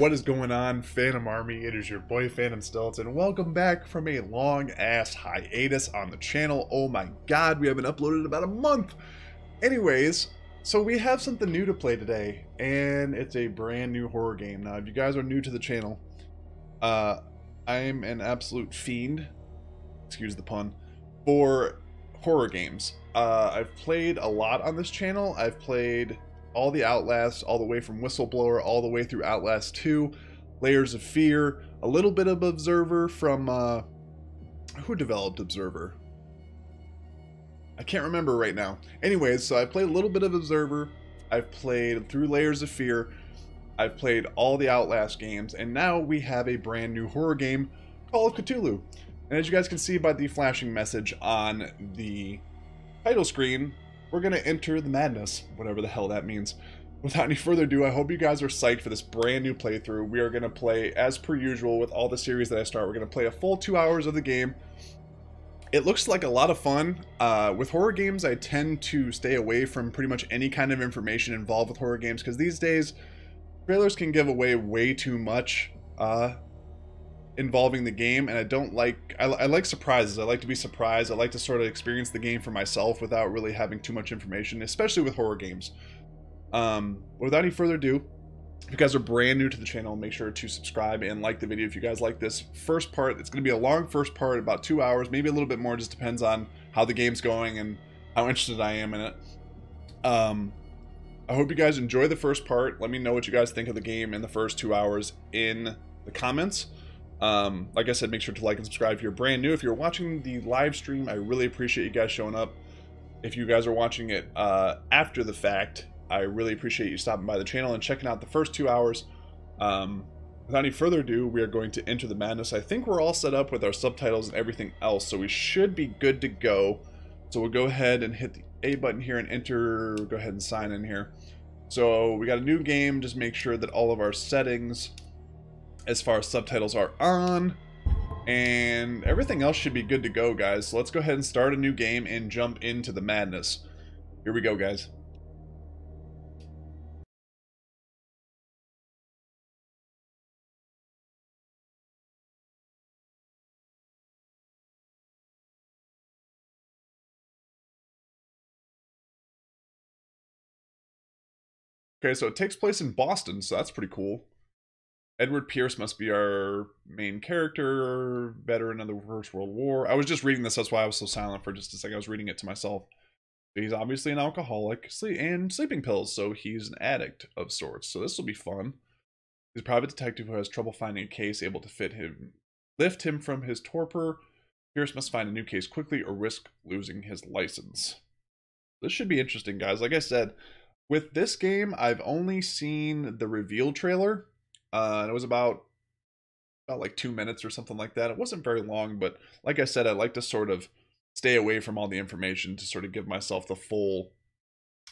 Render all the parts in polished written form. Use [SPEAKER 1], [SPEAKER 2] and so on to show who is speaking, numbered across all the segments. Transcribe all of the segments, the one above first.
[SPEAKER 1] What is going on, Phantom Army? It is your boy Phantom Stilts, and welcome back from a long-ass hiatus on the channel. Oh my god, we haven't uploaded in about a month! Anyways, so we have something new to play today, and it's a brand new horror game. Now, if you guys are new to the channel, I'm an absolute fiend, excuse the pun, for horror games. I've played a lot on this channel. I've played all the Outlast, all the way from Whistleblower, all the way through Outlast 2, Layers of Fear, a little bit of Observer from, who developed Observer? I can't remember right now. Anyways, so I've played a little bit of Observer, I've played through Layers of Fear, I've played all the Outlast games, and now we have a brand new horror game, Call of Cthulhu. And as you guys can see by the flashing message on the title screen, we're going to enter the madness, whatever the hell that means. Without any further ado, I hope you guys are psyched for this brand new playthrough. We are going to play, as per usual, with all the series that I start. We're going to play a full 2 hours of the game. It looks like a lot of fun. With horror games, I tend to stay away from pretty much any kind of information involved with horror games, because these days, trailers can give away way too much involving the game, and I don't like, I like surprises. I like to be surprised. I like to sort of experience the game for myself without really having too much information, especially with horror games. Without any further ado, if you guys are brand new to the channel, make sure to subscribe and like the video if you guys like this first part. It's going to be a long first part, about 2 hours, maybe a little bit more, just depends on how the game's going and how interested I am in it. I hope you guys enjoy the first part. Let me know what you guys think of the game in the first 2 hours in the comments. Like I said, make sure to like and subscribe if you're brand new. If you're watching the live stream, I really appreciate you guys showing up. If you guys are watching it after the fact, I really appreciate you stopping by the channel and checking out the first 2 hours. Without any further ado, we are going to enter the madness. I think we're all set up with our subtitles and everything else, so we should be good to go. So we'll go ahead and hit the A button here and enter. Go ahead and sign in here. So we got a new game. Just make sure that all of our settings as far as subtitles are on, and everything else should be good to go, guys. So let's go ahead and start a new game and jump into the madness. Here we go, guys. Okay, so it takes place in Boston, so that's pretty cool. Edward Pierce must be our main character, veteran of the First World War. I was just reading this, that's why I was so silent for just a second. I was reading it to myself. He's obviously an alcoholic and sleeping pills, so he's an addict of sorts. So this will be fun. He's a private detective who has trouble finding a case able to lift him from his torpor. Pierce must find a new case quickly or risk losing his license. This should be interesting, guys. Like I said, with this game, I've only seen the reveal trailer. And it was about like 2 minutes or something like that. It wasn't very long, but like I said, I like to sort of stay away from all the information to sort of give myself the full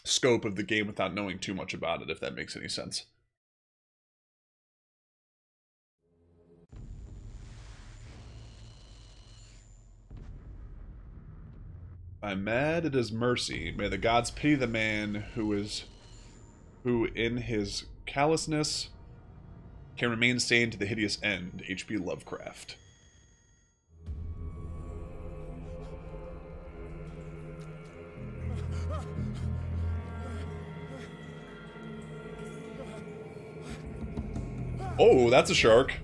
[SPEAKER 1] scope of the game without knowing too much about it, if that makes any sense. I'm mad at his mercy. May the gods pity the man who in his callousness can remain sane to the hideous end. H.P. Lovecraft. Oh, that's a shark.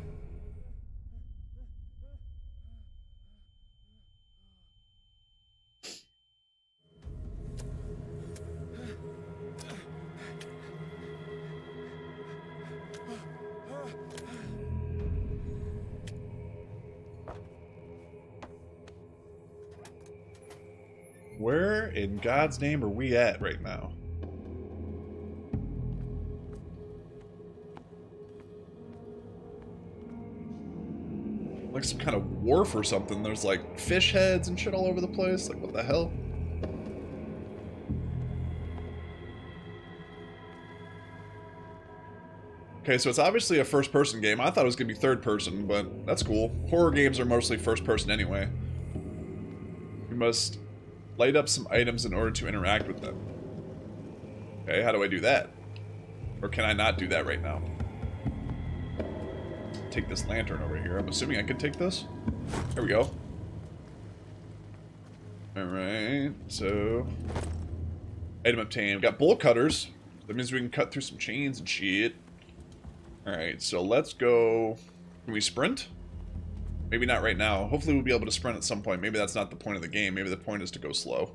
[SPEAKER 1] Where in God's name are we at right now? Like some kind of wharf or something. There's like fish heads and shit all over the place. Like, what the hell? Okay, so it's obviously a first-person game. I thought it was going to be third-person, but that's cool. Horror games are mostly first-person anyway. We must light up some items in order to interact with them. Okay, how do I do that? Or can I not do that right now? take this lantern over here. I'm assuming I could take this. There we go. Alright, so... Item obtained. We got bolt cutters. That means we can cut through some chains and shit. Alright, so let's go... Can we sprint? Maybe not right now. Hopefully we'll be able to sprint at some point. Maybe that's not the point of the game. Maybe the point is to go slow.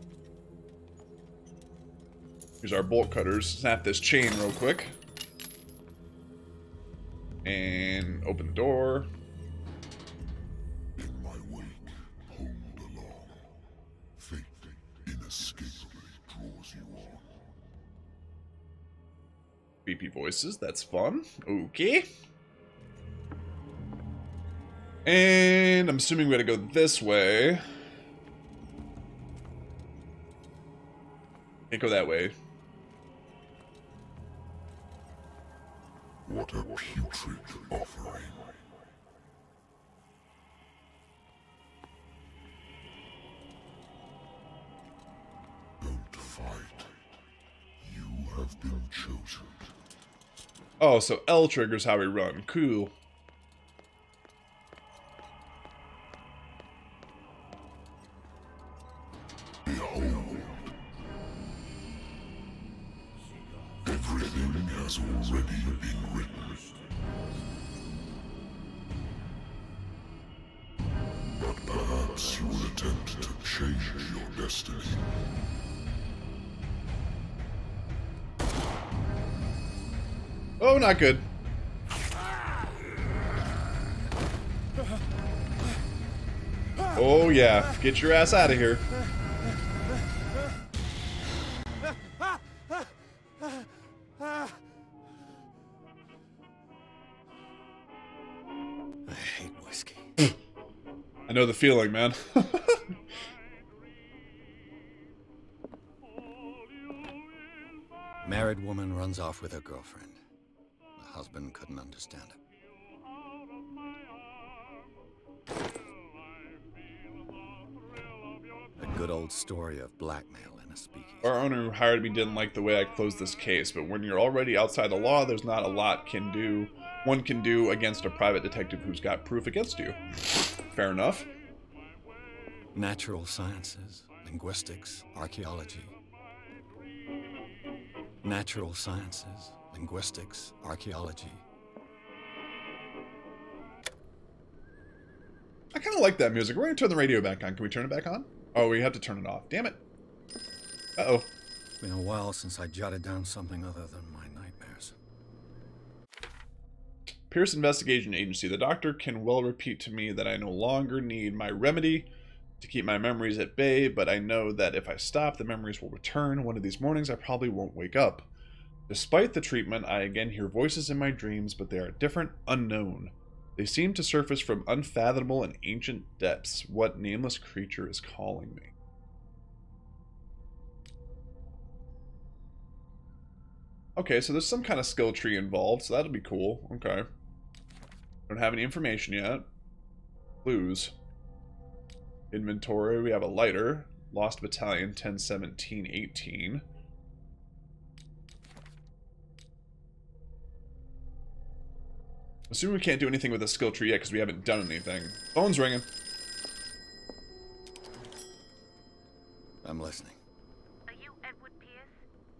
[SPEAKER 1] Here's our bolt cutters. Snap this chain real quick. And open the door.
[SPEAKER 2] In my wake, hold along. Fate inescapably draws you on.
[SPEAKER 1] Creepy voices, that's fun. Okay. And I'm assuming we gotta go this way. Can't go that way.
[SPEAKER 2] What a putrid offering. Don't fight. You have been chosen.
[SPEAKER 1] Oh, so L triggers how we run. Cool.
[SPEAKER 2] Behold. Everything has already been written. But perhaps you will attempt to change your destiny.
[SPEAKER 1] Oh, not good. Oh yeah, get your ass out of here.
[SPEAKER 3] I hate whiskey.
[SPEAKER 1] I know the feeling, man.
[SPEAKER 3] Married woman runs off with her girlfriend. The husband couldn't understand it. A good old story of blackmail in a speakeasy.
[SPEAKER 1] Our owner who hired me didn't like the way I closed this case, but when you're already outside the law, there's not a lot one can do against a private detective who's got proof against you. Fair enough.
[SPEAKER 3] Natural sciences, linguistics, archaeology. Natural sciences, linguistics, archaeology.
[SPEAKER 1] I kind of like that music. We're going to turn the radio back on. Can we turn it back on? Oh, we have to turn it off. Damn it. Uh-oh.
[SPEAKER 3] Been a while since I jotted down something other than my nightmares.
[SPEAKER 1] Pierce Investigation Agency. The doctor can well repeat to me that I no longer need my remedy to keep my memories at bay, but I know that if I stop, the memories will return. One of these mornings, I probably won't wake up. Despite the treatment, I again hear voices in my dreams, but they are different, unknown. They seem to surface from unfathomable and ancient depths. What nameless creature is calling me? Okay, so there's some kind of skill tree involved, so that'll be cool. Okay. Don't have any information yet. Clues. Inventory, we have a lighter. Lost Battalion 101718. Assuming we can't do anything with the skill tree yet because we haven't done anything. Phone's ringing.
[SPEAKER 3] I'm listening.
[SPEAKER 4] Are you Edward Pierce,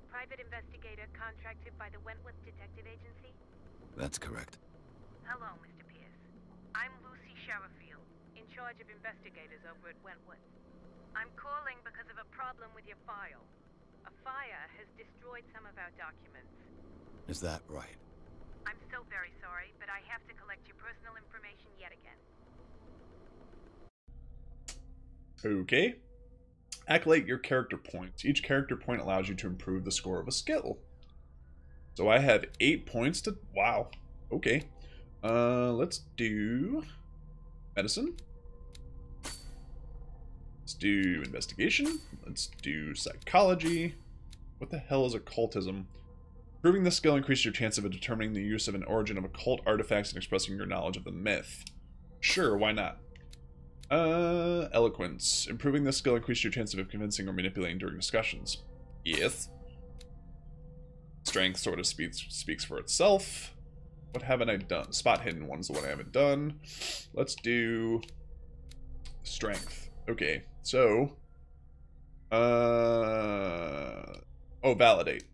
[SPEAKER 4] private investigator contracted by the Wentworth Detective Agency?
[SPEAKER 3] That's correct.
[SPEAKER 4] Hello, Mr. Pierce. I'm Lucy Sherifield, in charge of investigators over at Wentworth. I'm calling because of a problem with your file. A fire has destroyed some of our documents.
[SPEAKER 3] Is that right?
[SPEAKER 4] I'm so very sorry, but I have to collect your personal information yet again.
[SPEAKER 1] Okay. Accolade your character points. Each character point allows you to improve the score of a skill. So I have 8 points to... Wow. Okay. Let's do... medicine. Let's do investigation. Let's do psychology. What the hell is occultism? Improving this skill increases your chance of determining the use of an origin of occult artifacts and expressing your knowledge of the myth. Sure, why not? Eloquence. Improving this skill increases your chance of convincing or manipulating during discussions. Yes. Strength sort of speaks for itself. What haven't I done? Spot hidden one's the one I haven't done. Let's do strength. Okay, so oh, validate.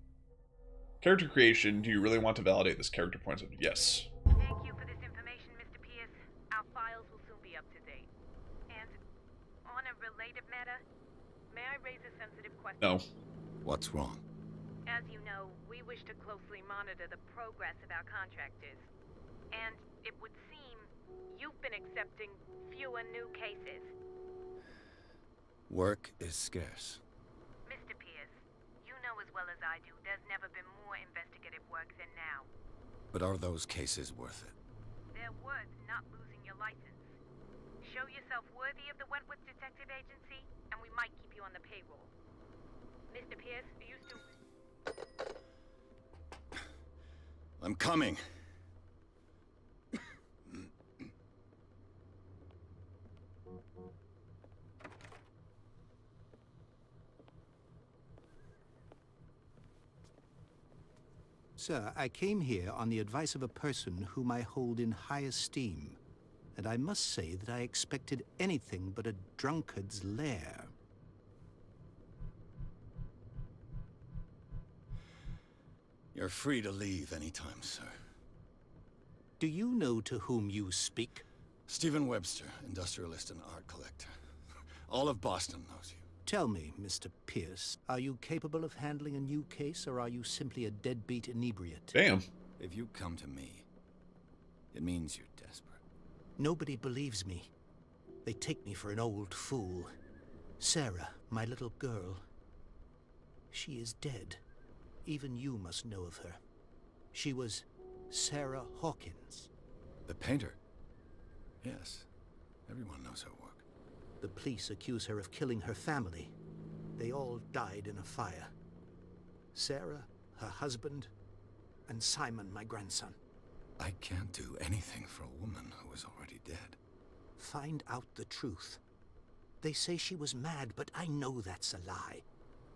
[SPEAKER 1] Character creation. Do you really want to validate this character points of yes.
[SPEAKER 4] Thank you for this information, Mr. Pierce. Our files will soon be up to date. And on a related matter, may I raise a sensitive question?
[SPEAKER 1] No.
[SPEAKER 3] What's wrong?
[SPEAKER 4] As you know, we wish to closely monitor the progress of our contractors. And it would seem you've been accepting fewer new cases.
[SPEAKER 3] Work is scarce.
[SPEAKER 4] Mr. Pierce, you know as well as I do, there's never been more investigative work than now.
[SPEAKER 3] But are those cases worth it?
[SPEAKER 4] They're worth not losing your license. Show yourself worthy of the Wentworth Detective Agency, and we might keep you on the payroll. Mr. Pierce, are you still...
[SPEAKER 3] I'm coming.
[SPEAKER 5] Sir, I came here on the advice of a person whom I hold in high esteem, and I must say that I expected anything but a drunkard's lair.
[SPEAKER 3] You're free to leave anytime, sir.
[SPEAKER 5] Do you know to whom you speak?
[SPEAKER 3] Stephen Webster, industrialist and art collector. All of Boston knows you.
[SPEAKER 5] Tell me, Mr. Pierce, are you capable of handling a new case, or are you simply a deadbeat inebriate?
[SPEAKER 1] Damn.
[SPEAKER 3] If you come to me, it means you're desperate.
[SPEAKER 5] Nobody believes me. They take me for an old fool. Sarah, my little girl, she is dead. Even you must know of her. She was Sarah Hawkins.
[SPEAKER 3] The painter? Yes. Everyone knows her work.
[SPEAKER 5] The police accuse her of killing her family. They all died in a fire. Sarah, her husband, and Simon, my grandson.
[SPEAKER 3] I can't do anything for a woman who is already dead.
[SPEAKER 5] Find out the truth. They say she was mad, but I know that's a lie.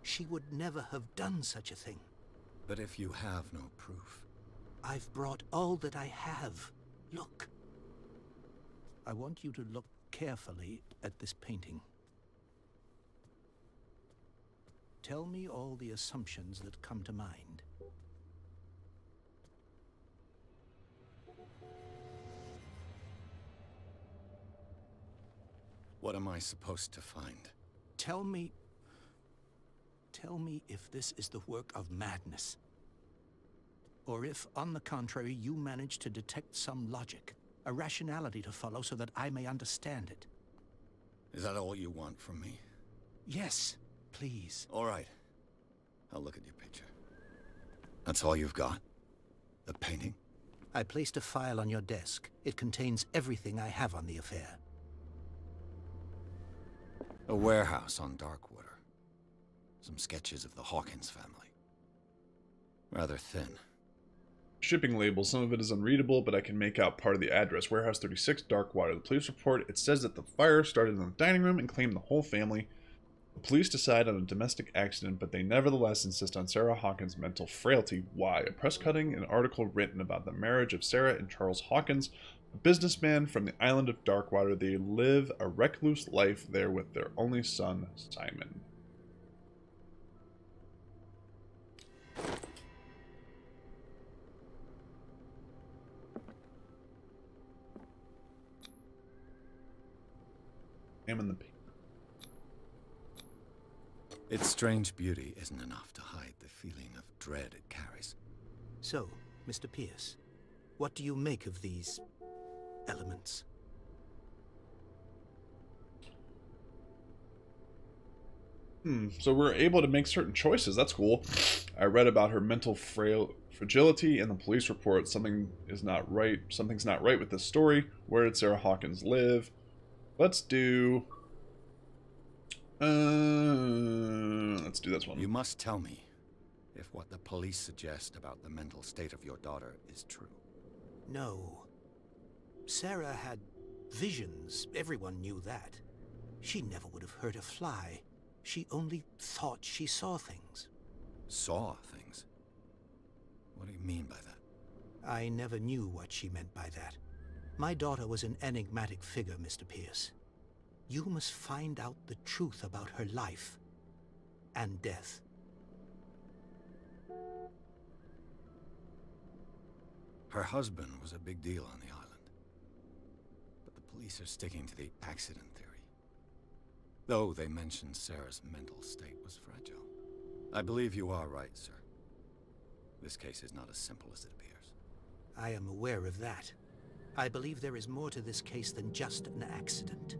[SPEAKER 5] She would never have done such a thing.
[SPEAKER 3] But if you have no proof...
[SPEAKER 5] I've brought all that I have. Look. I want you to look carefully at this painting. Tell me all the assumptions that come to mind.
[SPEAKER 3] What am I supposed to find?
[SPEAKER 5] Tell me if this is the work of madness. Or if, on the contrary, you manage to detect some logic, a rationality to follow so that I may understand it.
[SPEAKER 3] Is that all you want from me?
[SPEAKER 5] Yes, please.
[SPEAKER 3] All right. I'll look at your picture. That's all you've got? The painting?
[SPEAKER 5] I placed a file on your desk. It contains everything I have on the affair.
[SPEAKER 3] A warehouse on Darkwater. Some sketches of the Hawkins family. Rather thin.
[SPEAKER 1] Shipping label. Some of it is unreadable, but I can make out part of the address. Warehouse 36, Darkwater. The police report, it says that the fire started in the dining room and claimed the whole family. The police decide on a domestic accident, but they nevertheless insist on Sarah Hawkins' mental frailty. Why? A press cutting, an article written about the marriage of Sarah and Charles Hawkins, a businessman from the island of Darkwater. They live a recluse life there with their only son, Simon. In the paper.
[SPEAKER 3] Its strange beauty isn't enough to hide the feeling of dread it carries.
[SPEAKER 5] So, Mr. Pierce, what do you make of these elements?
[SPEAKER 1] So we're able to make certain choices. That's cool. I read about her mental fragility in the police report. Something's not right with this story. Where did Sarah Hawkins live? Let's do this one.
[SPEAKER 3] You must tell me if what the police suggest about the mental state of your daughter is true.
[SPEAKER 5] No. Sarah had visions. Everyone knew that. She never would have hurt a fly. She only thought she saw things.
[SPEAKER 3] Saw things? What do you mean by that?
[SPEAKER 5] I never knew what she meant by that. My daughter was an enigmatic figure, Mr. Pierce. You must find out the truth about her life and death.
[SPEAKER 3] Her husband was a big deal on the island. But the police are sticking to the accident theory. Though they mentioned Sarah's mental state was fragile. I believe you are right, sir. This case is not as simple as it appears.
[SPEAKER 5] I am aware of that. I believe there is more to this case than just an accident.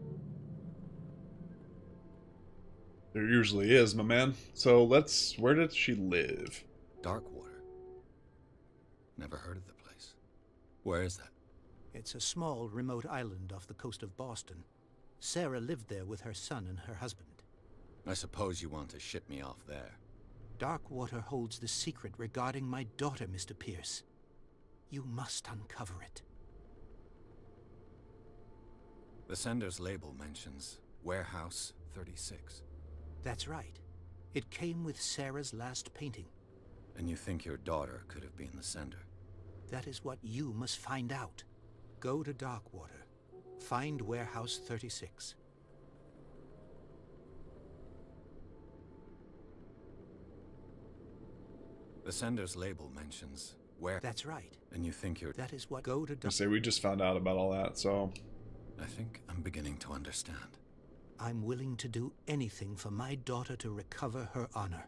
[SPEAKER 1] There usually is, my man. So where did she live?
[SPEAKER 3] Darkwater. Never heard of the place. Where is that?
[SPEAKER 5] It's a small, remote island off the coast of Boston. Sarah lived there with her son and her husband.
[SPEAKER 3] I suppose you want to ship me off there.
[SPEAKER 5] Darkwater holds the secret regarding my daughter, Mr. Pierce. You must uncover it.
[SPEAKER 3] The sender's label mentions Warehouse 36.
[SPEAKER 5] That's right. It came with Sarah's last painting.
[SPEAKER 3] And you think your daughter could have been the sender?
[SPEAKER 5] That is what you must find out. Go to Darkwater. Find Warehouse 36.
[SPEAKER 3] The sender's label mentions where...
[SPEAKER 5] That's right.
[SPEAKER 3] And you think you're...
[SPEAKER 5] That is what... Go to
[SPEAKER 1] I say we just found out about all that, so...
[SPEAKER 3] I think I'm beginning to understand.
[SPEAKER 5] I'm willing to do anything for my daughter to recover her honor.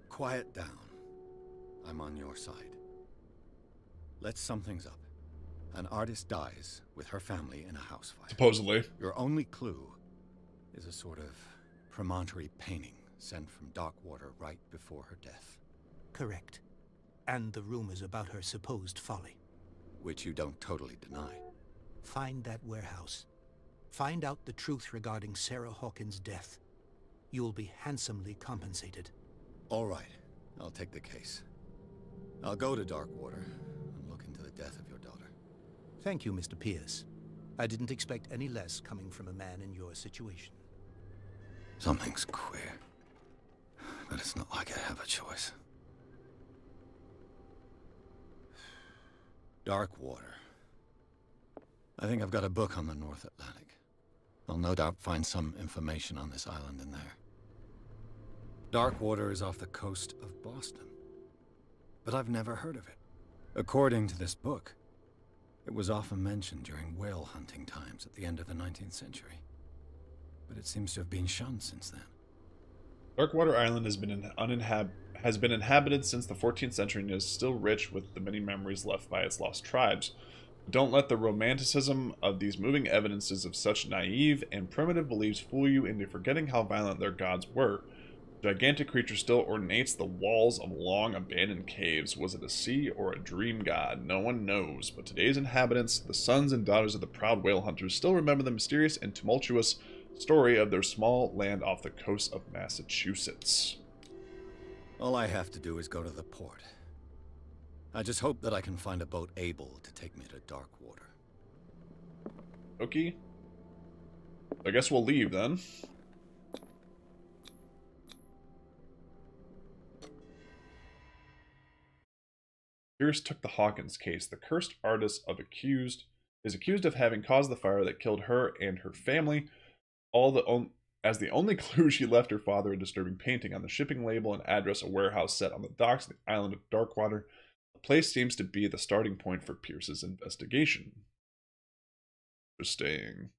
[SPEAKER 3] Quiet down. I'm on your side. Let's sum things up. An artist dies with her family in a house fire.
[SPEAKER 1] Supposedly.
[SPEAKER 3] Your only clue is a sort of promontory painting sent from Darkwater right before her death.
[SPEAKER 5] Correct. And the rumors about her supposed folly.
[SPEAKER 3] Which you don't totally deny.
[SPEAKER 5] Find that warehouse. Find out the truth regarding Sarah Hawkins' death. You'll be handsomely compensated.
[SPEAKER 3] All right. I'll take the case. I'll go to Darkwater and look into the death of your daughter.
[SPEAKER 5] Thank you, Mr. Pierce. I didn't expect any less coming from a man in your situation.
[SPEAKER 3] Something's queer. But it's not like I have a choice. Darkwater. I think I've got a book on the North Atlantic. I'll no doubt find some information on this island in there. Darkwater is off the coast of Boston. But I've never heard of it. According to this book, it was often mentioned during whale hunting times at the end of the 19th century. But it seems to have been shunned since then.
[SPEAKER 1] Darkwater Island has been inhabited since the 14th century and is still rich with the many memories left by its lost tribes. Don't let the romanticism of these moving evidences of such naive and primitive beliefs fool you into forgetting how violent their gods were. The gigantic creature still ornates the walls of long abandoned caves. Was it a sea or a dream god? No one knows, but today's inhabitants, the sons and daughters of the proud whale hunters, still remember the mysterious and tumultuous story of their small land off the coast of Massachusetts.
[SPEAKER 3] All I have to do is go to the port. I just hope that I can find a boat able to take me to Darkwater.
[SPEAKER 1] Okay. I guess we'll leave then. Pierce took the Hawkins case. The cursed artist is accused of having caused the fire that killed her and her family. As the only clue, she left her father a disturbing painting on the shipping label and address, a warehouse set on the docks of the island of Darkwater. The place seems to be the starting point for Pierce's investigation. Interesting.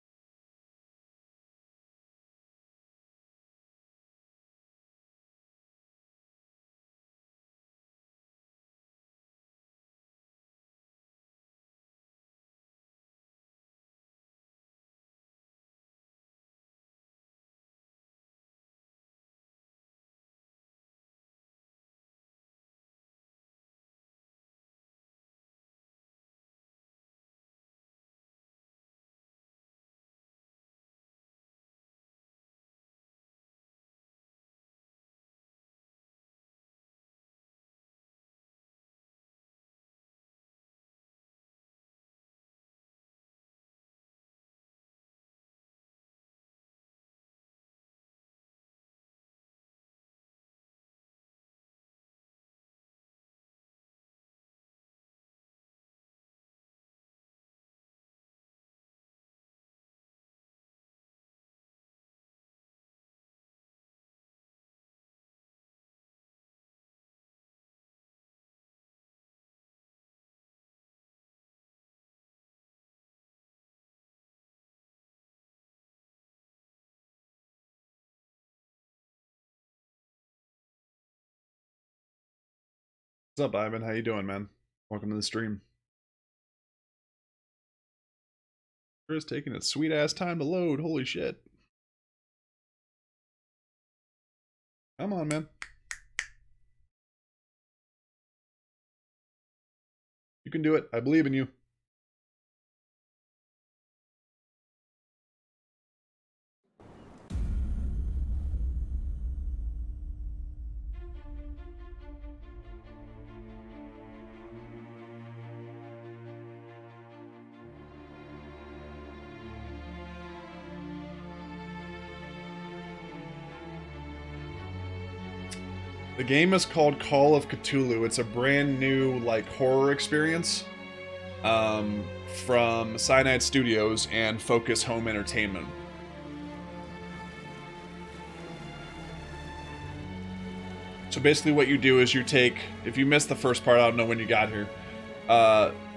[SPEAKER 1] What's up, Ivan? How you doing, man? Welcome to the stream. Sure is taking its sweet ass time to load. Holy shit. Come on, man. You can do it. I believe in you. The game is called Call of Cthulhu. It's a brand new, like, horror experience from Cyanide Studios and Focus Home Entertainment. So basically what you do is you take, if you missed the first part, I don't know when you got here,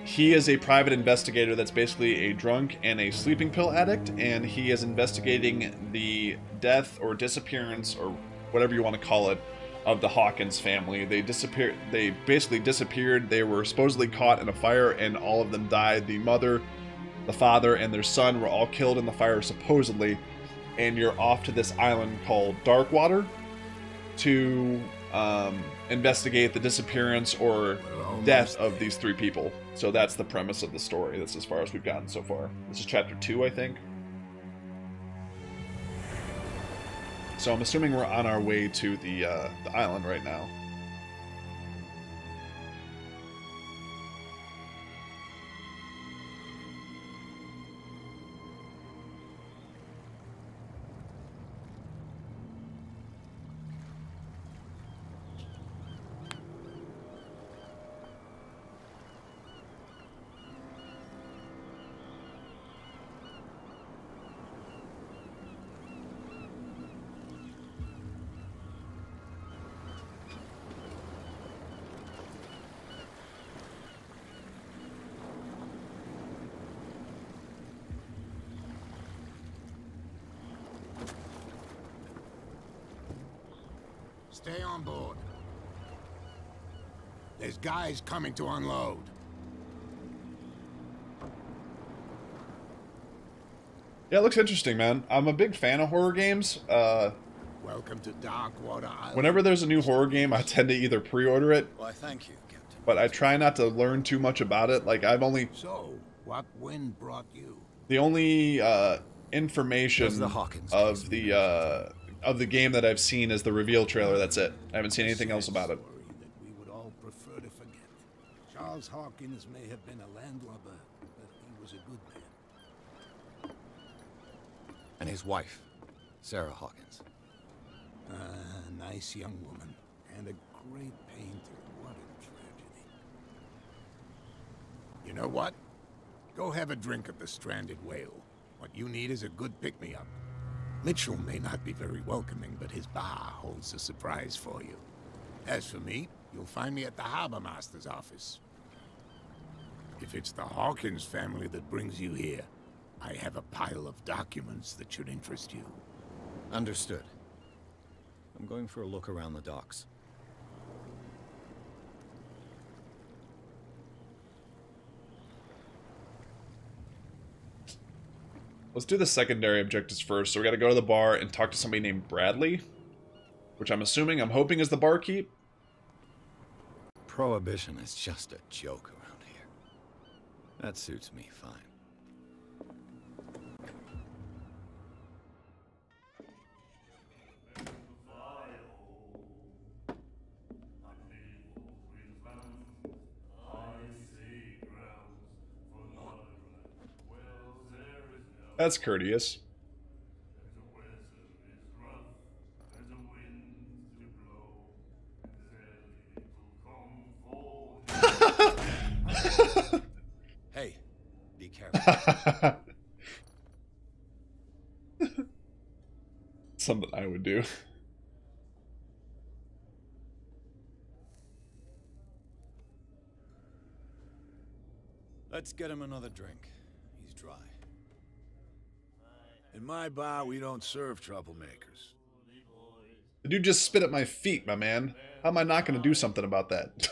[SPEAKER 1] he is a private investigator that's basically a drunk and a sleeping pill addict, and he is investigating the death or disappearance, or whatever you want to call it, of the Hawkins family. They basically disappeared. They were supposedly caught in a fire and all of them died. The mother, the father, and their son were all killed in the fire supposedly, and you're off to this island called Darkwater to investigate the disappearance or death of these three people. So that's the premise of the story. That's as far as we've gotten so far. This is chapter 2, I think. So I'm assuming we're on our way to the island right now.
[SPEAKER 6] Stay on board. There's guys coming to unload.
[SPEAKER 1] Yeah, it looks interesting, man. I'm a big fan of horror games.
[SPEAKER 6] Welcome to Darkwater Island.
[SPEAKER 1] Whenever there's a new horror game, I tend to either pre-order it.
[SPEAKER 3] Why, thank you, Captain.
[SPEAKER 1] But I try not to learn too much about it. Like, I've only...
[SPEAKER 6] So, what wind brought you?
[SPEAKER 1] The only information of the game that I've seen is the reveal trailer. That's it. I haven't seen anything else about it.
[SPEAKER 6] That we would all prefer to forget. Charles Hawkins may have been a landlubber, but he was a good man.
[SPEAKER 3] And his wife, Sarah Hawkins.
[SPEAKER 6] A nice young woman, and a great painter. What a tragedy. You know what? Go have a drink at the Stranded Whale. What you need is a good pick-me-up. Mitchell may not be very welcoming, but his bar holds a surprise for you. As for me, you'll find me at the Harbor Master's office. If it's the Hawkins family that brings you here, I have a pile of documents that should interest you.
[SPEAKER 3] Understood. I'm going for a look around the docks.
[SPEAKER 1] Let's do the secondary objectives first. So we got to go to the bar and talk to somebody named Bradley, which I'm hoping is the barkeep.
[SPEAKER 3] Prohibition is just a joke around here. That suits me fine.
[SPEAKER 1] That's courteous.
[SPEAKER 3] Hey, be careful.
[SPEAKER 1] Something I would do.
[SPEAKER 3] Let's get him another drink. He's dry.
[SPEAKER 7] In my bar, we don't serve troublemakers.
[SPEAKER 1] The dude just spit at my feet, my man. How am I not going to do something about that?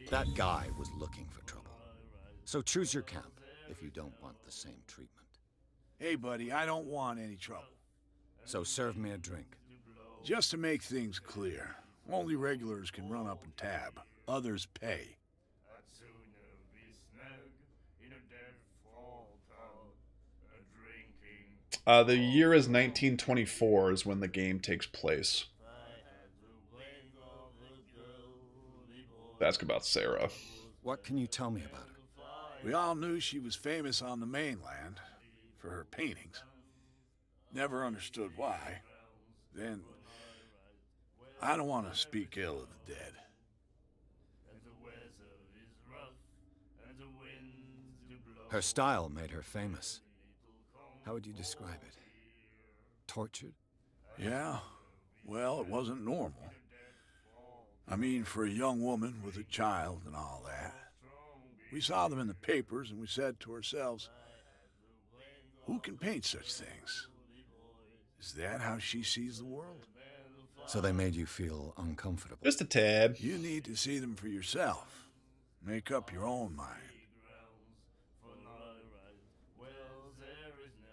[SPEAKER 3] That guy was looking for trouble. So choose your camp if you don't want the same treatment.
[SPEAKER 7] Hey, buddy, I don't want any trouble.
[SPEAKER 3] So serve me a drink.
[SPEAKER 7] Just to make things clear, only regulars can run up and tab. Others pay.
[SPEAKER 1] The year is 1924 is when the game takes place. Ask about Sarah.
[SPEAKER 3] What can you tell me about her?
[SPEAKER 7] We all knew she was famous on the mainland for her paintings. Never understood why. Then, I don't want to speak ill of the dead.
[SPEAKER 3] Her style made her famous. How would you describe it? Tortured?
[SPEAKER 7] Yeah, well, it wasn't normal. I mean, for a young woman with a child and all that. We saw them in the papers and we said to ourselves, who can paint such things? Is that how she sees the world?
[SPEAKER 3] So they made you feel uncomfortable?
[SPEAKER 1] Just a tad.
[SPEAKER 7] You need to see them for yourself. Make up your own mind.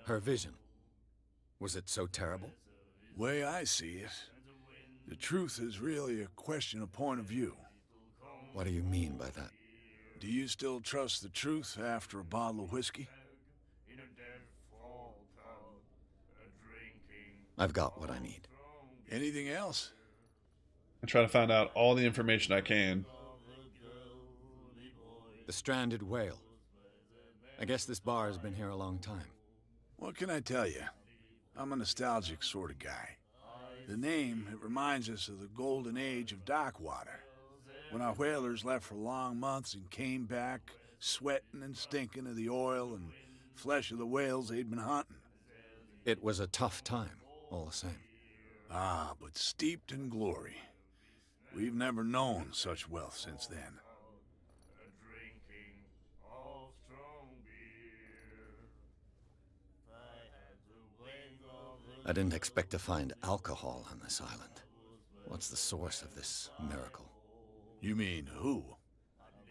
[SPEAKER 3] Her vision. Was it so terrible?
[SPEAKER 7] Way I see it, the truth is really a question of point of view.
[SPEAKER 3] What do you mean by that?
[SPEAKER 7] Do you still trust the truth after a bottle of whiskey?
[SPEAKER 3] I've got what I need.
[SPEAKER 7] Anything else?
[SPEAKER 1] I'm trying to find out all the information I can.
[SPEAKER 3] The stranded whale. I guess this bar has been here a long time.
[SPEAKER 7] What can I tell you? I'm a nostalgic sort of guy. The name, it reminds us of the golden age of dock water, when our whalers left for long months and came back sweating and stinking of the oil and flesh of the whales they'd been hunting.
[SPEAKER 3] It was a tough time, all the same.
[SPEAKER 7] Ah, but steeped in glory. We've never known such wealth since then.
[SPEAKER 3] I didn't expect to find alcohol on this island. What's the source of this miracle?
[SPEAKER 7] You mean who?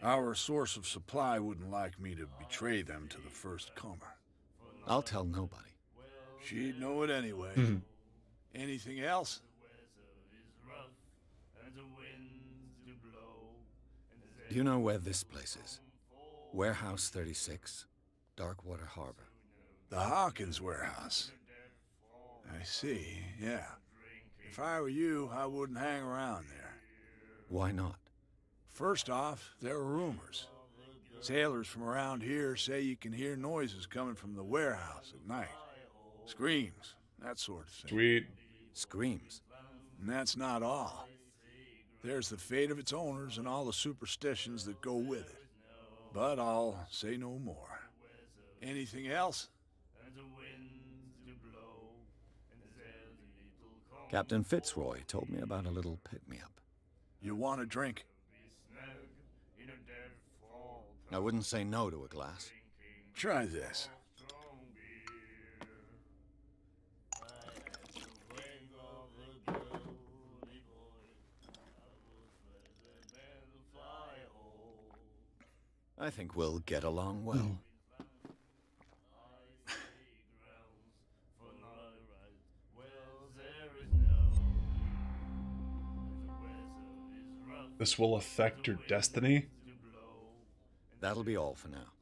[SPEAKER 7] Our source of supply wouldn't like me to betray them to the first comer.
[SPEAKER 3] I'll tell nobody.
[SPEAKER 7] She'd know it anyway. Anything else?
[SPEAKER 3] Do you know where this place is? Warehouse 36, Darkwater Harbor.
[SPEAKER 7] The Hawkins warehouse. I see, yeah. If I were you, I wouldn't hang around there.
[SPEAKER 3] Why not?
[SPEAKER 7] First off, there are rumors. Sailors from around here say you can hear noises coming from the warehouse at night. Screams, that sort of thing.
[SPEAKER 1] Sweet.
[SPEAKER 3] Screams.
[SPEAKER 7] And that's not all. There's the fate of its owners and all the superstitions that go with it. But I'll say no more. Anything else?
[SPEAKER 3] Captain Fitzroy told me about a little pick-me-up.
[SPEAKER 7] You want a drink?
[SPEAKER 3] I wouldn't say no to a glass.
[SPEAKER 7] Try this.
[SPEAKER 3] I think we'll get along well.
[SPEAKER 1] This will affect your destiny?
[SPEAKER 3] That'll be all for now.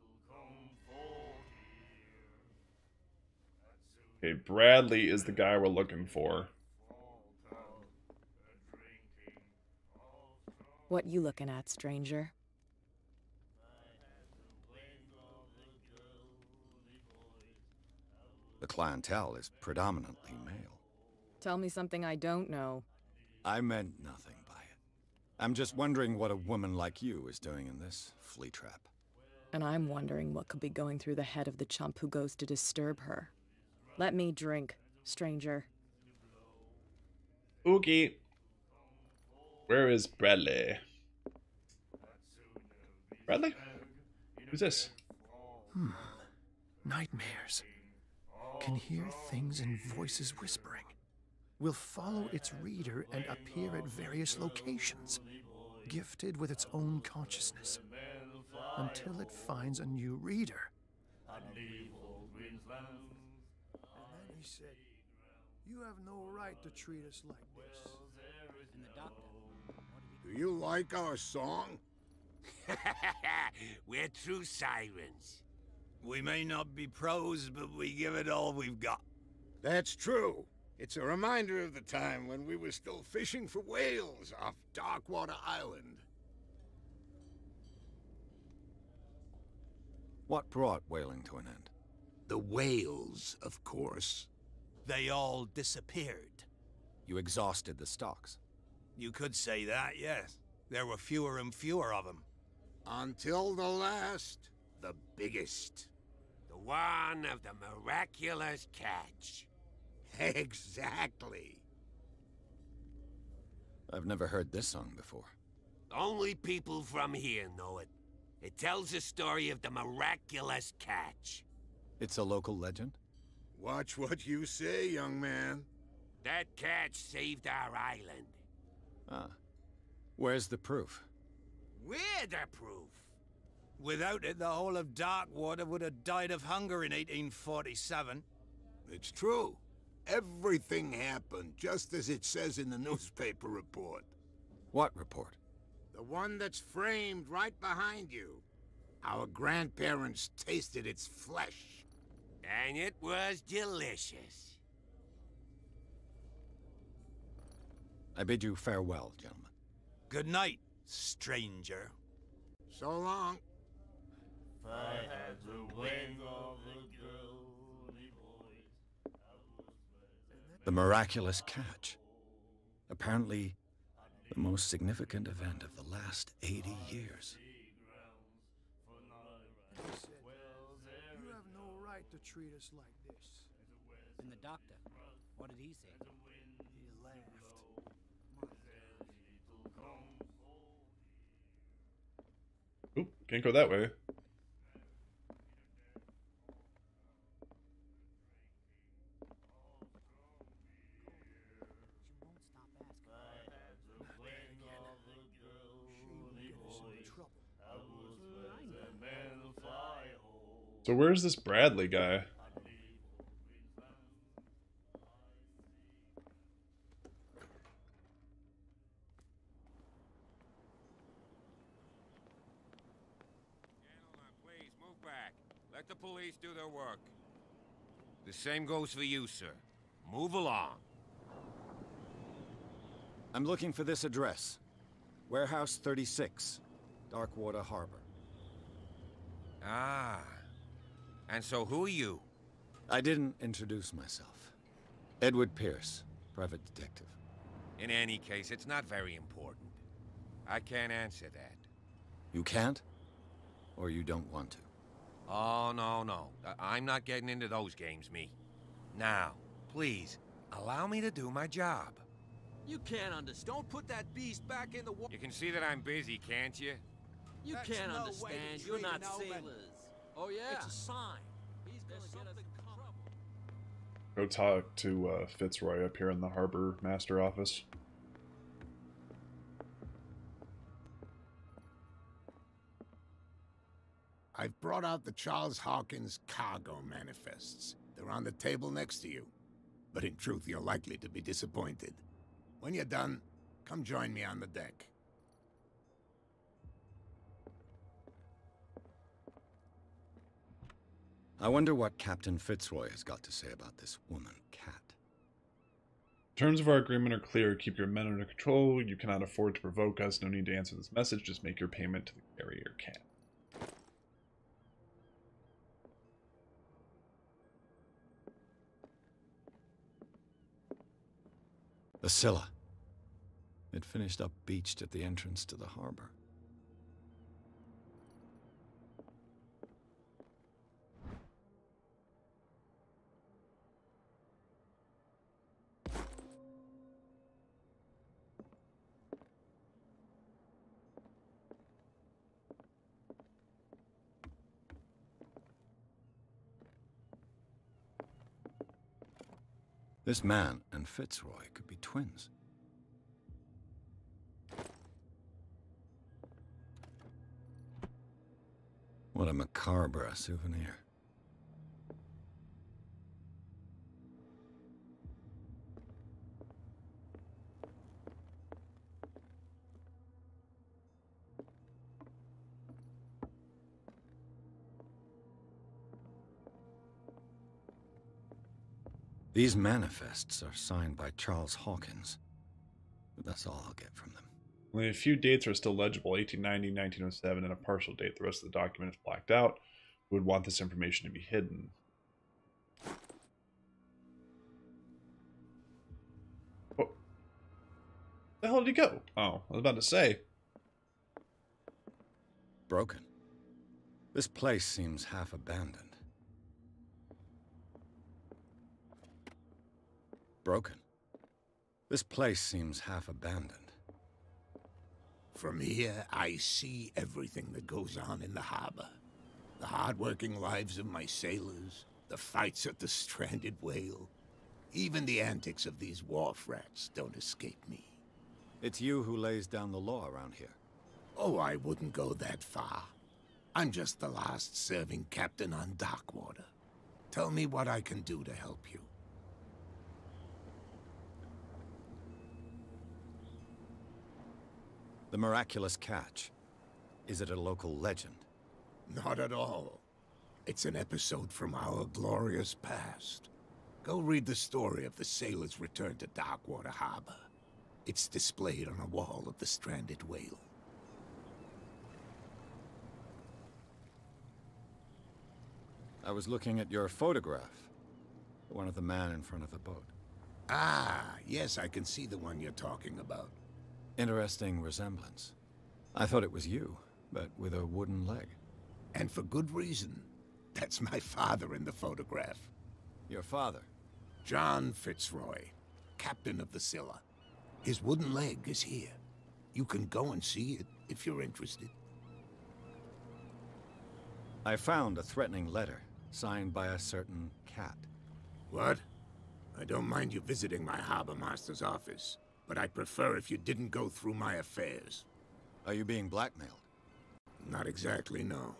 [SPEAKER 1] Okay, Bradley is the guy we're looking for.
[SPEAKER 8] What you looking at, stranger?
[SPEAKER 3] The clientele is predominantly male.
[SPEAKER 8] Tell me something I don't know.
[SPEAKER 3] I meant nothing by it. I'm just wondering what a woman like you is doing in this flea trap.
[SPEAKER 8] And I'm wondering what could be going through the head of the chump who goes to disturb her. Let me drink, stranger.
[SPEAKER 1] Oogie. Where is Bradley? Bradley? Who's this?
[SPEAKER 9] Nightmares. Can hear things and voices whispering. Will follow its reader and appear at various locations. gifted with its own consciousness, until it finds a new reader.
[SPEAKER 10] And then he said, "You have no right to treat us like this."
[SPEAKER 5] And the doctor,
[SPEAKER 6] Do you like our song?
[SPEAKER 11] We're true sirens.
[SPEAKER 12] We may not be pros, but we give it all we've got.
[SPEAKER 6] That's true. It's a reminder of the time when we were still fishing for whales off Darkwater Island.
[SPEAKER 3] What brought whaling to an end?
[SPEAKER 6] The whales, of course.
[SPEAKER 12] They all disappeared.
[SPEAKER 3] You exhausted the stocks.
[SPEAKER 12] You could say that, yes. There were fewer and fewer of them.
[SPEAKER 6] Until the last, the biggest.
[SPEAKER 11] The one of the miraculous catch.
[SPEAKER 6] Exactly.
[SPEAKER 3] I've never heard this song before.
[SPEAKER 11] Only people from here know it. It tells the story of the miraculous catch.
[SPEAKER 3] It's a local legend?
[SPEAKER 6] Watch what you say, young man.
[SPEAKER 11] That catch saved our island.
[SPEAKER 3] Ah. Where's the proof?
[SPEAKER 11] We're the proof.
[SPEAKER 12] Without it, the whole of Darkwater would have died of hunger in 1847.
[SPEAKER 6] It's true. Everything happened just as it says in the newspaper report.
[SPEAKER 3] What report?
[SPEAKER 6] The one that's framed right behind you. Our grandparents tasted its flesh.
[SPEAKER 11] And it was delicious.
[SPEAKER 3] I bid you farewell, gentlemen.
[SPEAKER 12] Good night, stranger.
[SPEAKER 6] So long.
[SPEAKER 10] If I had the wings of the girly voice,
[SPEAKER 3] The miraculous catch. Apparently, the most significant event of the last 80 years.
[SPEAKER 10] And he said, "You have no right to treat us like this."
[SPEAKER 5] and the doctor, what did he say?
[SPEAKER 10] He laughed.
[SPEAKER 1] Oop, can't go that way. So where's this Bradley guy?
[SPEAKER 11] Please, move back. Let the police do their work. The same goes for you, sir. Move along.
[SPEAKER 3] I'm looking for this address. Warehouse 36, Darkwater Harbor.
[SPEAKER 11] Ah. And so who are you?
[SPEAKER 3] I didn't introduce myself. Edward Pierce, private detective.
[SPEAKER 11] In any case, it's not very important. I can't answer that.
[SPEAKER 3] You can't? Or you don't want to?
[SPEAKER 11] Oh, no. I'm not getting into those games, me. Now, please, allow me to do my job.
[SPEAKER 13] You can't understand. Don't put that beast back in the water.
[SPEAKER 11] You can see that I'm busy, can't you?
[SPEAKER 13] You can't understand. You're not sailors. Oh, yeah? It's a sign. He's gonna get us in trouble.
[SPEAKER 1] Go talk to Fitzroy up here in the Harbor Master office.
[SPEAKER 6] I've brought out the Charles Hawkins cargo manifests. They're on the table next to you. But in truth, you're likely to be disappointed. When you're done, come join me on the deck.
[SPEAKER 3] I wonder what Captain Fitzroy has got to say about this woman, Cat.
[SPEAKER 1] Terms of our agreement are clear. Keep your men under control. You cannot afford to provoke us. No need to answer this message. Just make your payment to the carrier, Cat.
[SPEAKER 3] The Scylla. It finished up beached at the entrance to the harbor. This man and Fitzroy could be twins. What a macabre souvenir. These manifests are signed by Charles Hawkins, but that's all I'll get from them.
[SPEAKER 1] Only a few dates are still legible: 1890, 1907, and a partial date. The rest of the document is blacked out. Who would want this information to be hidden? Oh. Where the hell did he go? Oh, I was about to say.
[SPEAKER 3] Broken. This place seems half abandoned. Broken. This place seems half abandoned.
[SPEAKER 6] From here, I see everything that goes on in the harbor. The hard-working lives of my sailors, the fights at the stranded whale. Even the antics of these wharf rats don't escape me.
[SPEAKER 3] It's you who lays down the law around here.
[SPEAKER 6] Oh, I wouldn't go that far. I'm just the last serving captain on Darkwater. Tell me what I can do to help you.
[SPEAKER 3] The miraculous catch. Is it a local legend?
[SPEAKER 6] Not at all. It's an episode from our glorious past. Go read the story of the sailors' return to Darkwater Harbor. It's displayed on a wall of the stranded whale.
[SPEAKER 3] I was looking at your photograph. The one of the man in front of the boat.
[SPEAKER 6] Ah, yes, I can see the one you're talking about.
[SPEAKER 3] Interesting resemblance. I thought it was you, but with a wooden leg.
[SPEAKER 6] And for good reason. That's my father in the photograph.
[SPEAKER 3] Your father?
[SPEAKER 6] John Fitzroy, captain of the Scylla. His wooden leg is here. You can go and see it if you're interested.
[SPEAKER 3] I found a threatening letter, signed by a certain cat.
[SPEAKER 6] What? I don't mind you visiting my harbor master's office, but I'd prefer if you didn't go through my affairs.
[SPEAKER 3] Are you being blackmailed?
[SPEAKER 6] Not exactly, no.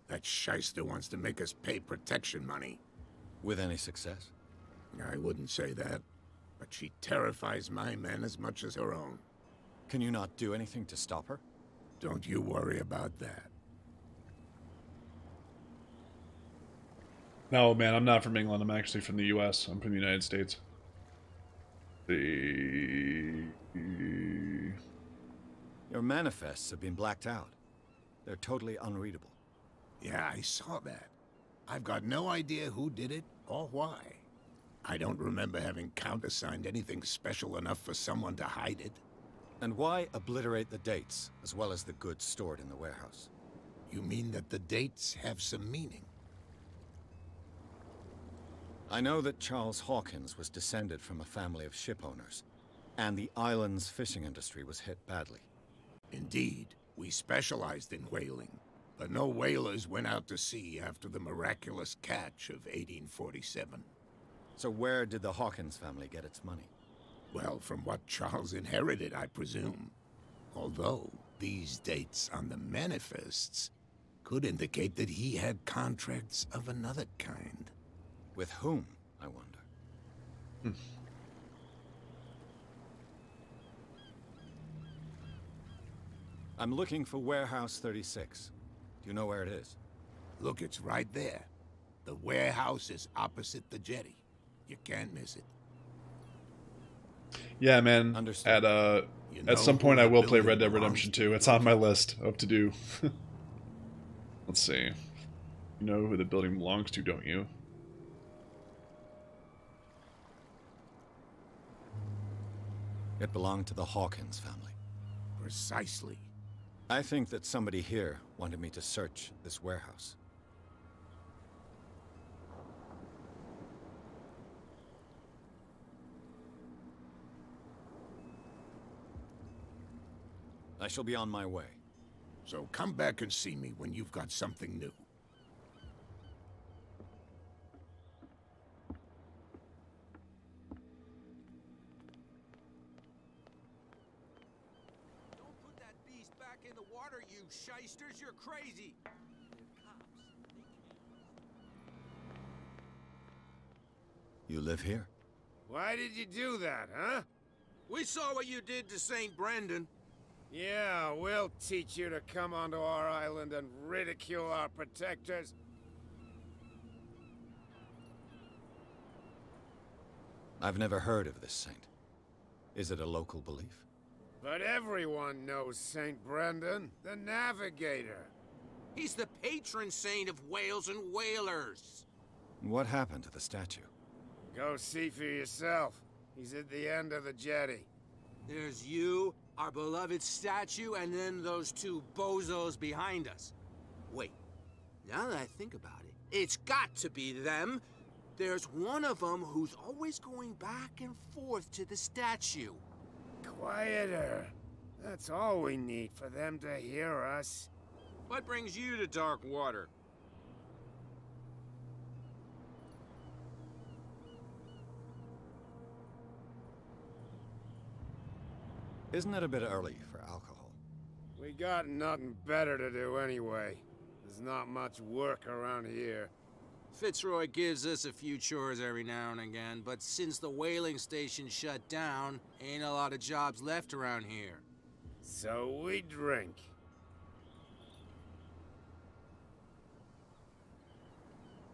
[SPEAKER 6] That shyster wants to make us pay protection money.
[SPEAKER 3] With any success?
[SPEAKER 6] I wouldn't say that, but she terrifies my men as much as her own.
[SPEAKER 3] Can you not do anything to stop her?
[SPEAKER 6] Don't you worry about that.
[SPEAKER 1] No, man, I'm not from England. I'm actually from the U.S. I'm from the United States.
[SPEAKER 3] Your manifests have been blacked out. They're totally unreadable.
[SPEAKER 6] Yeah, I saw that. I've got no idea who did it or why. I don't remember having countersigned anything special enough for someone to hide it.
[SPEAKER 3] And why obliterate the dates, as well as the goods stored in the warehouse?
[SPEAKER 6] You mean that the dates have some meaning?
[SPEAKER 3] I know that Charles Hawkins was descended from a family of ship owners, and the island's fishing industry was hit badly.
[SPEAKER 6] Indeed, we specialized in whaling, but no whalers went out to sea after the miraculous catch of 1847.
[SPEAKER 3] So where did the Hawkins family get its money?
[SPEAKER 6] Well, from what Charles inherited, I presume. Although, these dates on the manifests could indicate that he had contracts of another kind.
[SPEAKER 3] With whom, I wonder? I'm looking for Warehouse 36. Do you know where it is?
[SPEAKER 6] Look, it's right there. The warehouse is opposite the jetty. You can't miss it.
[SPEAKER 1] Yeah, man.
[SPEAKER 3] Understood.
[SPEAKER 1] At some point I will play Red Dead Redemption 2. It's on my list of to do. Let's see. You know who the building belongs to, don't you?
[SPEAKER 3] It belonged to the Hawkins family.
[SPEAKER 6] Precisely.
[SPEAKER 3] I think that somebody here wanted me to search this warehouse. I shall be on my way.
[SPEAKER 6] So come back and see me when you've got something new.
[SPEAKER 12] Don't put that beast back in the water, you shysters! You're crazy!
[SPEAKER 3] You live here?
[SPEAKER 12] Why did you do that, huh?
[SPEAKER 13] We saw what you did to St. Brendan.
[SPEAKER 12] Yeah, we'll teach you to come onto our island and ridicule our protectors.
[SPEAKER 3] I've never heard of this saint. Is it a local belief?
[SPEAKER 12] But everyone knows St. Brendan, the Navigator.
[SPEAKER 13] He's the patron saint of whales and whalers.
[SPEAKER 3] What happened to the statue?
[SPEAKER 12] Go see for yourself. He's at the end of the jetty.
[SPEAKER 13] There's you, our beloved statue, and then those two bozos behind us. Wait, now that I think about it, it's got to be them. There's one of them who's always going back and forth to the statue.
[SPEAKER 12] Quieter. That's all we need for them to hear us.
[SPEAKER 13] What brings you to dark water?
[SPEAKER 3] Isn't it a bit early for alcohol?
[SPEAKER 12] We got nothing better to do anyway. There's not much work around here.
[SPEAKER 13] Fitzroy gives us a few chores every now and again, but since the whaling station shut down, ain't a lot of jobs left around here.
[SPEAKER 12] So we drink.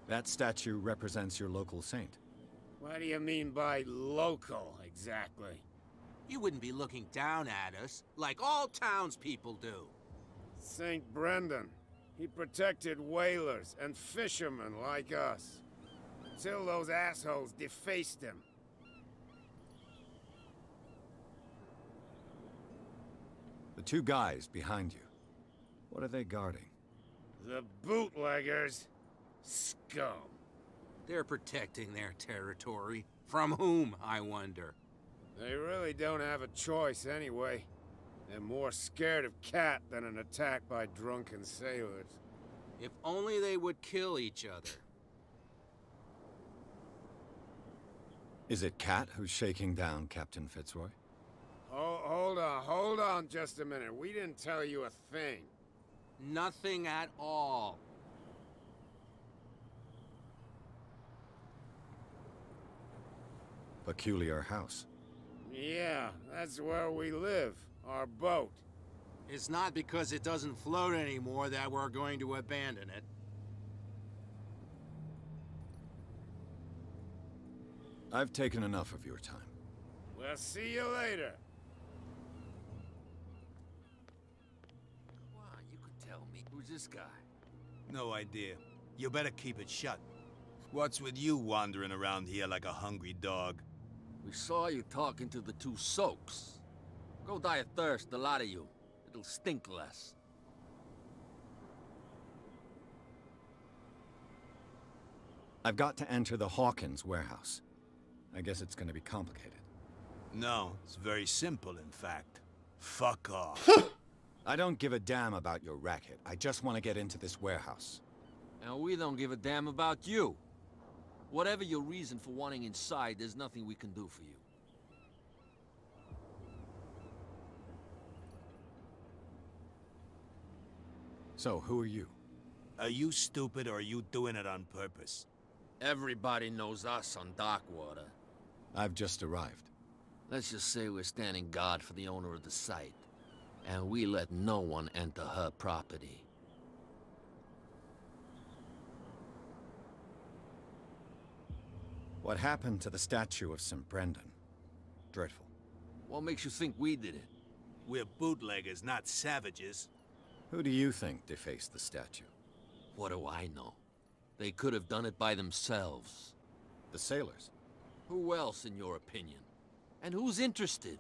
[SPEAKER 3] That statue represents your local saint.
[SPEAKER 12] What do you mean by local, exactly?
[SPEAKER 13] You wouldn't be looking down at us, like all townspeople do.
[SPEAKER 12] St. Brendan. He protected whalers and fishermen like us. Until those assholes defaced him.
[SPEAKER 3] The two guys behind you. What are they guarding?
[SPEAKER 12] The bootleggers. Scum.
[SPEAKER 13] They're protecting their territory. From whom, I wonder?
[SPEAKER 12] They really don't have a choice anyway. They're more scared of Cat than an attack by drunken sailors.
[SPEAKER 13] If only they would kill each other.
[SPEAKER 3] Is it Cat who's shaking down Captain Fitzroy?
[SPEAKER 12] Oh, hold on just a minute. We didn't tell you a thing.
[SPEAKER 13] Nothing at all.
[SPEAKER 3] Peculiar house.
[SPEAKER 12] Yeah, that's where we live. Our boat.
[SPEAKER 13] It's not because it doesn't float anymore that we're going to abandon it.
[SPEAKER 3] I've taken enough of your time.
[SPEAKER 12] We'll see you later.
[SPEAKER 13] Come on, you could tell me. Who's this guy?
[SPEAKER 14] No idea. You better keep it shut. What's with you wandering around here like a hungry dog?
[SPEAKER 13] We saw you talking to the two soaks. Go die of thirst, the lot of you. It'll stink less.
[SPEAKER 3] I've got to enter the Hawkins warehouse. I guess it's gonna be complicated.
[SPEAKER 14] No, it's very simple, in fact. Fuck off.
[SPEAKER 3] I don't give a damn about your racket. I just want to get into this warehouse.
[SPEAKER 13] And we don't give a damn about you. Whatever your reason for wanting inside, there's nothing we can do for you.
[SPEAKER 3] So, who are you?
[SPEAKER 14] Are you stupid or are you doing it on purpose?
[SPEAKER 13] Everybody knows us on Darkwater.
[SPEAKER 3] I've just arrived.
[SPEAKER 13] Let's just say we're standing guard for the owner of the site. And we let no one enter her property.
[SPEAKER 3] What happened to the statue of St. Brendan? Dreadful.
[SPEAKER 13] What makes you think we did it?
[SPEAKER 14] We're bootleggers, not savages.
[SPEAKER 3] Who do you think defaced the statue?
[SPEAKER 13] What do I know? They could have done it by themselves.
[SPEAKER 3] The sailors?
[SPEAKER 13] Who else, in your opinion? And who's interested?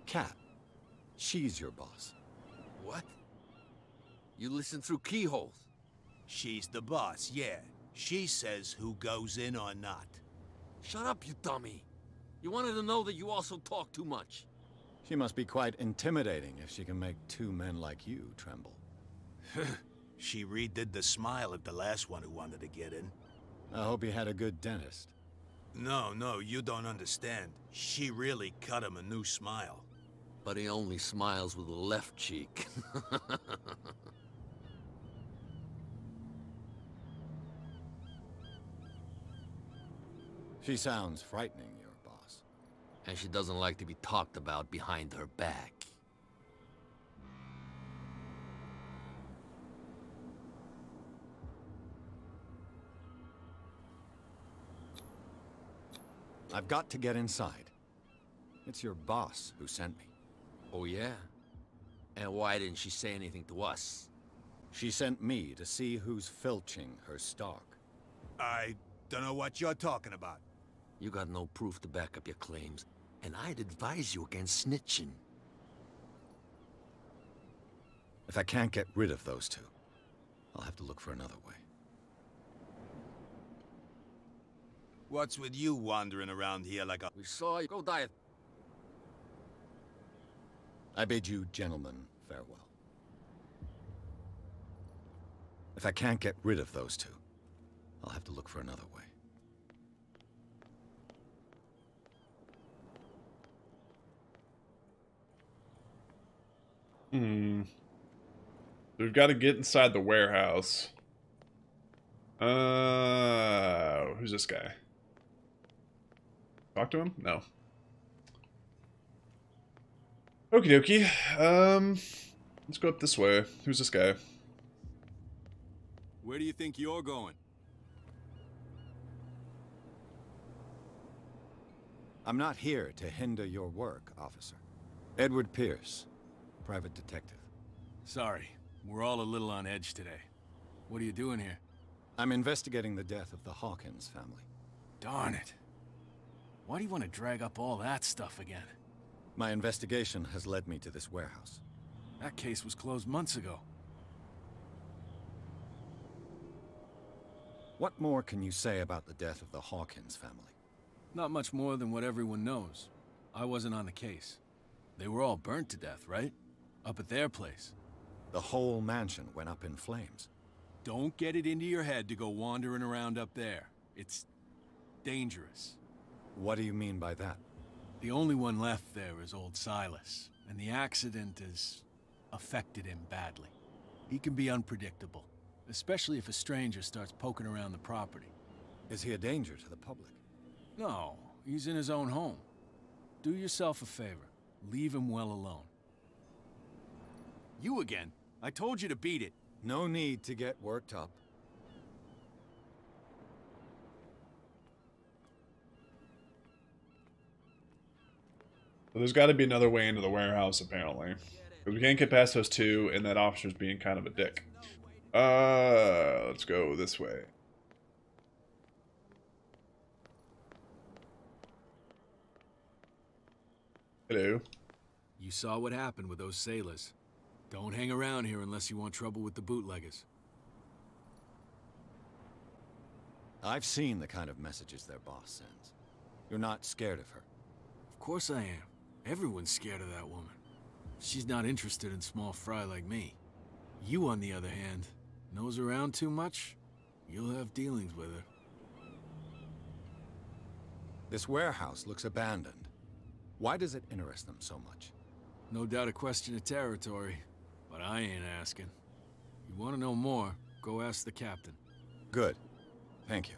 [SPEAKER 3] Cat. She's your boss.
[SPEAKER 13] What? You listen through keyholes?
[SPEAKER 14] She's the boss, yeah. She says who goes in or not.
[SPEAKER 13] Shut up, you dummy. You wanted to know that you also talk too much.
[SPEAKER 3] She must be quite intimidating if she can make two men like you tremble.
[SPEAKER 14] She redid the smile at the last one who wanted to get in.
[SPEAKER 3] I hope you had a good dentist.
[SPEAKER 14] No, you don't understand. She really cut him a new smile.
[SPEAKER 13] But he only smiles with the left cheek.
[SPEAKER 3] She sounds frightening, your boss.
[SPEAKER 15] And she doesn't like to be talked about behind her back.
[SPEAKER 3] I've got to get inside. It's your boss who sent me.
[SPEAKER 15] Oh, yeah? And why didn't she say anything to us?
[SPEAKER 3] She sent me to see who's filching her stock.
[SPEAKER 14] I don't know what you're talking about.
[SPEAKER 15] You got no proof to back up your claims, and I'd advise you against snitching.
[SPEAKER 3] If I can't get rid of those two, I'll have to look for another way.
[SPEAKER 14] What's with you wandering around here like a...
[SPEAKER 15] We saw you. Go die.
[SPEAKER 3] I bid you gentlemen farewell. If I can't get rid of those two, I'll have to look for another way.
[SPEAKER 1] We've got to get inside the warehouse. Who's this guy? Talk to him? No. Okie dokie. Let's go up this way. Who's this guy?
[SPEAKER 14] Where do you think you're going?
[SPEAKER 3] I'm not here to hinder your work, officer. Edward Pierce, private detective.
[SPEAKER 16] Sorry, we're all a little on edge today. What are you doing here?
[SPEAKER 3] I'm investigating the death of the Hawkins family.
[SPEAKER 16] Darn it. Why do you want to drag up all that stuff again?
[SPEAKER 3] My investigation has led me to this warehouse.
[SPEAKER 16] That case was closed months ago.
[SPEAKER 3] What more can you say about the death of the Hawkins family?
[SPEAKER 16] Not much more than what everyone knows. I wasn't on the case. They were all burnt to death, right? Up at their place.
[SPEAKER 3] The whole mansion went up in flames.
[SPEAKER 16] Don't get it into your head to go wandering around up there. It's dangerous.
[SPEAKER 3] What do you mean by that?
[SPEAKER 16] The only one left there is old Silas, and the accident has affected him badly. He can be unpredictable, especially if a stranger starts poking around the property.
[SPEAKER 3] Is he a danger to the public?
[SPEAKER 16] No, he's in his own home. Do yourself a favor. Leave him well alone. You again. I told you to beat it.
[SPEAKER 3] No need to get worked up.
[SPEAKER 1] So there's got to be another way into the warehouse, apparently. Because we can't get past those two, and that officer's being kind of a dick. Let's go this way. Hello.
[SPEAKER 16] You saw what happened with those sailors. Don't hang around here unless you want trouble with the bootleggers.
[SPEAKER 3] I've seen the kind of messages their boss sends. You're not scared of her.
[SPEAKER 16] Of course I am. Everyone's scared of that woman. She's not interested in small fry like me. You, on the other hand, nose around too much, you'll have dealings with her.
[SPEAKER 3] This warehouse looks abandoned. Why does it interest them so much?
[SPEAKER 16] No doubt a question of territory, but I ain't asking. You want to know more, go ask the captain.
[SPEAKER 3] Good. Thank you.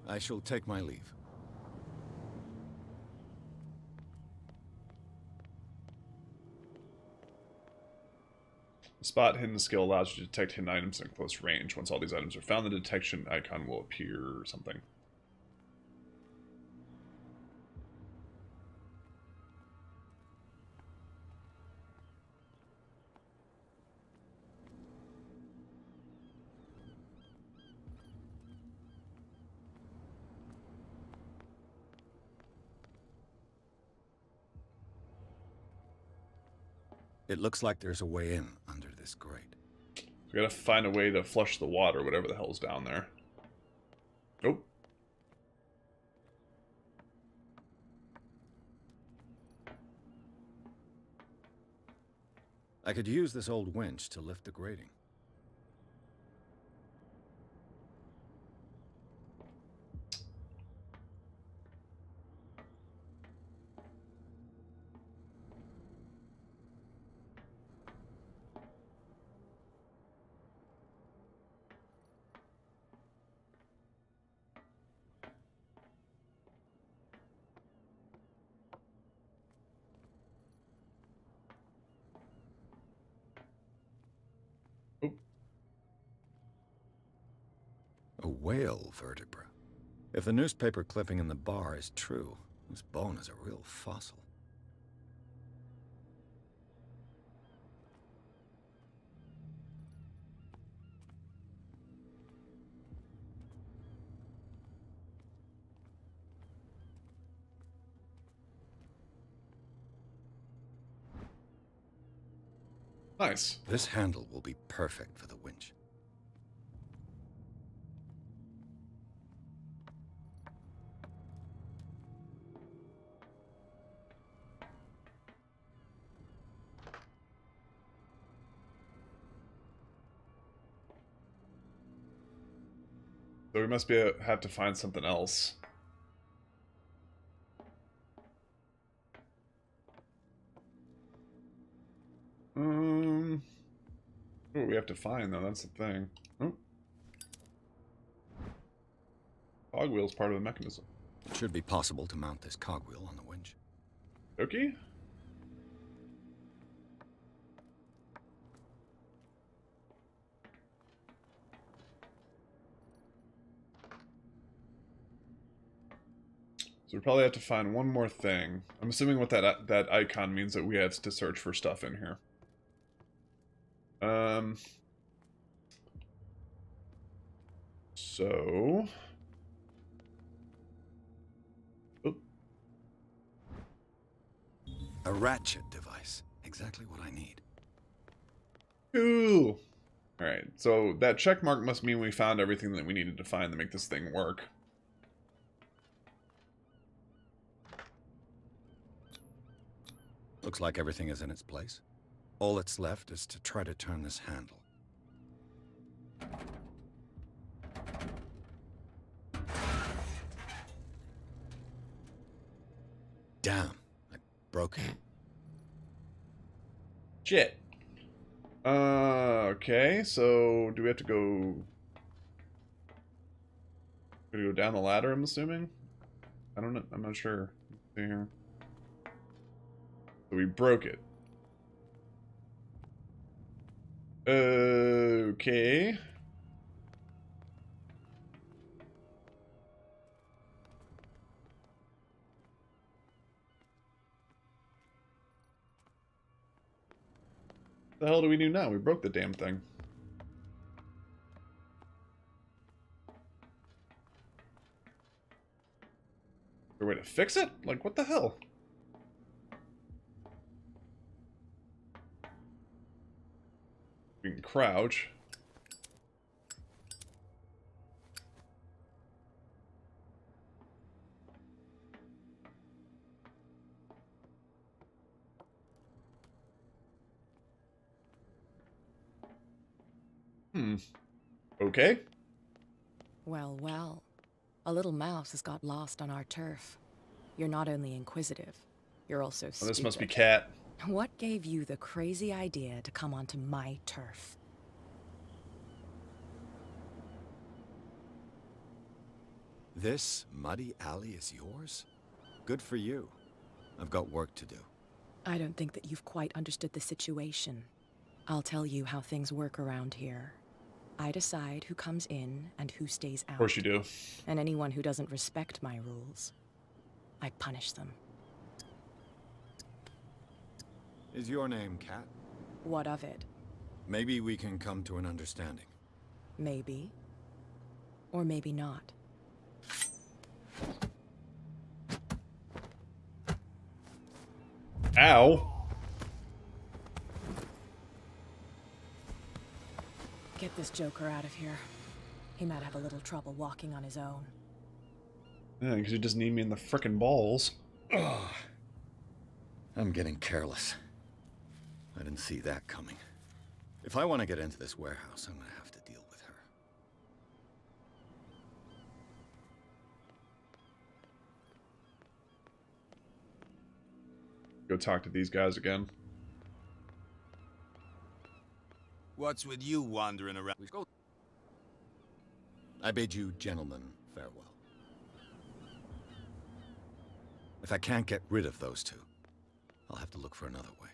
[SPEAKER 3] I shall take my leave.
[SPEAKER 1] The spot hidden skill allows you to detect hidden items in close range. Once all these items are found, the detection icon will appear or something.
[SPEAKER 3] It looks like there's a way in under this grate.
[SPEAKER 1] We gotta find a way to flush the water, whatever the hell's down there. Oh.
[SPEAKER 3] I could use this old winch to lift the grating. whale vertebra. If the newspaper clipping in the bar is true, this bone is a real fossil.
[SPEAKER 1] Nice.
[SPEAKER 3] This handle will be perfect for the winch.
[SPEAKER 1] So we must have to find something else. What do we have to find though? That's the thing. Oh. Cogwheel's part of the mechanism.
[SPEAKER 3] It should be possible to mount this cogwheel on the winch.
[SPEAKER 1] Okay. So we probably have to find one more thing. I'm assuming what that icon means that we have to search for stuff in here. So... Oh.
[SPEAKER 3] A ratchet device. Exactly what I need.
[SPEAKER 1] Cool. Alright, so that check mark must mean we found everything that we needed to find to make this thing work.
[SPEAKER 3] Looks like everything is in its place. All that's left is to try to turn this handle. Damn, I broke it.
[SPEAKER 1] Shit. Okay, so do we have to go... We go down the ladder, I'm assuming? I don't know, I'm not sure. Let's see here. So we broke it. Okay. The hell do we do now? We broke the damn thing. Is there a way to fix it? Like, what the hell? We can crouch. Okay.
[SPEAKER 8] Well, well. A little mouse has got lost on our turf. You're not only inquisitive, you're also stupid.
[SPEAKER 1] Oh, this must be Cat.
[SPEAKER 8] What gave you the crazy idea to come onto my turf?
[SPEAKER 3] This muddy alley is yours? Good for you. I've got work to do.
[SPEAKER 8] I don't think that you've quite understood the situation. I'll tell you how things work around here. I decide who comes in and who stays out.
[SPEAKER 1] Of course you do.
[SPEAKER 8] And anyone who doesn't respect my rules, I punish them.
[SPEAKER 3] Is your name Cat?
[SPEAKER 8] What of it?
[SPEAKER 3] Maybe we can come to an understanding.
[SPEAKER 8] Maybe. Or maybe not.
[SPEAKER 1] Ow.
[SPEAKER 8] Get this joker out of here. He might have a little trouble walking on his own.
[SPEAKER 1] Yeah, because you just need me in the frickin' balls.
[SPEAKER 3] Ugh. I'm getting careless. I didn't see that coming. If I want to get into this warehouse, I'm gonna have to deal with her.
[SPEAKER 1] Go talk to these guys again.
[SPEAKER 14] What's with you wandering around?
[SPEAKER 3] I bid you gentlemen farewell. If I can't get rid of those two, I'll have to look for another way.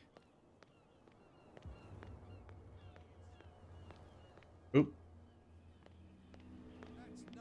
[SPEAKER 1] Oop.
[SPEAKER 13] That's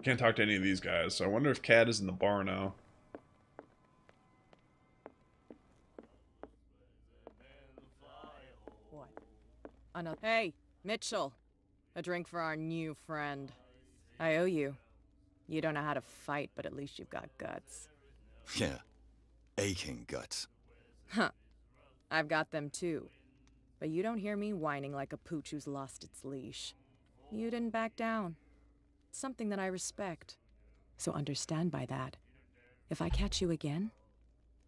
[SPEAKER 1] Can't talk to any of these guys, so I wonder if Cat is in the bar now.
[SPEAKER 8] What? Another. Hey, Mitchell. A drink for our new friend. I owe you. You don't know how to fight, but at least you've got guts.
[SPEAKER 3] Yeah. Aching guts.
[SPEAKER 8] Huh. I've got them too. But you don't hear me whining like a pooch who's lost its leash. You didn't back down. It's something that I respect. So understand by that. If I catch you again,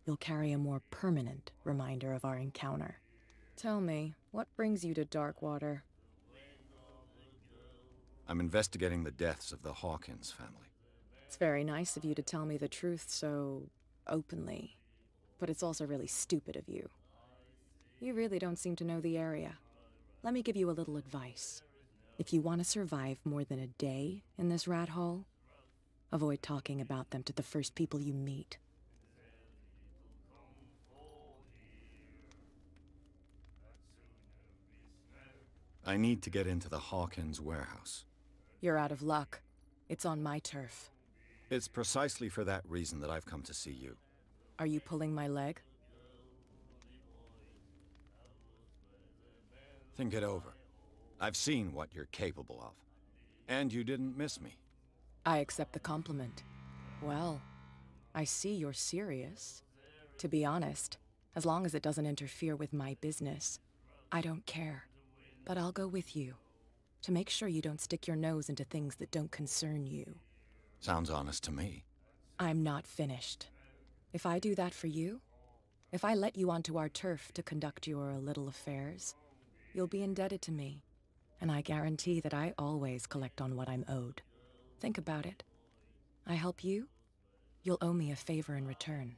[SPEAKER 8] you'll carry a more permanent reminder of our encounter. Tell me, what brings you to Darkwater?
[SPEAKER 3] I'm investigating the deaths of the Hawkins family.
[SPEAKER 8] It's very nice of you to tell me the truth so openly. But it's also really stupid of you. You really don't seem to know the area. Let me give you a little advice. If you want to survive more than a day in this rat hole, avoid talking about them to the first people you meet.
[SPEAKER 3] I need to get into the Hawkins warehouse.
[SPEAKER 8] You're out of luck. It's on my turf.
[SPEAKER 3] It's precisely for that reason that I've come to see you.
[SPEAKER 8] Are you pulling my leg?
[SPEAKER 3] Think it over. I've seen what you're capable of. And you didn't miss me.
[SPEAKER 8] I accept the compliment. Well, I see you're serious. To be honest, as long as it doesn't interfere with my business, I don't care. But I'll go with you, to make sure you don't stick your nose into things that don't concern you.
[SPEAKER 3] Sounds honest to me.
[SPEAKER 8] I'm not finished. If I do that for you, if I let you onto our turf to conduct your little affairs, you'll be indebted to me, and I guarantee that I always collect on what I'm owed. Think about it. I help you, you'll owe me a favor in return.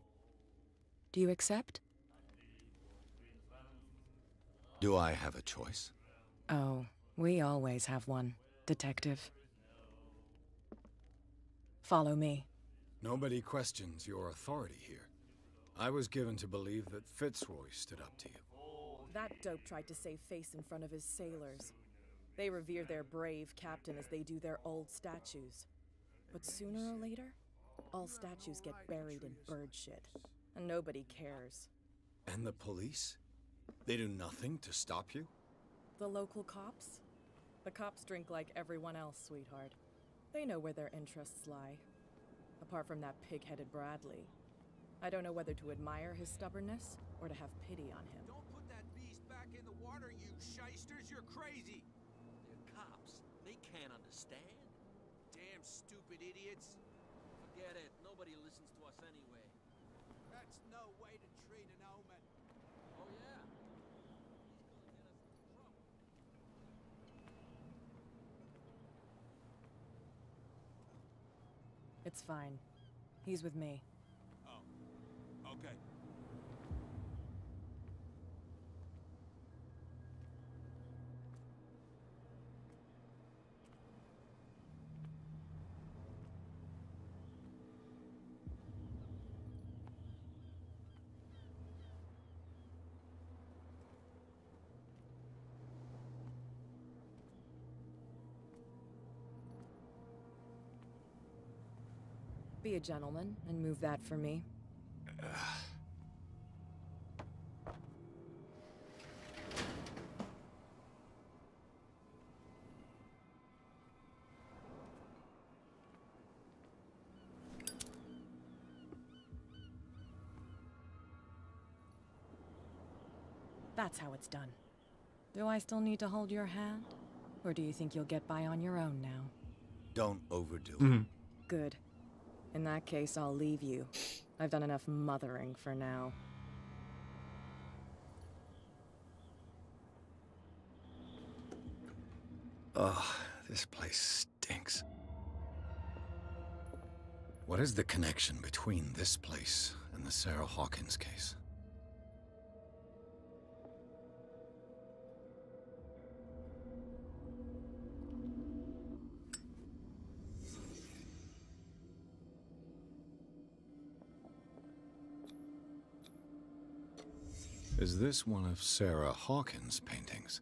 [SPEAKER 8] Do you accept?
[SPEAKER 3] Do I have a choice?
[SPEAKER 8] Oh, we always have one, Detective. Follow me.
[SPEAKER 3] Nobody questions your authority here. I was given to believe that Fitzroy stood up to you.
[SPEAKER 8] That dope tried to save face in front of his sailors. They revere their brave captain as they do their old statues. But sooner or later, all statues get buried in bird shit, and nobody cares.
[SPEAKER 3] And the police? They do nothing to stop you?
[SPEAKER 8] The local cops? The cops drink like everyone else, sweetheart. They know where their interests lie. Apart from that pig-headed Bradley. I don't know whether to admire his stubbornness or to have pity on him.
[SPEAKER 13] Don't put that beast back in the water, you shysters! You're crazy!
[SPEAKER 15] They're cops. They can't understand.
[SPEAKER 13] Damn stupid idiots!
[SPEAKER 15] Forget it. Nobody listens to us anyway.
[SPEAKER 13] That's no way to treat an omen.
[SPEAKER 15] Oh, yeah?
[SPEAKER 8] It's fine. He's with me.
[SPEAKER 13] Oh, okay.
[SPEAKER 8] Be a gentleman and move that for me. That's how it's done. Do I still need to hold your hand? Or do you think you'll get by on your own now?
[SPEAKER 3] Don't overdo it.
[SPEAKER 8] Good. In that case, I'll leave you. I've done enough mothering for now.
[SPEAKER 3] Ugh, this place stinks. What is the connection between this place and the Sarah Hawkins case? Is this one of Sarah Hawkins' paintings?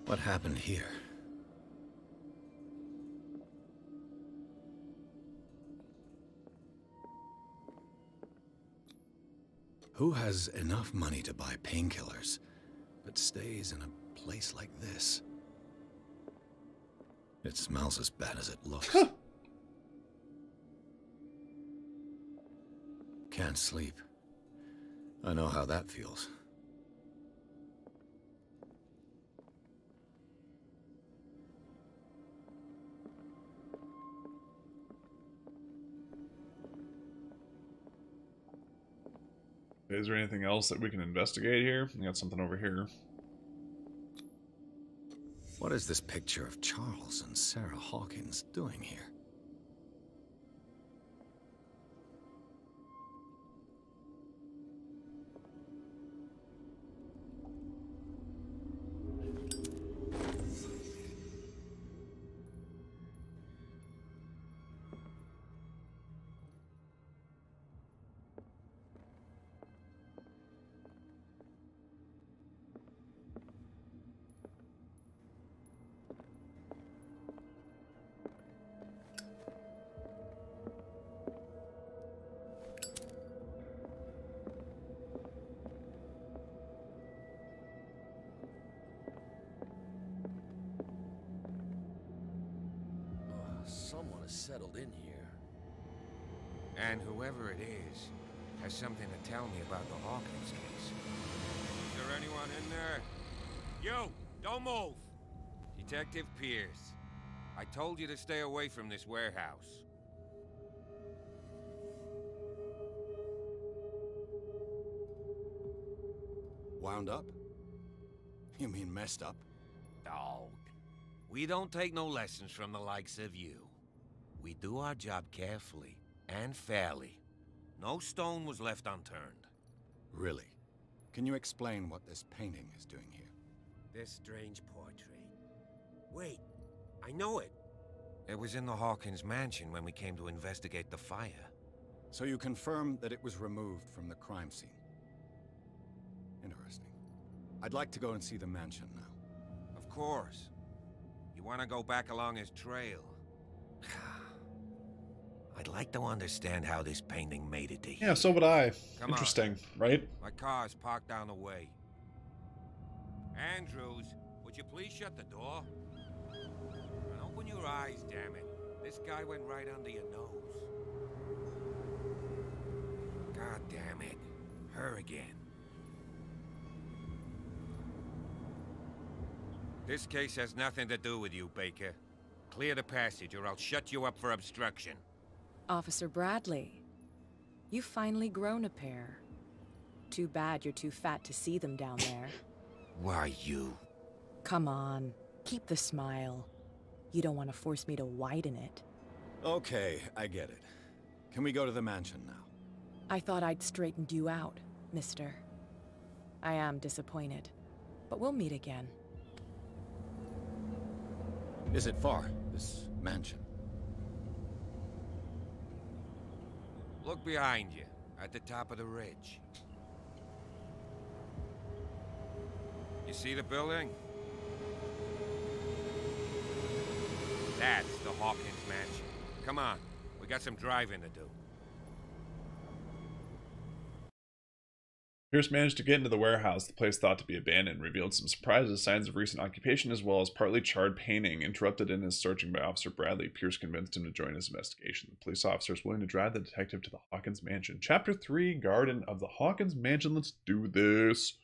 [SPEAKER 3] What happened here? Who has enough money to buy painkillers, but stays in a place like this? It smells as bad as it looks. Can't sleep. I know how that feels.
[SPEAKER 1] Is there anything else that we can investigate here? We got something over here.
[SPEAKER 3] What is this picture of Charles and Sarah Hawkins doing here?
[SPEAKER 15] Someone has settled in here.
[SPEAKER 11] And whoever it is has something to tell me about the Hawkins case. Is there anyone in there? You! Don't move! Detective Pierce. I told you to stay away from this warehouse.
[SPEAKER 3] Wound up? You mean messed up?
[SPEAKER 11] Dog. We don't take no lessons from the likes of you. We do our job carefully and fairly. No stone was left unturned.
[SPEAKER 3] Really? Can you explain what this painting is doing here?
[SPEAKER 11] This strange portrait. Wait, I know it. It was in the Hawkins mansion when we came to investigate the fire.
[SPEAKER 3] So you confirm that it was removed from the crime scene? Interesting. I'd like to go and see the mansion now.
[SPEAKER 11] Of course. You want to go back along his trail? I'd like to understand how this painting made it to here.
[SPEAKER 1] Yeah, so would I.
[SPEAKER 11] Come
[SPEAKER 1] Interesting,
[SPEAKER 11] on.
[SPEAKER 1] right?
[SPEAKER 11] My car's parked down the way. Andrews, would you please shut the door? And open your eyes, damn it. This guy went right under your nose. God damn it. Her again. This case has nothing to do with you, Baker. Clear the passage or I'll shut you up for obstruction.
[SPEAKER 8] Officer Bradley, you've finally grown a pair. Too bad you're too fat to see them down there.
[SPEAKER 11] Why you?
[SPEAKER 8] Come on, keep the smile. You don't want to force me to widen it.
[SPEAKER 3] Okay, I get it. Can we go to the mansion now?
[SPEAKER 8] I thought I'd straightened you out, mister. I am disappointed, but we'll meet again.
[SPEAKER 3] Is it far, this mansion?
[SPEAKER 11] Look behind you, at the top of the ridge. You see the building? That's the Hawkins mansion. Come on, we got some driving to do.
[SPEAKER 1] Pierce managed to get into the warehouse, the place thought to be abandoned, revealed some surprises, signs of recent occupation, as well as partly charred painting. Interrupted in his searching by Officer Bradley, Pierce convinced him to join his investigation. The police officer is willing to drive the detective to the Hawkins mansion. Chapter 3, Garden of the Hawkins Mansion. Let's do this.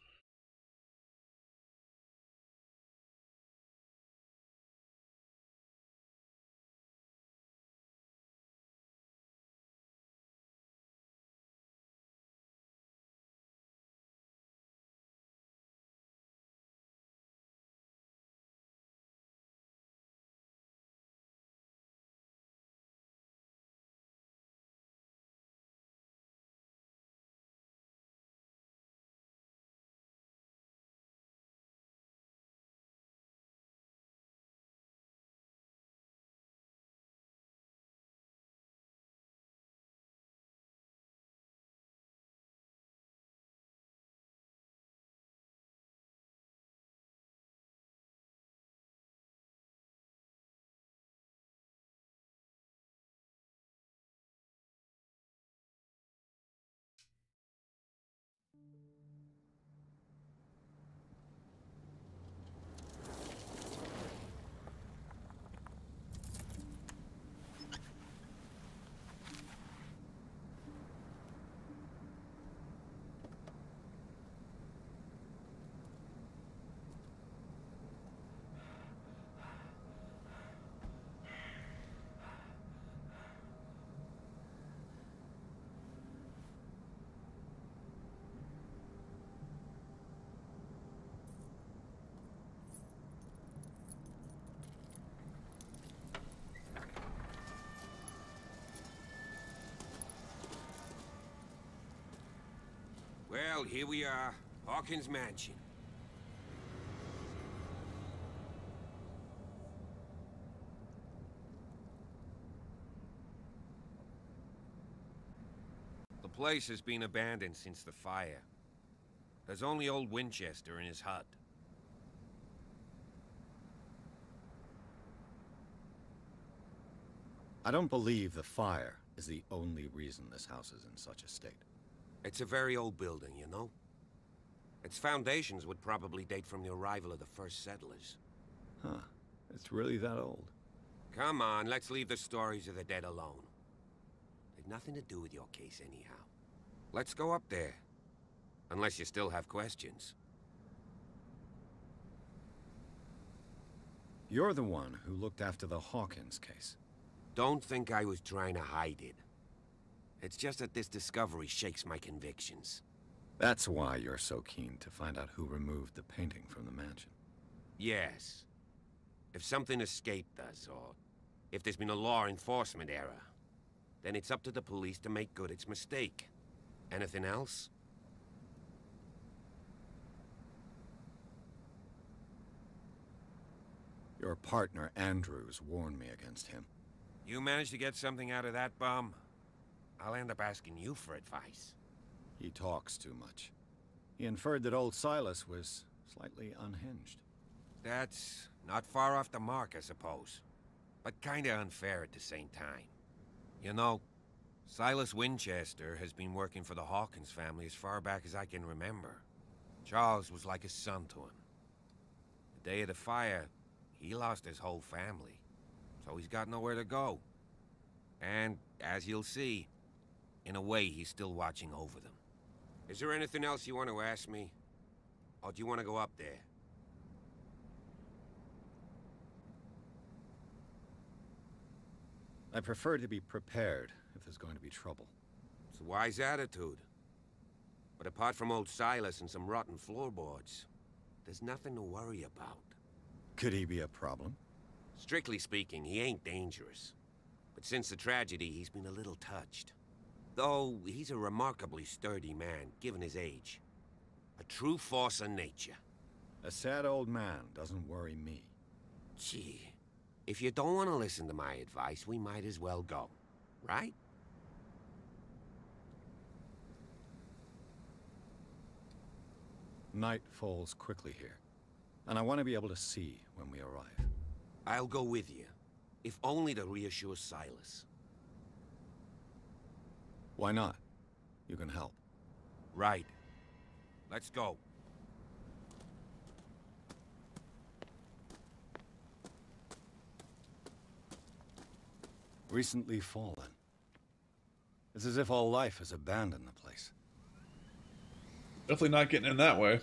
[SPEAKER 11] Well, here we are. Hawkins Mansion. The place has been abandoned since the fire. There's only old Winchester in his hut.
[SPEAKER 3] I don't believe the fire is the only reason this house is in such a state.
[SPEAKER 11] It's a very old building, you know? Its foundations would probably date from the arrival of the first settlers.
[SPEAKER 3] Huh. It's really that old?
[SPEAKER 11] Come on, let's leave the stories of the dead alone. They've nothing to do with your case anyhow. Let's go up there. Unless you still have questions.
[SPEAKER 3] You're the one who looked after the Hawkins case.
[SPEAKER 11] Don't think I was trying to hide it. It's just that this discovery shakes my convictions.
[SPEAKER 3] That's why you're so keen to find out who removed the painting from the mansion.
[SPEAKER 11] Yes. If something escaped us, or if there's been a law enforcement error, then it's up to the police to make good its mistake. Anything else?
[SPEAKER 3] Your partner, Andrews, warned me against him.
[SPEAKER 11] You managed to get something out of that bum? I'll end up asking you for advice.
[SPEAKER 3] He talks too much. He inferred that old Silas was slightly unhinged.
[SPEAKER 11] That's not far off the mark, I suppose. But kinda unfair at the same time. You know, Silas Winchester has been working for the Hawkins family as far back as I can remember. Charles was like a son to him. The day of the fire, he lost his whole family. So he's got nowhere to go. And, as you'll see, in a way, he's still watching over them. Is there anything else you want to ask me? Or do you want to go up there?
[SPEAKER 3] I prefer to be prepared if there's going to be trouble.
[SPEAKER 11] It's a wise attitude. But apart from old Silas and some rotten floorboards, there's nothing to worry about.
[SPEAKER 3] Could he be a problem?
[SPEAKER 11] Strictly speaking, he ain't dangerous. But since the tragedy, he's been a little touched. Though, he's a remarkably sturdy man, given his age. A true force of nature.
[SPEAKER 3] A sad old man doesn't worry me.
[SPEAKER 11] Gee, if you don't want to listen to my advice, we might as well go. Right?
[SPEAKER 3] Night falls quickly here, and I want to be able to see when we arrive.
[SPEAKER 11] I'll go with you, if only to reassure Silas.
[SPEAKER 3] Why not? You can help.
[SPEAKER 11] Right. Let's go.
[SPEAKER 3] Recently fallen. It's as if all life has abandoned the place.
[SPEAKER 1] Definitely not getting in that way.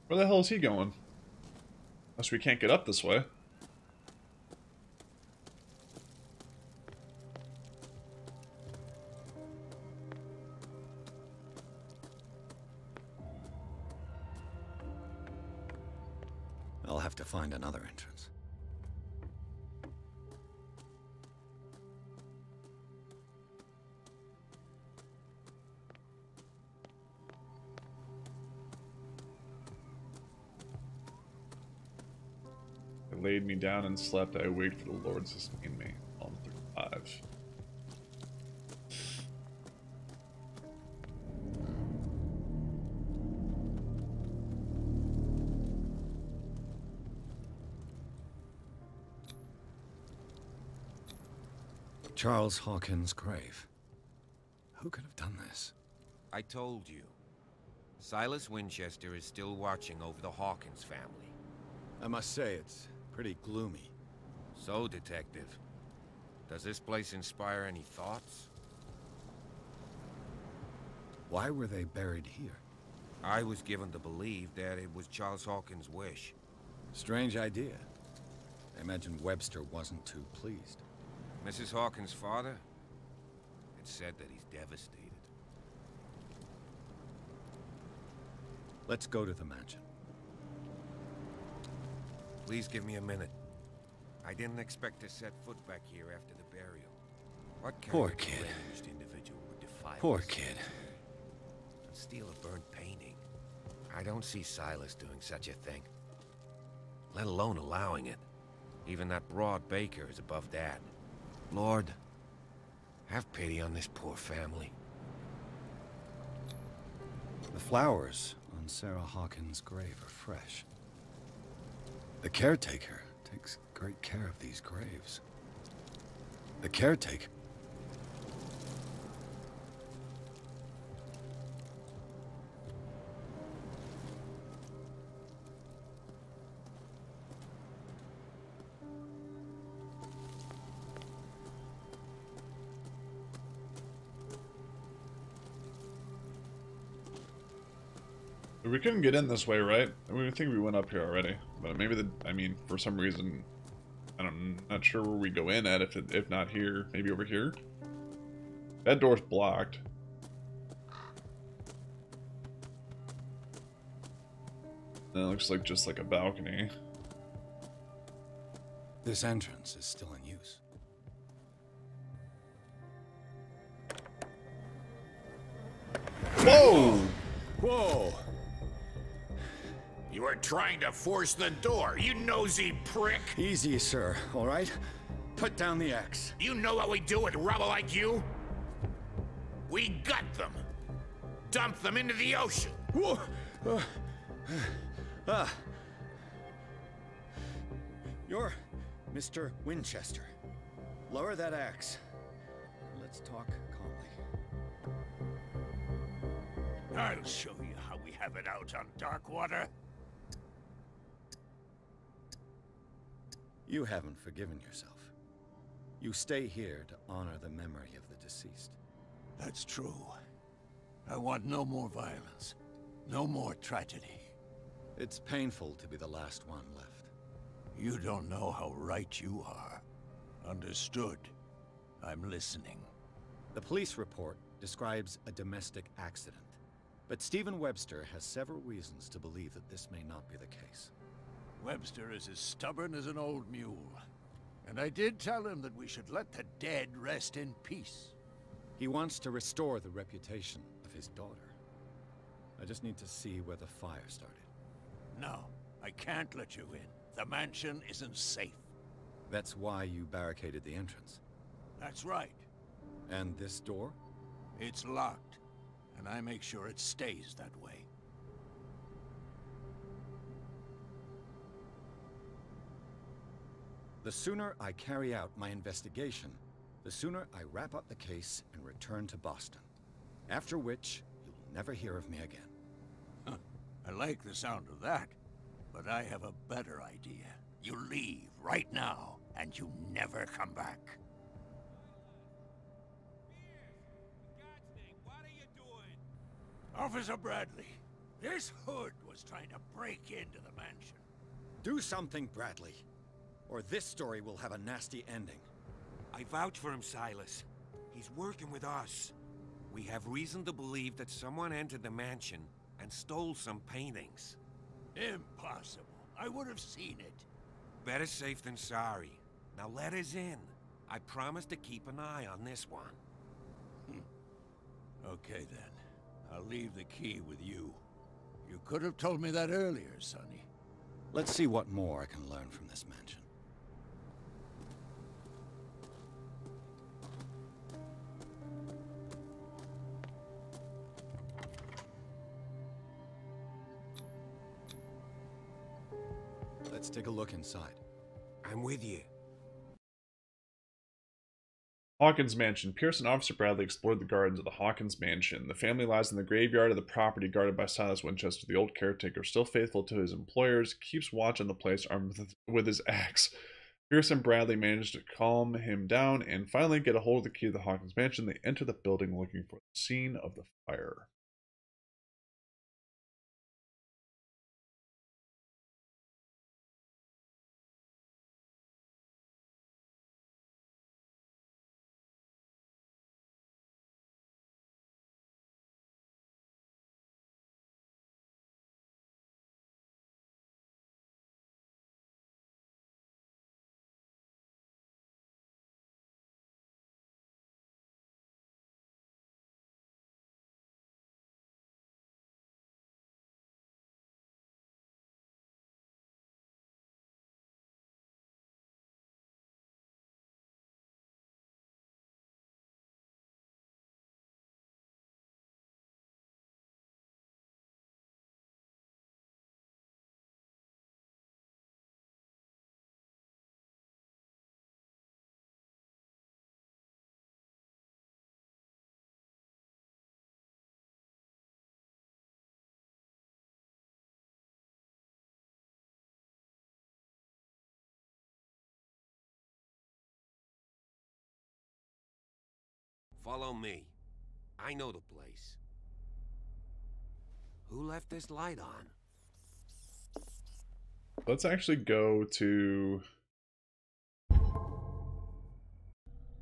[SPEAKER 1] Where the hell is he going? Unless we can't get up this way.
[SPEAKER 3] I'll have to find another entrance.
[SPEAKER 1] Laid me down and slept. I waited for the Lord to sustain me. Psalm 35.
[SPEAKER 3] Charles Hawkins' grave. Who could have done this?
[SPEAKER 11] I told you. Silas Winchester is still watching over the Hawkins family.
[SPEAKER 3] I must say, it's pretty gloomy.
[SPEAKER 11] So, Detective, does this place inspire any thoughts?
[SPEAKER 3] Why were they buried here?
[SPEAKER 11] I was given to believe that it was Charles Hawkins' wish.
[SPEAKER 3] Strange idea. I imagine Webster wasn't too pleased.
[SPEAKER 11] Mrs. Hawkins' father? It's said that he's devastated.
[SPEAKER 3] Let's go to the mansion.
[SPEAKER 11] Please give me a minute. I didn't expect to set foot back here after the burial. What kind
[SPEAKER 3] Poor
[SPEAKER 11] of
[SPEAKER 3] kid.
[SPEAKER 11] deranged individual would defile
[SPEAKER 3] Poor
[SPEAKER 11] this
[SPEAKER 3] kid.
[SPEAKER 11] and steal a burnt painting? I don't see Silas doing such a thing. Let alone allowing it. Even that broad Baker is above that. Lord, have pity on this poor family.
[SPEAKER 3] The flowers on Sarah Hawkins' grave are fresh. The caretaker takes great care of these graves. The caretaker?
[SPEAKER 1] We couldn't get in this way, right? I mean, I think we went up here already, but maybe I mean, for some reason, I'm not sure where we go in at. If not here, maybe over here. That door's blocked. That looks like just like a balcony.
[SPEAKER 3] This entrance is still in use.
[SPEAKER 1] Whoa!
[SPEAKER 6] Whoa! You were trying to force the door, you nosy prick!
[SPEAKER 3] Easy, sir, all right? Put down the axe.
[SPEAKER 6] You know what we do with rubble like you? We gut them. Dump them into the ocean.
[SPEAKER 3] Whoa! You're Mr. Winchester. Lower that axe. Let's talk calmly.
[SPEAKER 6] I'll show you how we have it out on Darkwater.
[SPEAKER 3] You haven't forgiven yourself. You stay here to honor the memory of the deceased.
[SPEAKER 6] That's true. I want no more violence. No more tragedy.
[SPEAKER 3] It's painful to be the last one left.
[SPEAKER 6] You don't know how right you are. Understood. I'm listening.
[SPEAKER 3] The police report describes a domestic accident, but Stephen Webster has several reasons to believe that this may not be the case.
[SPEAKER 6] Webster is as stubborn as an old mule. And I did tell him that we should let the dead rest in peace.
[SPEAKER 3] He wants to restore the reputation of his daughter. I just need to see where the fire started.
[SPEAKER 6] No, I can't let you in. The mansion isn't safe.
[SPEAKER 3] That's why you barricaded the entrance.
[SPEAKER 6] That's right.
[SPEAKER 3] And this door?
[SPEAKER 6] It's locked, and I make sure it stays that way.
[SPEAKER 3] The sooner I carry out my investigation, the sooner I wrap up the case and return to Boston. After which, you'll never hear of me again.
[SPEAKER 6] Huh. I like the sound of that, but I have a better idea. You leave right now, and you never come back. Officer Bradley, this hood was trying to break into the mansion.
[SPEAKER 3] Do something, Bradley, or this story will have a nasty ending.
[SPEAKER 11] I vouch for him, Silas. He's working with us. We have reason to believe that someone entered the mansion and stole some paintings.
[SPEAKER 6] Impossible. I would have seen it.
[SPEAKER 11] Better safe than sorry. Now let us in. I promise to keep an eye on this one.
[SPEAKER 6] Okay then. I'll leave the key with you. You could have told me that earlier, Sonny.
[SPEAKER 3] Let's see what more I can learn from this mansion. Let's take a look inside.
[SPEAKER 11] I'm with you.
[SPEAKER 1] Hawkins Mansion. Pierce and Officer Bradley explored the gardens of the Hawkins Mansion. The family lies in the graveyard of the property guarded by Silas Winchester. The old caretaker, still faithful to his employers, keeps watch on the place armed with his axe. Pierce and Bradley manage to calm him down and finally get a hold of the key of the Hawkins Mansion. They enter the building looking for the scene of the fire.
[SPEAKER 11] Follow me. I know the place. Who left this light on?
[SPEAKER 1] Let's actually go to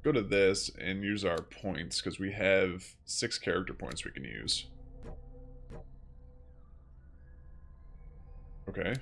[SPEAKER 1] this and use our points, because we have 6 character points we can use. Okay.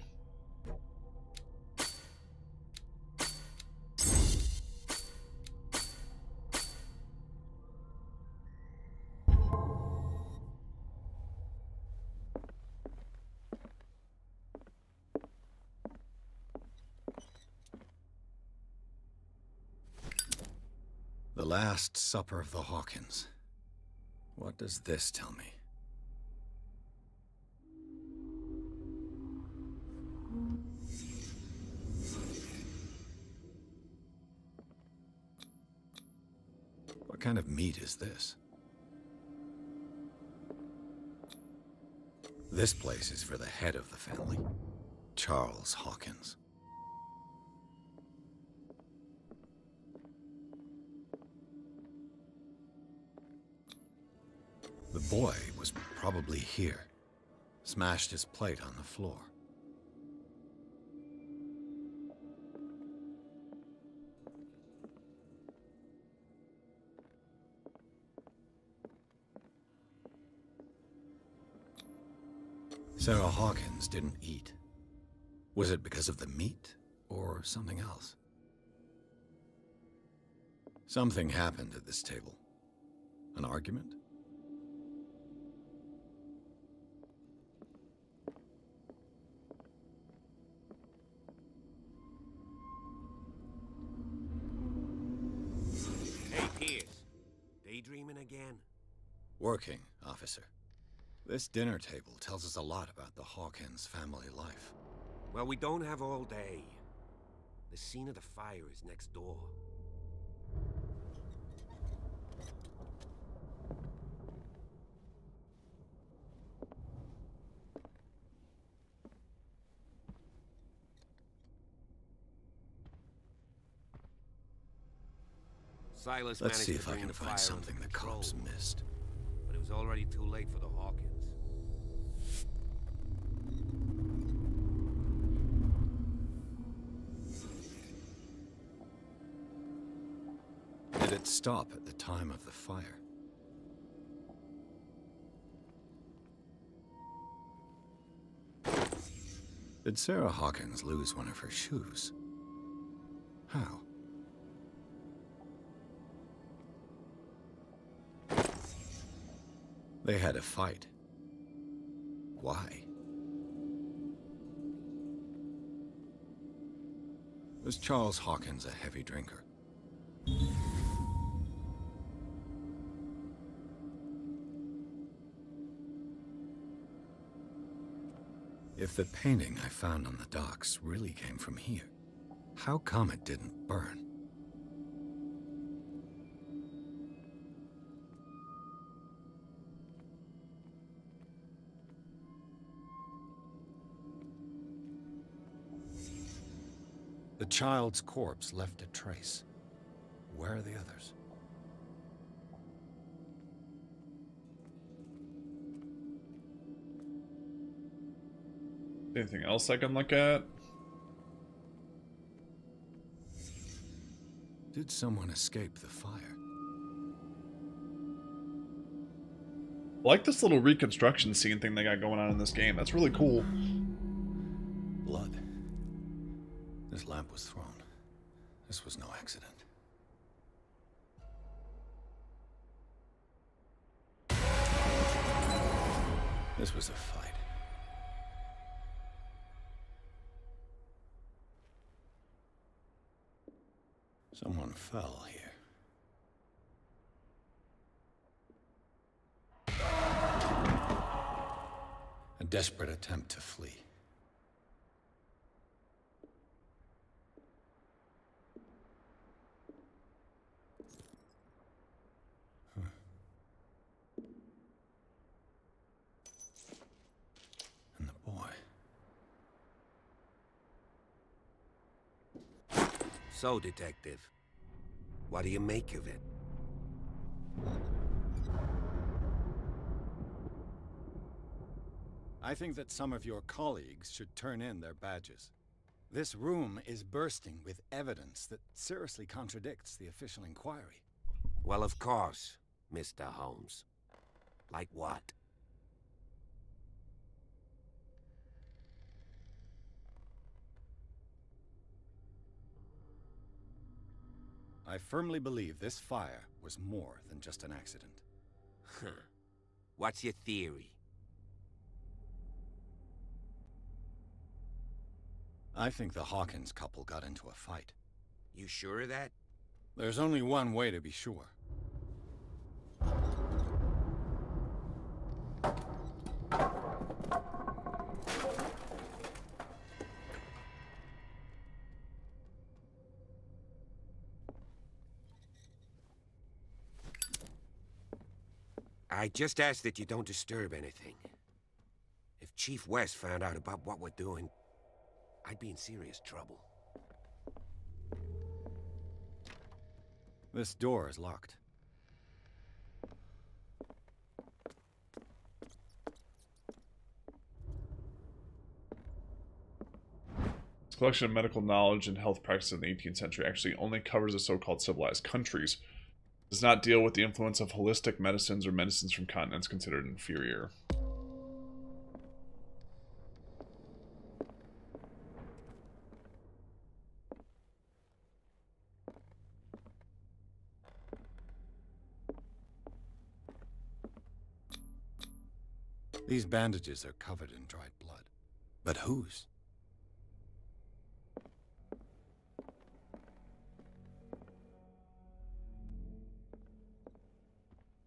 [SPEAKER 3] The Last Supper of the Hawkins. What does this tell me? What kind of meat is this? This place is for the head of the family, Charles Hawkins. The boy was probably here, smashed his plate on the floor. Sarah Hawkins didn't eat. Was it because of the meat or something else? Something happened at this table. An argument?
[SPEAKER 11] Daydreaming again?
[SPEAKER 3] Working, officer. This dinner table tells us a lot about the Hawkins family life.
[SPEAKER 11] Well, we don't have all day. The scene of the fire is next door. Silas
[SPEAKER 3] Let's
[SPEAKER 11] managed
[SPEAKER 3] see
[SPEAKER 11] to
[SPEAKER 3] if I
[SPEAKER 11] bring
[SPEAKER 3] can
[SPEAKER 11] the
[SPEAKER 3] find
[SPEAKER 11] fire
[SPEAKER 3] something
[SPEAKER 11] under
[SPEAKER 3] the cops
[SPEAKER 11] control,
[SPEAKER 3] missed.
[SPEAKER 11] but it was already too late for the Hawkins.
[SPEAKER 3] Did it stop at the time of the fire? Did Sarah Hawkins lose one of her shoes? How? They had a fight. Why? Was Charles Hawkins a heavy drinker? If the painting I found on the docks really came from here, how come it didn't burn? The child's corpse left a trace. Where are the others?
[SPEAKER 1] Anything else I can look at?
[SPEAKER 3] Did someone escape the fire?
[SPEAKER 1] I like this little reconstruction scene thing they got going on in this game. That's really cool.
[SPEAKER 3] Blood. This lamp was thrown. This was no accident. This was a fight. Someone fell here. A desperate attempt to flee. And the boy.
[SPEAKER 11] So, Detective, what do you make of it?
[SPEAKER 3] I think that some of your colleagues should turn in their badges. This room is bursting with evidence that seriously contradicts the official inquiry.
[SPEAKER 15] Well, of course, Mr. Holmes. Like what?
[SPEAKER 3] I firmly believe this fire was more than just an accident.
[SPEAKER 15] What's your theory?
[SPEAKER 3] I think the Hawkins couple got into a fight.
[SPEAKER 15] You sure of that?
[SPEAKER 3] There's only one way to be sure.
[SPEAKER 15] I just ask that you don't disturb anything. If Chief West found out about what we're doing, I'd be in serious trouble.
[SPEAKER 3] This door is locked.
[SPEAKER 1] This collection of medical knowledge and health practices in the 18th century actually only covers the so-called civilized countries. It does not deal with the influence of holistic medicines or medicines from continents considered inferior.
[SPEAKER 3] These bandages are covered in dried blood. But whose?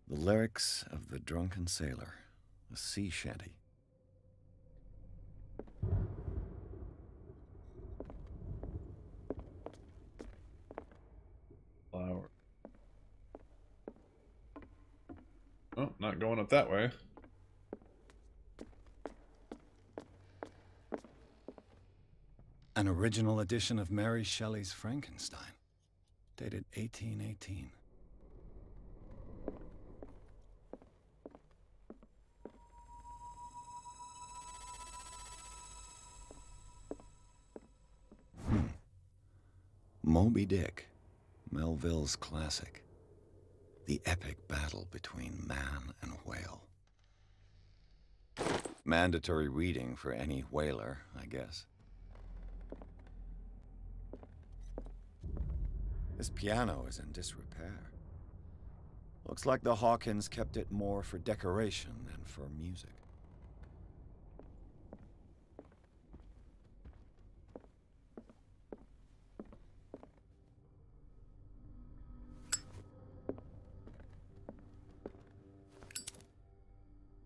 [SPEAKER 3] The lyrics of the drunken sailor, a sea shanty.
[SPEAKER 1] Flower. Oh, not going up that way.
[SPEAKER 3] An original edition of Mary Shelley's Frankenstein, dated 1818. Moby Dick, Melville's classic. The epic battle between man and whale. Mandatory reading for any whaler, I guess. This piano is in disrepair. Looks like the Hawkins kept it more for decoration than for music.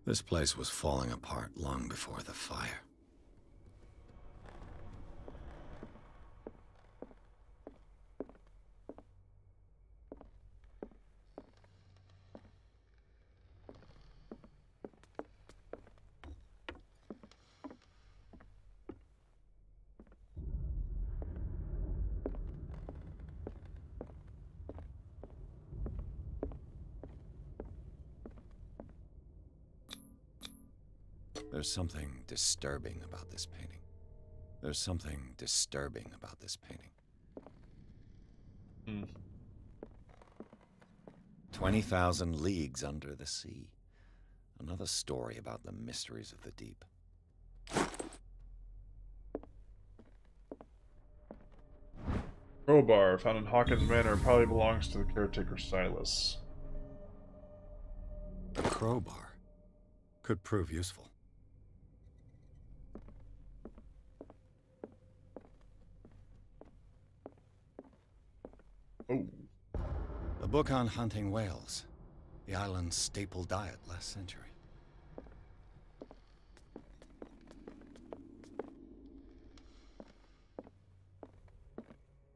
[SPEAKER 3] This place was falling apart long before the fire. There's something disturbing about this painting. There's something disturbing about this painting. 20,000 leagues under the sea. Another story about the mysteries of the deep.
[SPEAKER 1] Crowbar found in Hawkins Manor probably belongs to the caretaker Silas.
[SPEAKER 3] A crowbar could prove useful.
[SPEAKER 1] Oh.
[SPEAKER 3] A book on hunting whales, the island's staple diet last century.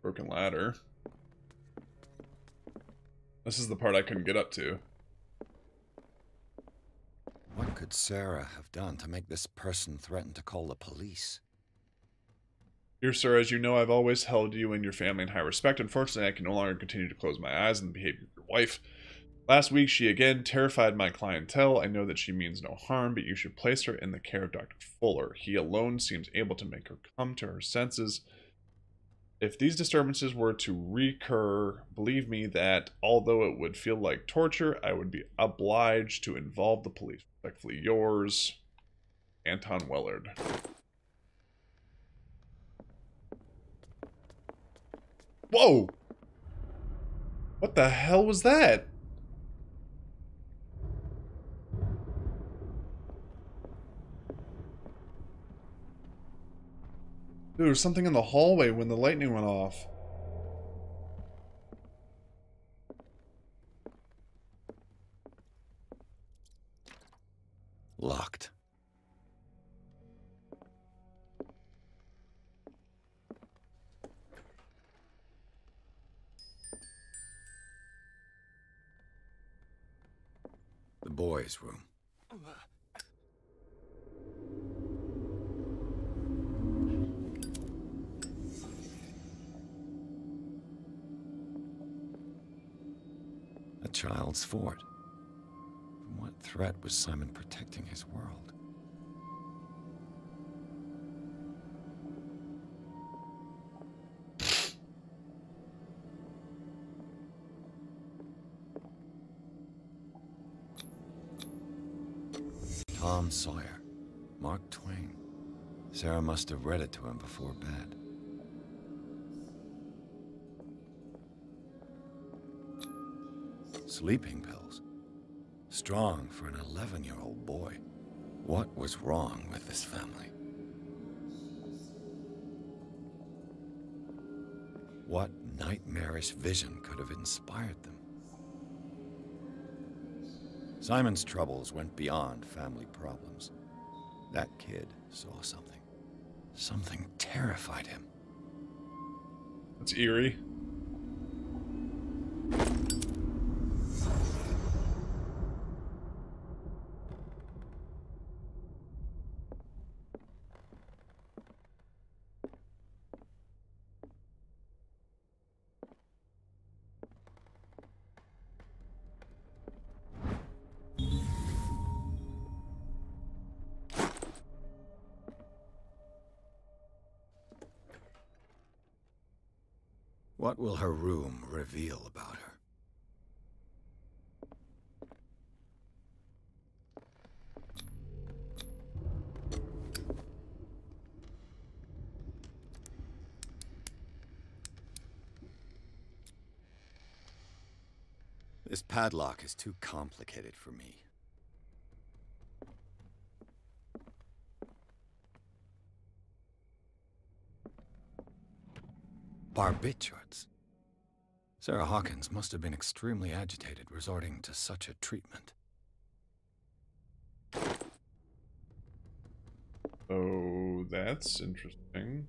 [SPEAKER 1] Broken ladder. This is the part I couldn't get up to.
[SPEAKER 3] What could Sarah have done to make this person threaten to call the police?
[SPEAKER 1] Dear sir, as you know, I've always held you and your family in high respect. Unfortunately, I can no longer continue to close my eyes on the behavior of your wife. Last week, she again terrified my clientele. I know that she means no harm, but you should place her in the care of Dr. Fuller. He alone seems able to make her come to her senses. If these disturbances were to recur, believe me that, although it would feel like torture, I would be obliged to involve the police. Respectfully yours, Anton Wellard. Whoa! What the hell was that? Dude, there was something in the hallway when the lightning went off.
[SPEAKER 3] Locked. The boys' room. A child's fort. From what threat was Simon protecting his world? Tom Sawyer, Mark Twain. Sarah must have read it to him before bed. Sleeping pills. Strong for an 11-year-old boy. What was wrong with this family? What nightmarish vision could have inspired them? Simon's troubles went beyond family problems. That kid saw something. Something terrified him.
[SPEAKER 1] That's eerie.
[SPEAKER 3] What will her room reveal about her? This padlock is too complicated for me. Barbiturates. Sarah Hawkins must have been extremely agitated resorting to such a treatment.
[SPEAKER 1] Oh, that's interesting.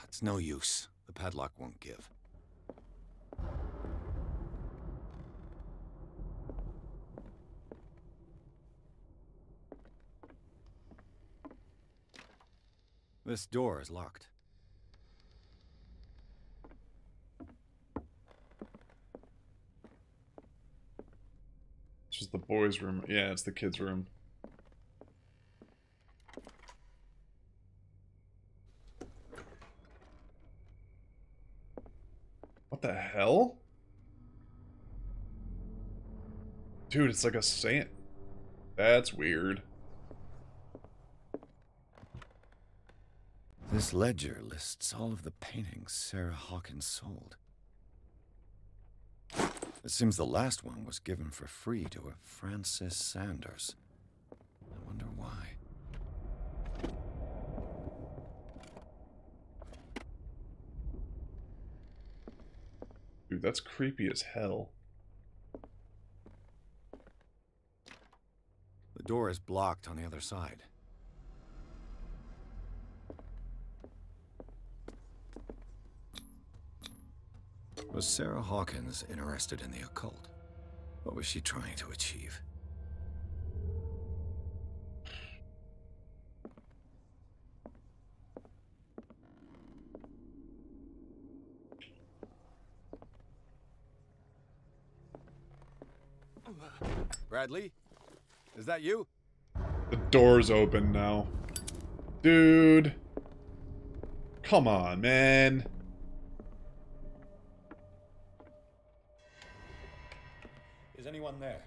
[SPEAKER 3] It's no use. The padlock won't give. This door is locked.
[SPEAKER 1] It's just the boys' room. Yeah, it's the kids' room. What the hell? Dude, it's like a sand. That's weird.
[SPEAKER 3] This ledger lists all of the paintings Sarah Hawkins sold. It seems the last one was given for free to a Francis Sanders. I wonder why.
[SPEAKER 1] Dude, that's creepy as hell.
[SPEAKER 3] The door is blocked on the other side. Was Sarah Hawkins interested in the occult? What was she trying to achieve? Bradley? Is that you?
[SPEAKER 1] The door's open now. Dude. Come on, man.
[SPEAKER 3] Is anyone there?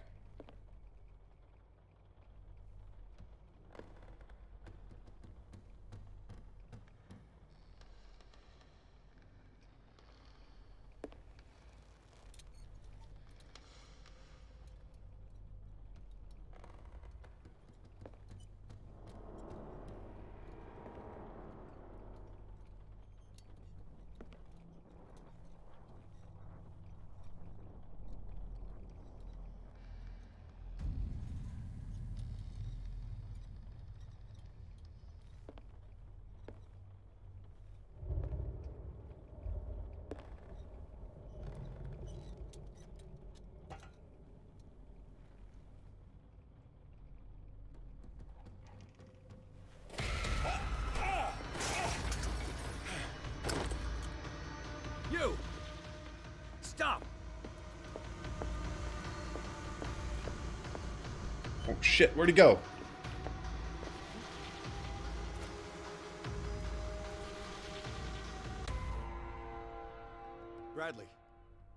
[SPEAKER 3] You! Stop!
[SPEAKER 1] Oh shit, where'd he go?
[SPEAKER 3] Bradley,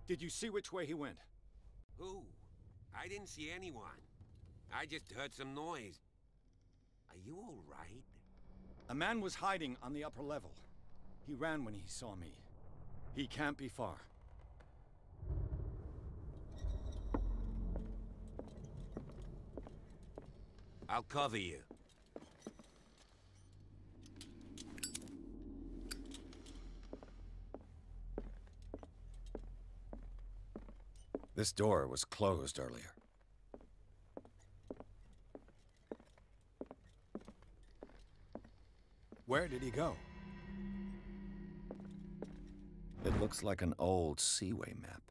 [SPEAKER 3] did you see which way he went?
[SPEAKER 15] Who? I didn't see anyone. I just heard some noise. Are you all right?
[SPEAKER 3] A man was hiding on the upper level. He ran when he saw me. He can't be far.
[SPEAKER 15] I'll cover you.
[SPEAKER 3] This door was closed earlier. Where did he go? It looks like an old Seaway map.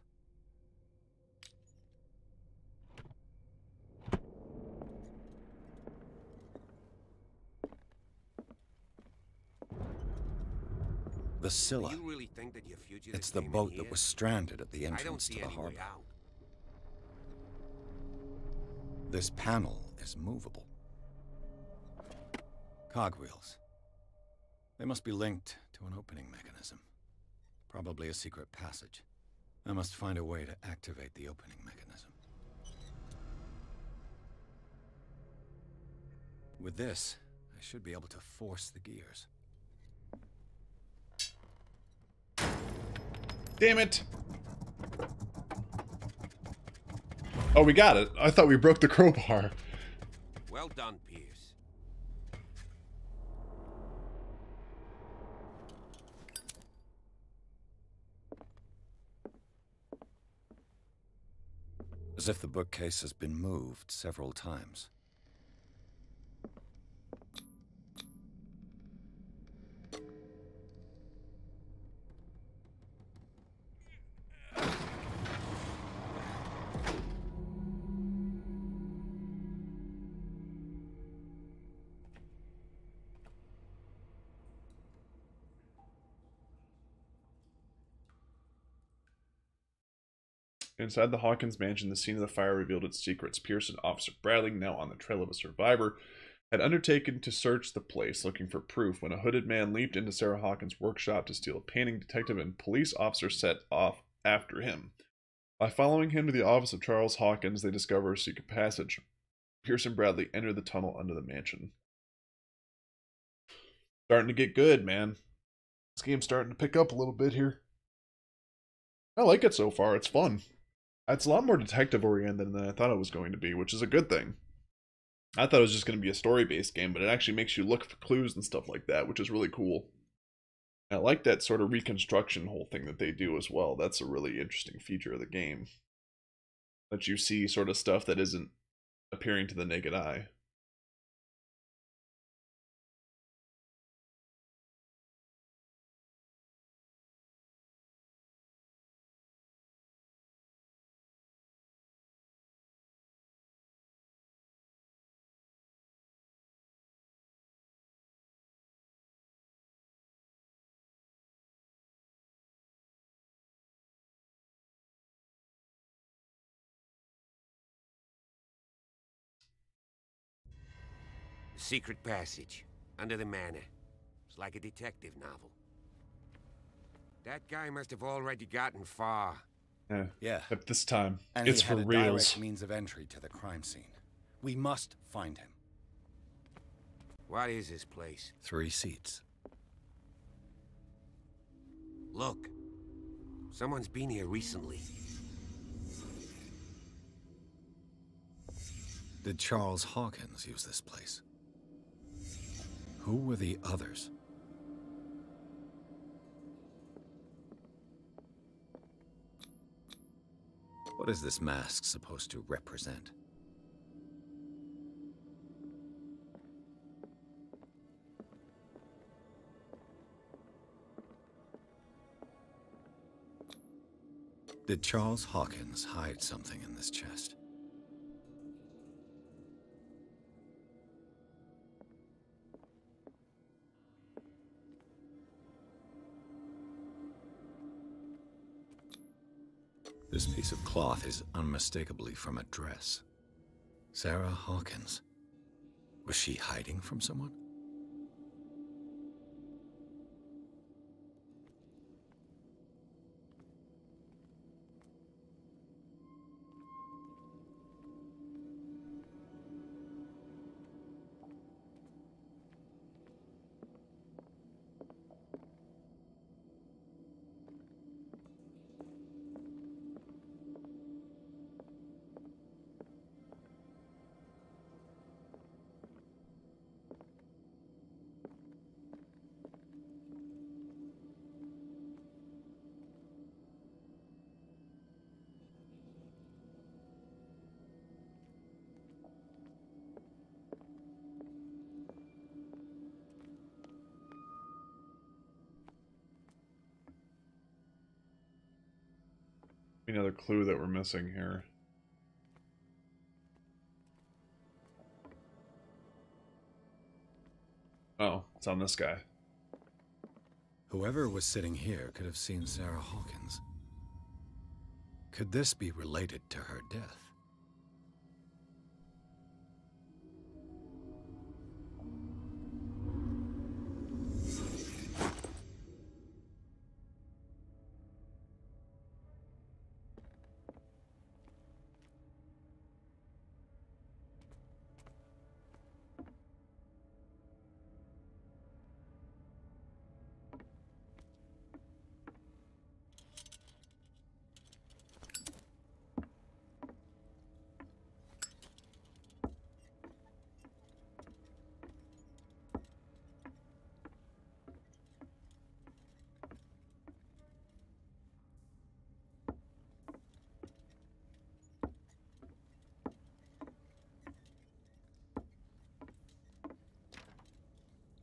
[SPEAKER 3] The Scylla.
[SPEAKER 15] You really think that your fugitive
[SPEAKER 3] It's the
[SPEAKER 15] came in
[SPEAKER 3] boat
[SPEAKER 15] here?
[SPEAKER 3] that was stranded at the
[SPEAKER 15] I don't
[SPEAKER 3] entrance
[SPEAKER 15] see
[SPEAKER 3] to the
[SPEAKER 15] any way
[SPEAKER 3] harbor.
[SPEAKER 15] out.
[SPEAKER 3] This panel is movable. Cogwheels. They must be linked to an opening mechanism. Probably a secret passage. I must find a way to activate the opening mechanism. With this, I should be able to force the gears.
[SPEAKER 1] Damn it! Oh, we got it. I thought we broke the crowbar.
[SPEAKER 15] Well done, Pierce.
[SPEAKER 3] As if the bookcase has been moved several times.
[SPEAKER 1] Inside the Hawkins mansion, the scene of the fire revealed its secrets. Pierce and Officer Bradley, now on the trail of a survivor, had undertaken to search the place looking for proof when a hooded man leaped into Sarah Hawkins' workshop to steal a painting. Detective and police officer set off after him. By following him to the office of Charles Hawkins, they discover a secret passage. Pierce and Bradley enter the tunnel under the mansion. Starting to get good, man. This game's starting to pick up a little bit here. I like it so far. It's fun. It's a lot more detective-oriented than I thought it was going to be, which is a good thing. I thought it was just going to be a story-based game, but it actually makes you look for clues and stuff like that, which is really cool. And I like that sort of reconstruction whole thing that they do as well. That's a really interesting feature of the game. That you see sort of stuff that isn't appearing to the naked eye.
[SPEAKER 15] A secret passage, under the manor. It's like a detective novel. That guy must have already gotten far.
[SPEAKER 1] Yeah. But this time,
[SPEAKER 17] and
[SPEAKER 1] it's
[SPEAKER 17] he had
[SPEAKER 1] for
[SPEAKER 17] a
[SPEAKER 1] reals.
[SPEAKER 17] direct means of entry to the crime scene. We must find him.
[SPEAKER 15] What is this place?
[SPEAKER 17] 3 seats.
[SPEAKER 15] Look. Someone's been here recently.
[SPEAKER 17] Did Charles Hawkins use this place? Who were the others? What is this mask supposed to represent? Did Charles Hawkins hide something in this chest? This piece of cloth is unmistakably from a dress. Sarah Hawkins. Was she hiding from someone?
[SPEAKER 1] Another clue that we're missing here. Oh, it's on this guy.
[SPEAKER 17] Whoever was sitting here could have seen Sarah Hawkins. Could this be related to her death?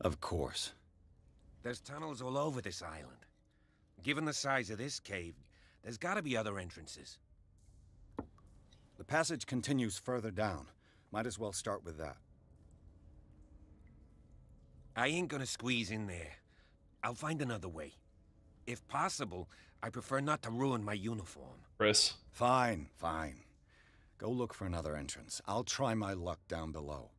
[SPEAKER 17] Of course.
[SPEAKER 15] There's tunnels all over this island. Given the size of this cave, there's gotta be other entrances.
[SPEAKER 17] The passage continues further down. Might as well start with that.
[SPEAKER 15] I ain't gonna squeeze in there. I'll find another way. If possible, I prefer not to ruin my uniform.
[SPEAKER 1] Chris.
[SPEAKER 17] Fine, fine. Go look for another entrance. I'll try my luck down below.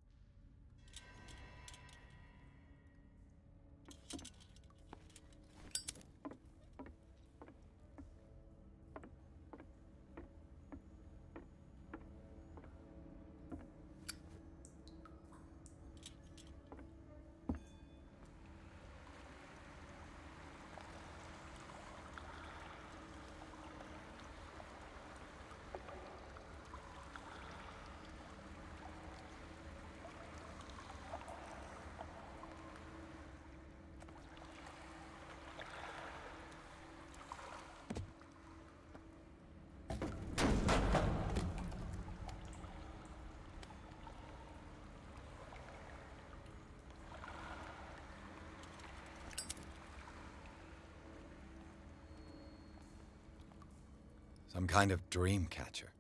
[SPEAKER 17] Some kind of dream catcher.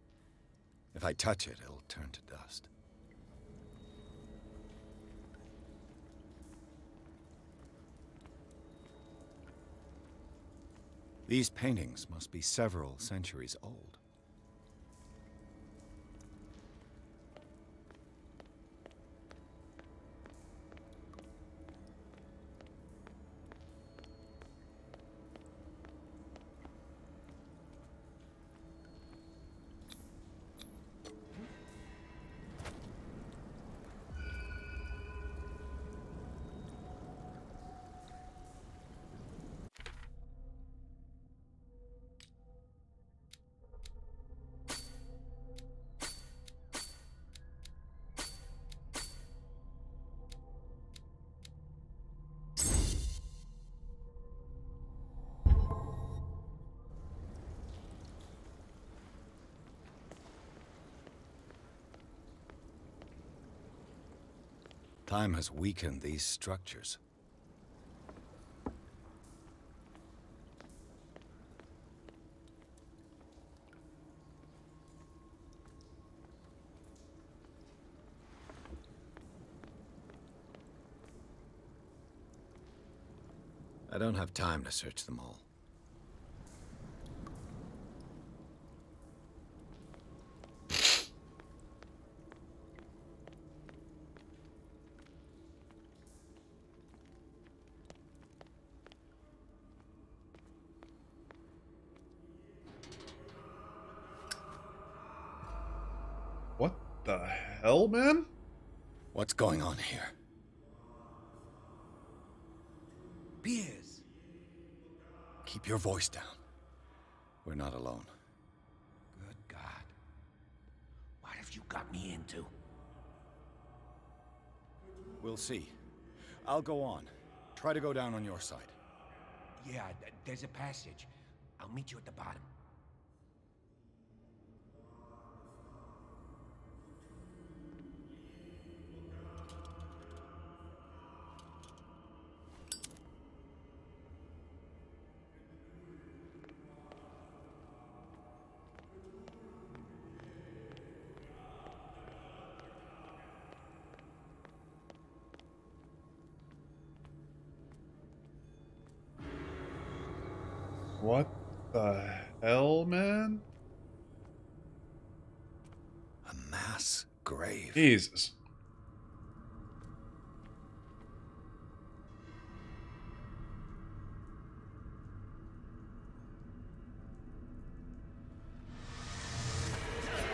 [SPEAKER 17] If I touch it, it'll turn to dust. These paintings must be several centuries old. Time has weakened these structures. I don't have time to search them all.
[SPEAKER 1] What the hell, man?
[SPEAKER 17] What's going on here?
[SPEAKER 15] Piers!
[SPEAKER 17] Keep your voice down. We're not alone.
[SPEAKER 15] Good God. What have you got me into?
[SPEAKER 17] We'll see. I'll go on. Try to go down on your side.
[SPEAKER 15] Yeah, there's a passage. I'll meet you at the bottom.
[SPEAKER 1] What the hell, man?
[SPEAKER 17] A mass grave.
[SPEAKER 1] Jesus.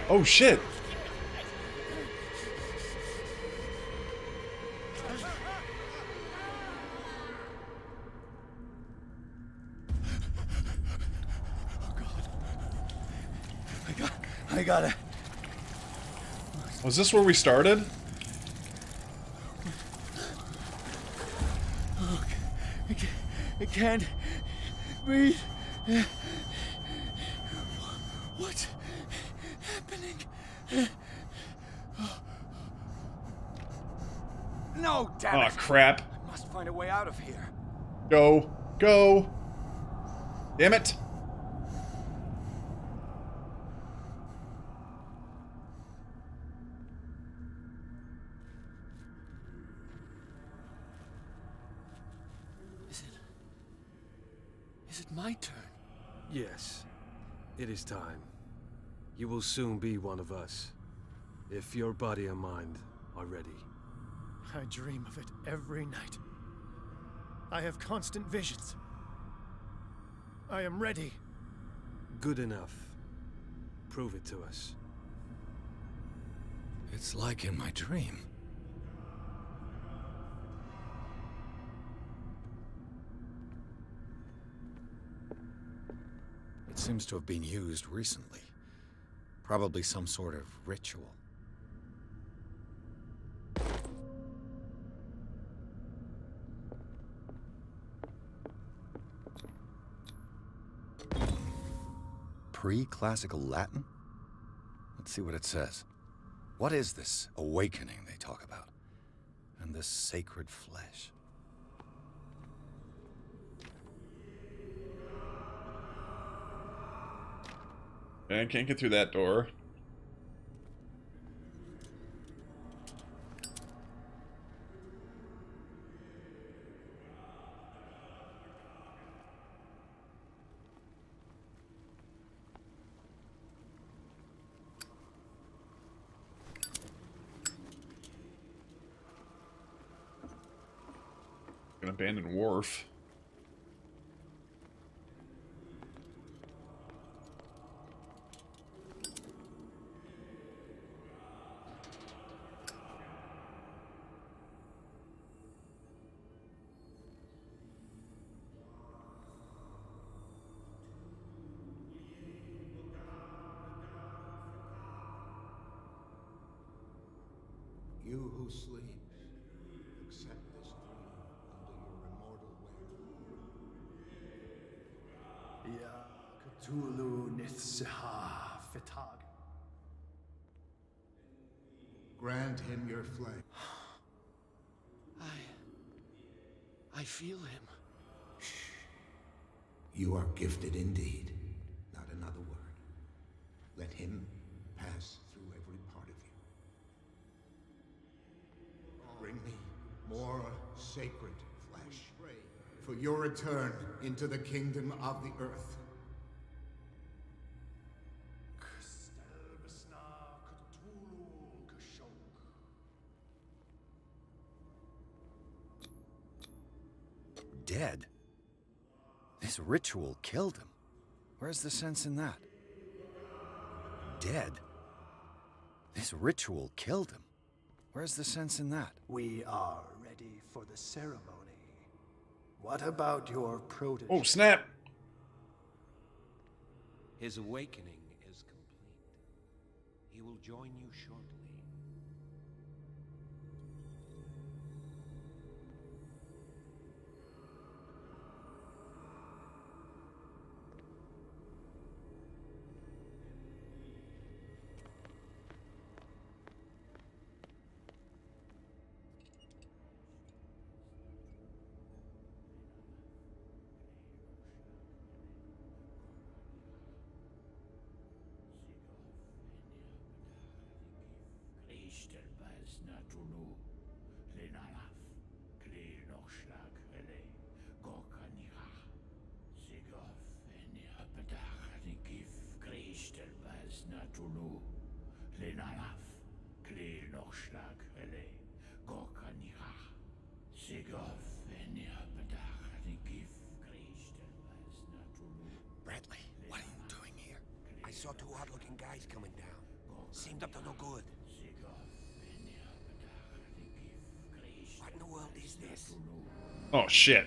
[SPEAKER 1] Oh shit.
[SPEAKER 17] I got it.
[SPEAKER 1] Was this where we started?
[SPEAKER 18] Oh, I can't breathe. What's happening?
[SPEAKER 17] No, damn it.
[SPEAKER 1] Oh, crap.
[SPEAKER 17] I must find a way out of here.
[SPEAKER 1] Go. Go. Damn it.
[SPEAKER 18] Is it my turn?
[SPEAKER 16] Yes, it is time. You will soon be one of us, if your body and mind are ready.
[SPEAKER 9] I dream of it every night. I have constant visions. I am ready.
[SPEAKER 16] Good enough. Prove it to us.
[SPEAKER 17] It's like in my dream. It seems to have been used recently. Probably some sort of ritual. Pre-classical Latin? Let's see what it says. What is this awakening they talk about? And this sacred flesh?
[SPEAKER 1] I can't get through that door. An abandoned wharf.
[SPEAKER 6] You who sleep, accept this dream under your immortal will.
[SPEAKER 9] Ya Cthulhu Nithsiha Fitag.
[SPEAKER 6] Grant him your flame.
[SPEAKER 18] I feel him.
[SPEAKER 6] You are gifted indeed. Not another word. Let him pass through every part of you. Bring me more sacred flesh for your return into the kingdom of the earth.
[SPEAKER 3] Dead? This ritual killed him. Where's the sense in that? Dead? This ritual killed him. Where's the sense in that?
[SPEAKER 9] We are ready for the ceremony. What about your protege?
[SPEAKER 1] Oh, snap!
[SPEAKER 15] His awakening is complete. He will join you shortly. Bradley, what are you doing here? I saw two odd-looking guys coming down. Seemed up to no good. What in the world is this?
[SPEAKER 1] Oh, shit.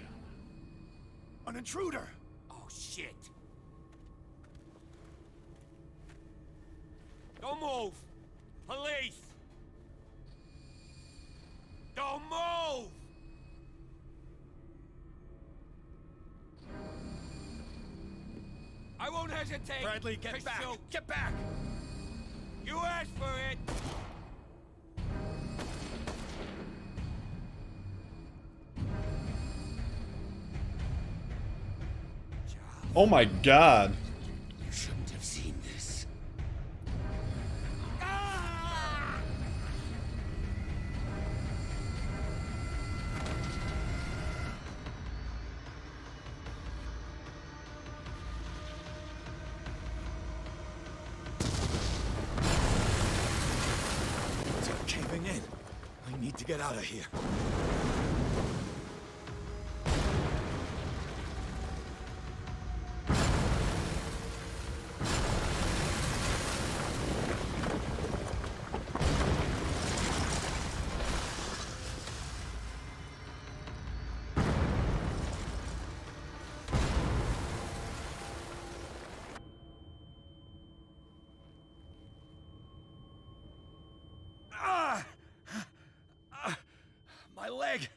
[SPEAKER 9] An intruder!
[SPEAKER 15] Oh, shit. Don't move! Police! Don't move! I won't hesitate.
[SPEAKER 9] Bradley, get back!
[SPEAKER 15] Shoot.
[SPEAKER 9] Get back!
[SPEAKER 15] You asked for it!
[SPEAKER 1] Oh my god.
[SPEAKER 15] You shouldn't have seen this.
[SPEAKER 3] They're caving in. I need to get out of here.
[SPEAKER 9] My leg!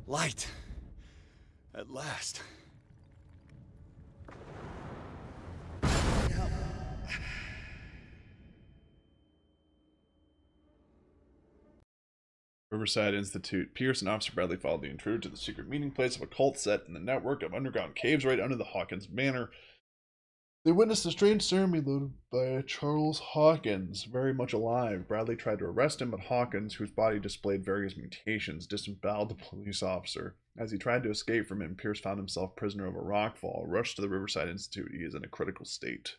[SPEAKER 3] Light. At last.
[SPEAKER 1] Riverside Institute. Pierce and Officer Bradley followed the intruder to the secret meeting place of a cult set in the network of underground caves right under the Hawkins Manor. They witnessed a strange ceremony led by Charles Hawkins, very much alive. Bradley tried to arrest him, but Hawkins, whose body displayed various mutations, disemboweled the police officer. As he tried to escape from him, Pierce found himself prisoner of a rockfall. Rushed to the Riverside Institute. He is in a critical state.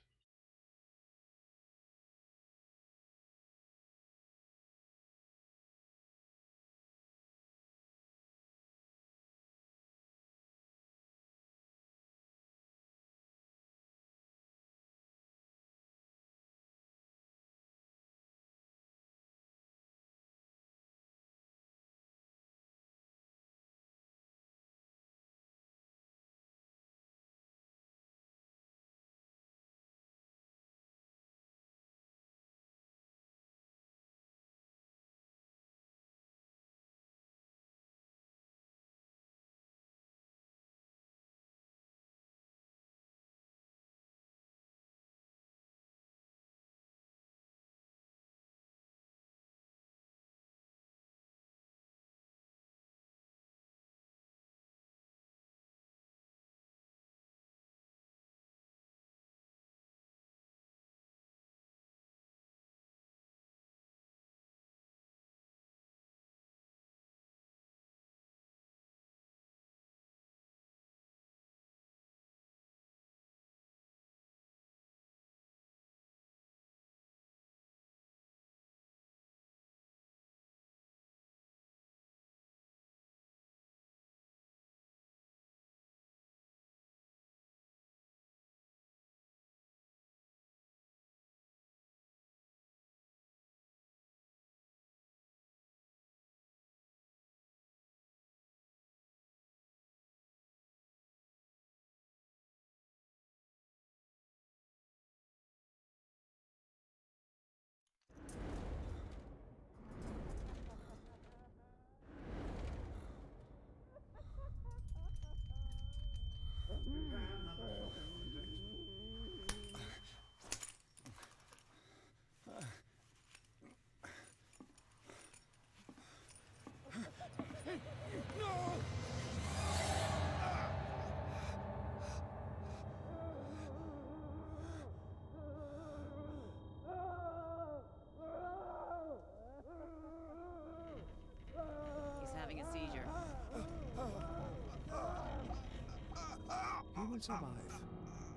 [SPEAKER 5] will survive.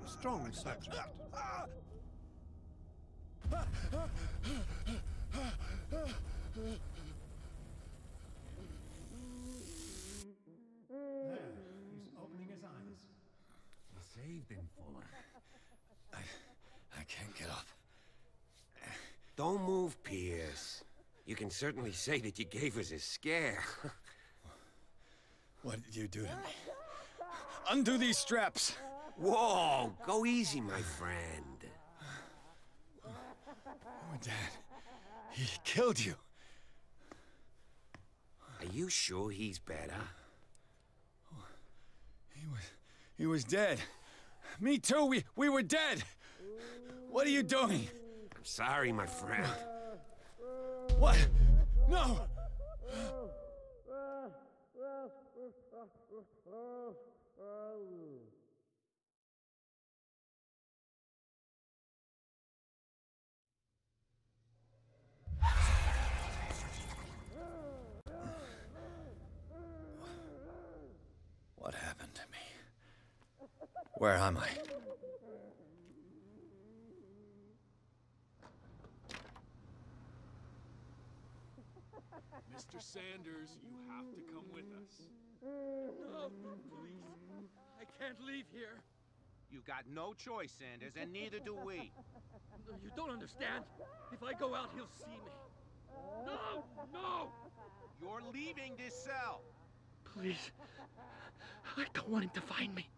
[SPEAKER 5] A strong subject.
[SPEAKER 9] There, he's opening his eyes.
[SPEAKER 11] You saved him, Fuller.
[SPEAKER 17] I can't get up.
[SPEAKER 15] Don't move, Pierce. You can certainly say that you gave us a scare.
[SPEAKER 17] What did you do to me? Undo these straps!
[SPEAKER 15] Whoa, go easy, my friend.
[SPEAKER 17] Oh, Dad. He killed you.
[SPEAKER 15] Are you sure he's better?
[SPEAKER 17] He was dead. Me too, we were dead! What are you doing?
[SPEAKER 15] I'm sorry, my friend.
[SPEAKER 17] What? No! What happened to me? Where am I?
[SPEAKER 16] Mr. Sanders, you have to come with us.
[SPEAKER 18] No, please. I can't leave here.
[SPEAKER 13] You've got no choice, Sanders, and neither do we.
[SPEAKER 18] No, you don't understand. If I go out, he'll see me. No! No!
[SPEAKER 13] You're leaving this cell.
[SPEAKER 18] Please. I don't want him to find me.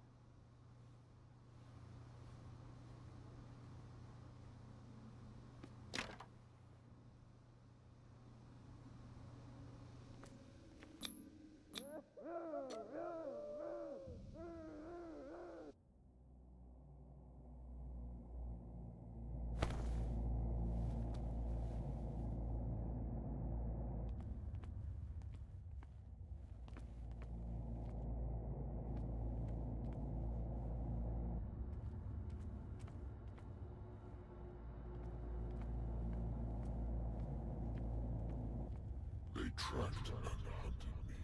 [SPEAKER 2] They tracked and hunted me,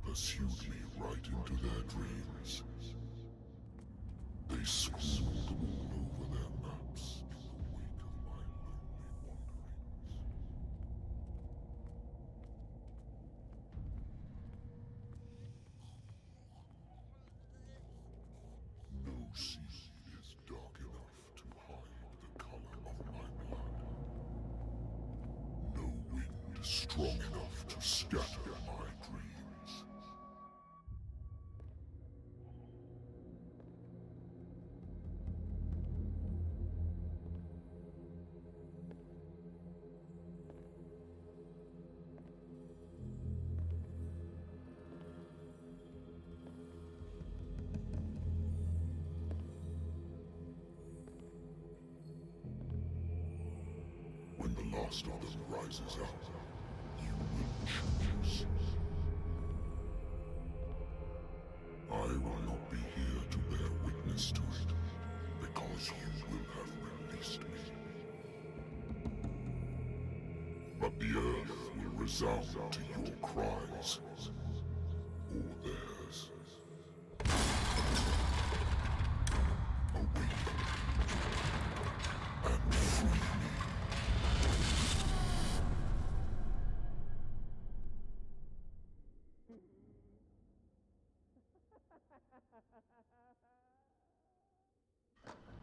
[SPEAKER 2] pursued me right into their dreams. They scrawled all over their maps in the wake of my lonely wanderings. No sea is dark enough to hide the color of my blood. No wind strong enough to scatter my dreams. When the last of them rises up, you will choose. I will not be here to bear witness to it, because you will have released me. But the earth will resound to your cries, or theirs. Awaken and free me.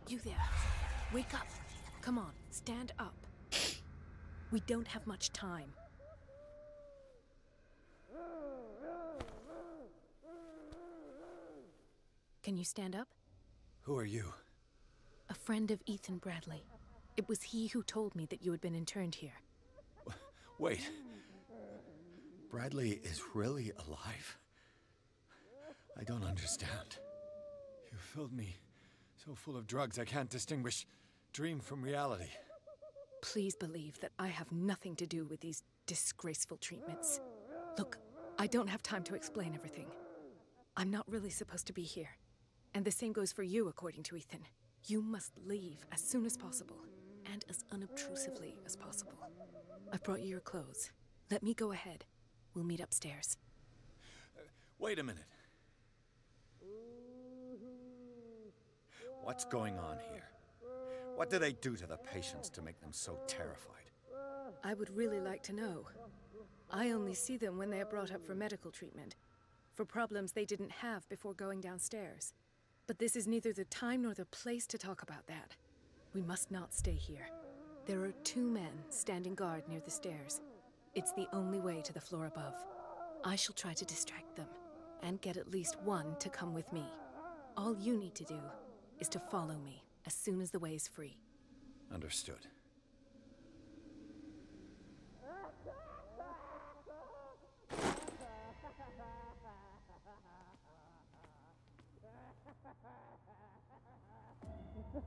[SPEAKER 8] You there. Wake up. Come on, stand up. We don't have much time. Can you stand up?
[SPEAKER 17] Who are you?
[SPEAKER 8] A friend of Ethan Bradley. It was he who told me that you had been interned here.
[SPEAKER 17] Wait. Bradley is really alive? I don't understand. You filled me so full of drugs I can't distinguish dream from reality.
[SPEAKER 8] Please believe that I have nothing to do with these disgraceful treatments. Look, I don't have time to explain everything. I'm not really supposed to be here. And the same goes for you, according to Ethan. You must leave as soon as possible, and as unobtrusively as possible. I've brought you your clothes. Let me go ahead. We'll meet upstairs.
[SPEAKER 17] Wait a minute. What's going on here? What do they do to the patients to make them so terrified?
[SPEAKER 19] I would really like to know. I only see them when they are brought up for medical treatment, for problems they didn't have before going downstairs. But this is neither the time nor the place to talk about that. We must not stay here. There are 2 men standing guard near the stairs. It's the only way to the floor above. I shall try to distract them, and get at least one to come with me. All you need to do is to follow me as soon as the way is free.
[SPEAKER 17] Understood.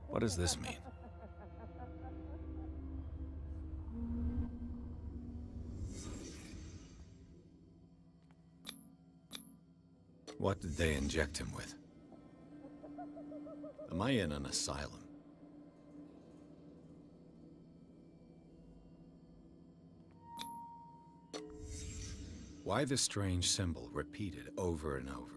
[SPEAKER 17] What does this mean? What did they inject him with? Am I in an asylum? Why the strange symbol repeated over and over?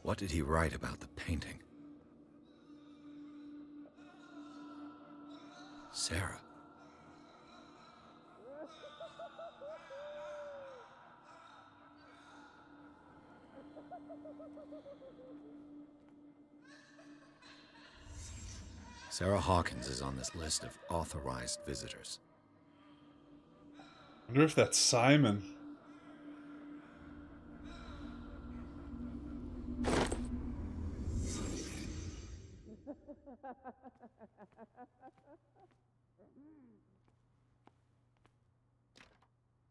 [SPEAKER 17] What did he write about the painting? Sarah. Sarah Hawkins is on this list of authorized visitors.
[SPEAKER 1] I wonder if that's Simon.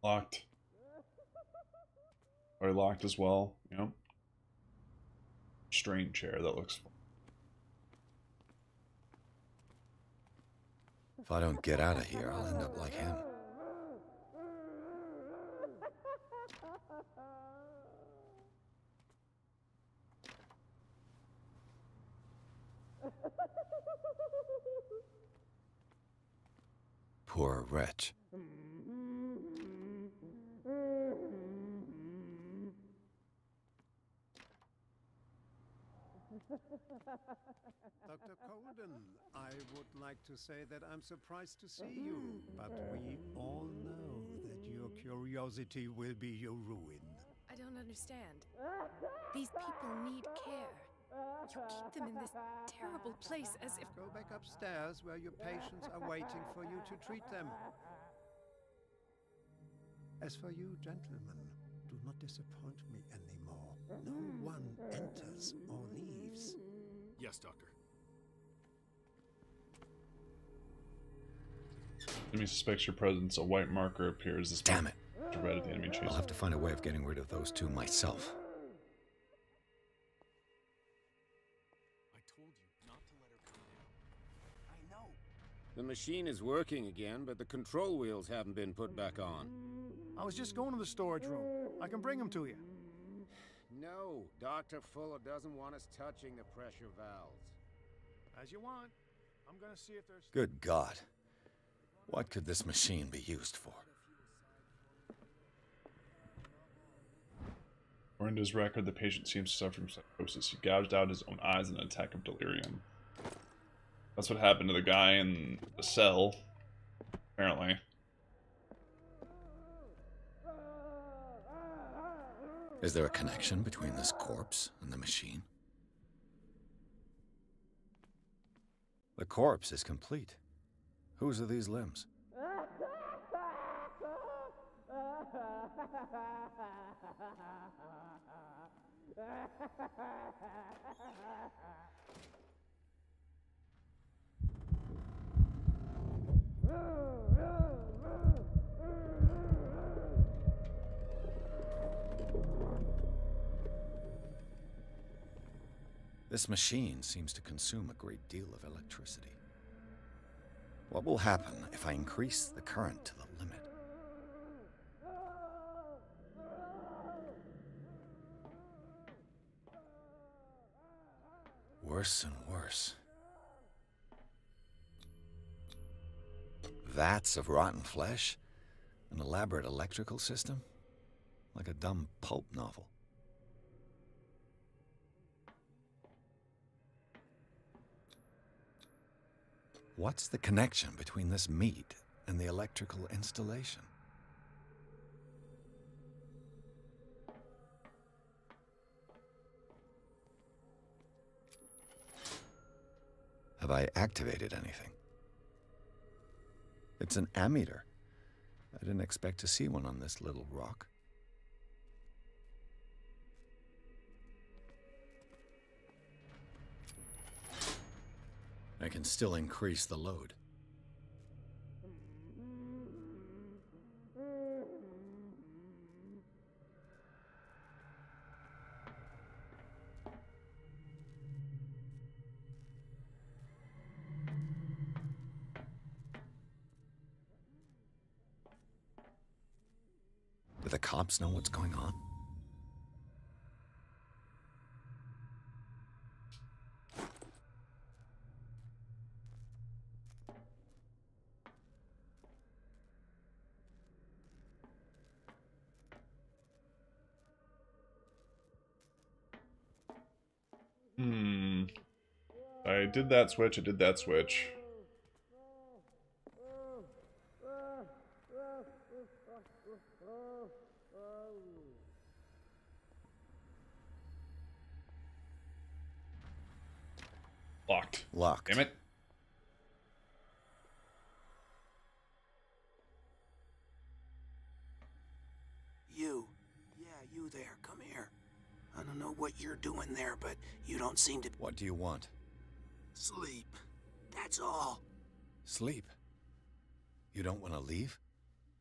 [SPEAKER 1] Locked. Or locked as well, yep. Strange chair, that looks fun.
[SPEAKER 17] If I don't get out of here, I'll end up like him. Poor wretch.
[SPEAKER 20] Dr. Colden, I would like to say that I'm surprised to see you, but we all know that your curiosity will be your ruin.
[SPEAKER 19] I don't understand. These people need care. You keep them in this terrible place as if...
[SPEAKER 20] Go back upstairs where your patients are waiting for you to treat them. As for you, gentlemen, do not disappoint me anymore. No one enters or leaves.
[SPEAKER 16] Yes, Doctor.
[SPEAKER 1] Enemy suspects your presence. A white marker appears. This
[SPEAKER 17] Damn it.
[SPEAKER 1] Red at the enemy chase.
[SPEAKER 17] I'll have to find a way of getting rid of those 2 myself.
[SPEAKER 16] I told you not to let her come in.
[SPEAKER 12] I know. The machine is working again, but the control wheels haven't been put back on.
[SPEAKER 9] I was just going to the storage room. I can bring them to you.
[SPEAKER 12] No, Dr. Fuller doesn't want us touching the pressure valves.
[SPEAKER 9] As you want. I'm gonna see if there's...
[SPEAKER 17] Good God. What could this machine be used for?
[SPEAKER 1] According to his record, the patient seems to suffer from psychosis. He gouged out his own eyes in an attack of delirium. That's what happened to the guy in the cell, apparently.
[SPEAKER 17] Is there a connection between this corpse and the machine? The corpse is complete. Whose are these limbs? This machine seems to consume a great deal of electricity. What will happen if I increase the current to the limit? Worse and worse. Vats of rotten flesh? An elaborate electrical system?
[SPEAKER 3] like a dumb pulp novel. What's the connection between this meat and the electrical installation? Have I activated anything? It's an ammeter. I didn't expect to see one on this little rock. I can still increase the load. Do the cops know what's going on?
[SPEAKER 1] I did that switch, I did that switch. Locked.
[SPEAKER 3] Locked.
[SPEAKER 1] Damn it.
[SPEAKER 13] You. Yeah, you there. Come here. I don't know what you're doing there, but you don't seem to...
[SPEAKER 3] What do you want?
[SPEAKER 13] Sleep. That's all.
[SPEAKER 3] Sleep? You don't want to leave?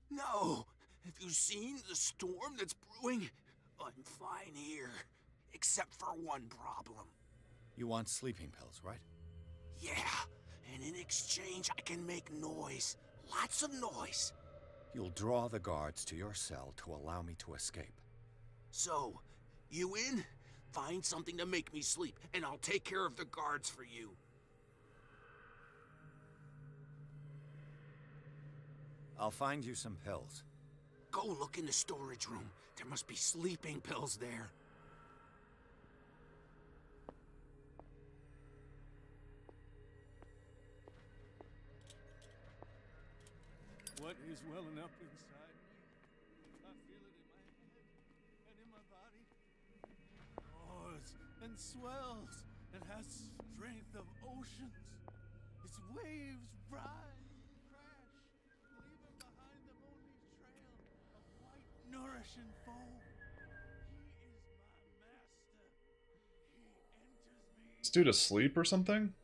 [SPEAKER 13] No. Have you seen the storm that's brewing? I'm fine here. Except for one problem.
[SPEAKER 3] You want sleeping pills, right?
[SPEAKER 13] Yeah. And in exchange, I can make noise. Lots of noise.
[SPEAKER 3] You'll draw the guards to your cell to allow me to escape.
[SPEAKER 13] So, you in? Find something to make me sleep, and I'll take care of the guards for you.
[SPEAKER 3] I'll find you some pills.
[SPEAKER 13] Go look in the storage room. There must be sleeping pills there.
[SPEAKER 9] What is welling up inside me? I feel it in my head and in my body. It roars and swells and has strength of oceans. Its waves rise and crash, leaving behind them only trail of white, nourishing foam. He is my master. He enters me.
[SPEAKER 1] This dude asleep or something?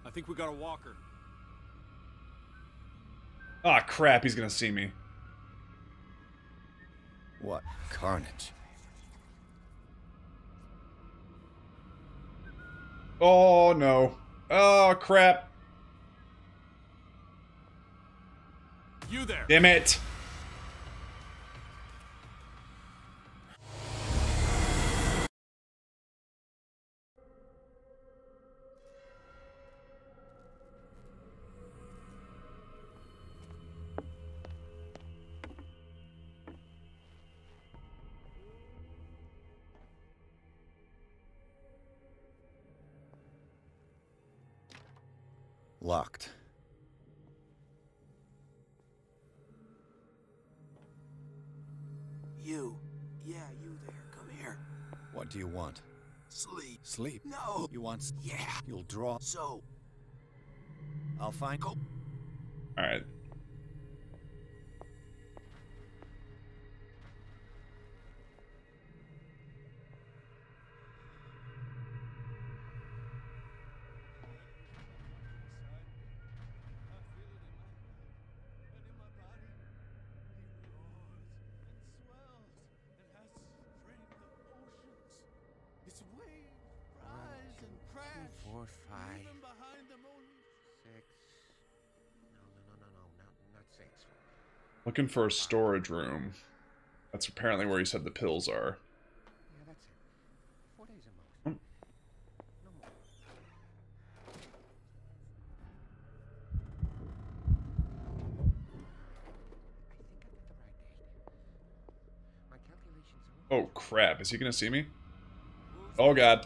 [SPEAKER 16] I think we got a walker.
[SPEAKER 1] Ah, crap, he's gonna see me.
[SPEAKER 3] What carnage.
[SPEAKER 1] Oh, no. Oh, crap.
[SPEAKER 16] You there.
[SPEAKER 1] Damn it.
[SPEAKER 3] Locked.
[SPEAKER 13] You. Yeah, you there. Come here.
[SPEAKER 3] What do you want?
[SPEAKER 13] Sleep.
[SPEAKER 3] Sleep?
[SPEAKER 13] No.
[SPEAKER 3] You want...
[SPEAKER 13] Yeah.
[SPEAKER 3] You'll draw...
[SPEAKER 13] So.
[SPEAKER 3] I'll find...
[SPEAKER 13] Go.
[SPEAKER 1] Alright.
[SPEAKER 9] Its waves rise and crash,
[SPEAKER 15] 2, 4, 5,
[SPEAKER 9] leaving behind them only
[SPEAKER 15] 6. No, not 6.
[SPEAKER 1] Looking for a storage room. That's apparently where he said the pills are.
[SPEAKER 15] Yeah, that's it. 4 days at most. No more.
[SPEAKER 1] Oh, crap. Is he going to see me? Oh, God.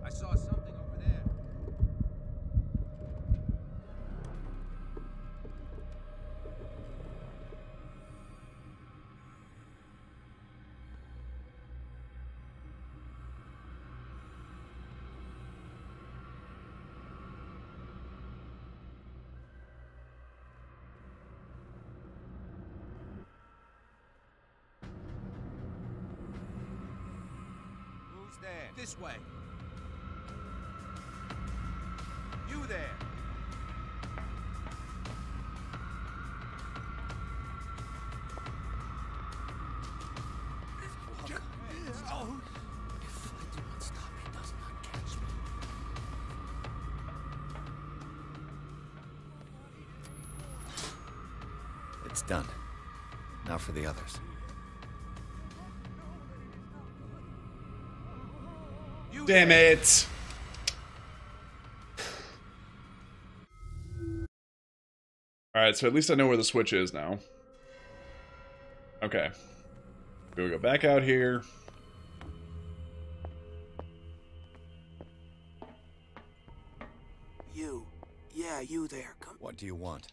[SPEAKER 13] I saw something over there. Who's there? This way. You there.
[SPEAKER 5] Oh. If I do not stop, he does not catch me.
[SPEAKER 17] It's done. Now for the others.
[SPEAKER 1] Damn it! Alright, so at least I know where the switch is now. Okay. We'll go back out here.
[SPEAKER 13] You. Yeah, you there. Come.
[SPEAKER 17] What do you want?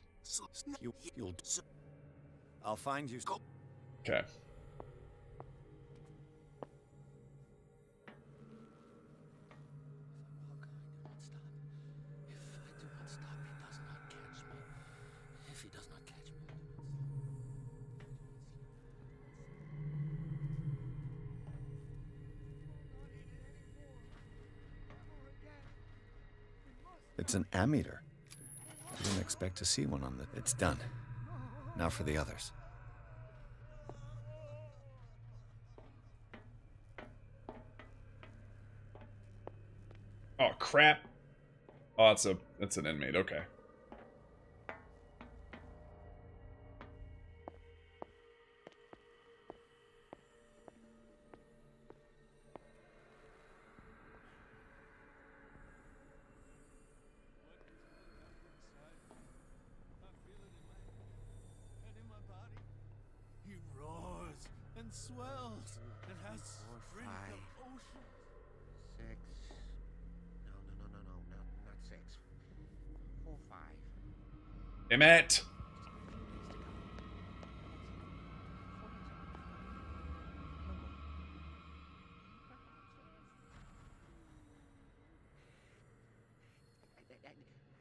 [SPEAKER 17] You'll... I'll find you...
[SPEAKER 1] Okay.
[SPEAKER 17] It's an ammeter. I didn't expect to see one on the... It's done. Now for the others.
[SPEAKER 1] Oh, crap. Oh, it's an inmate. Okay.
[SPEAKER 9] He roars and swells and has strength of ocean.
[SPEAKER 15] 6. No, not 6. 4, 5.
[SPEAKER 1] Damn it!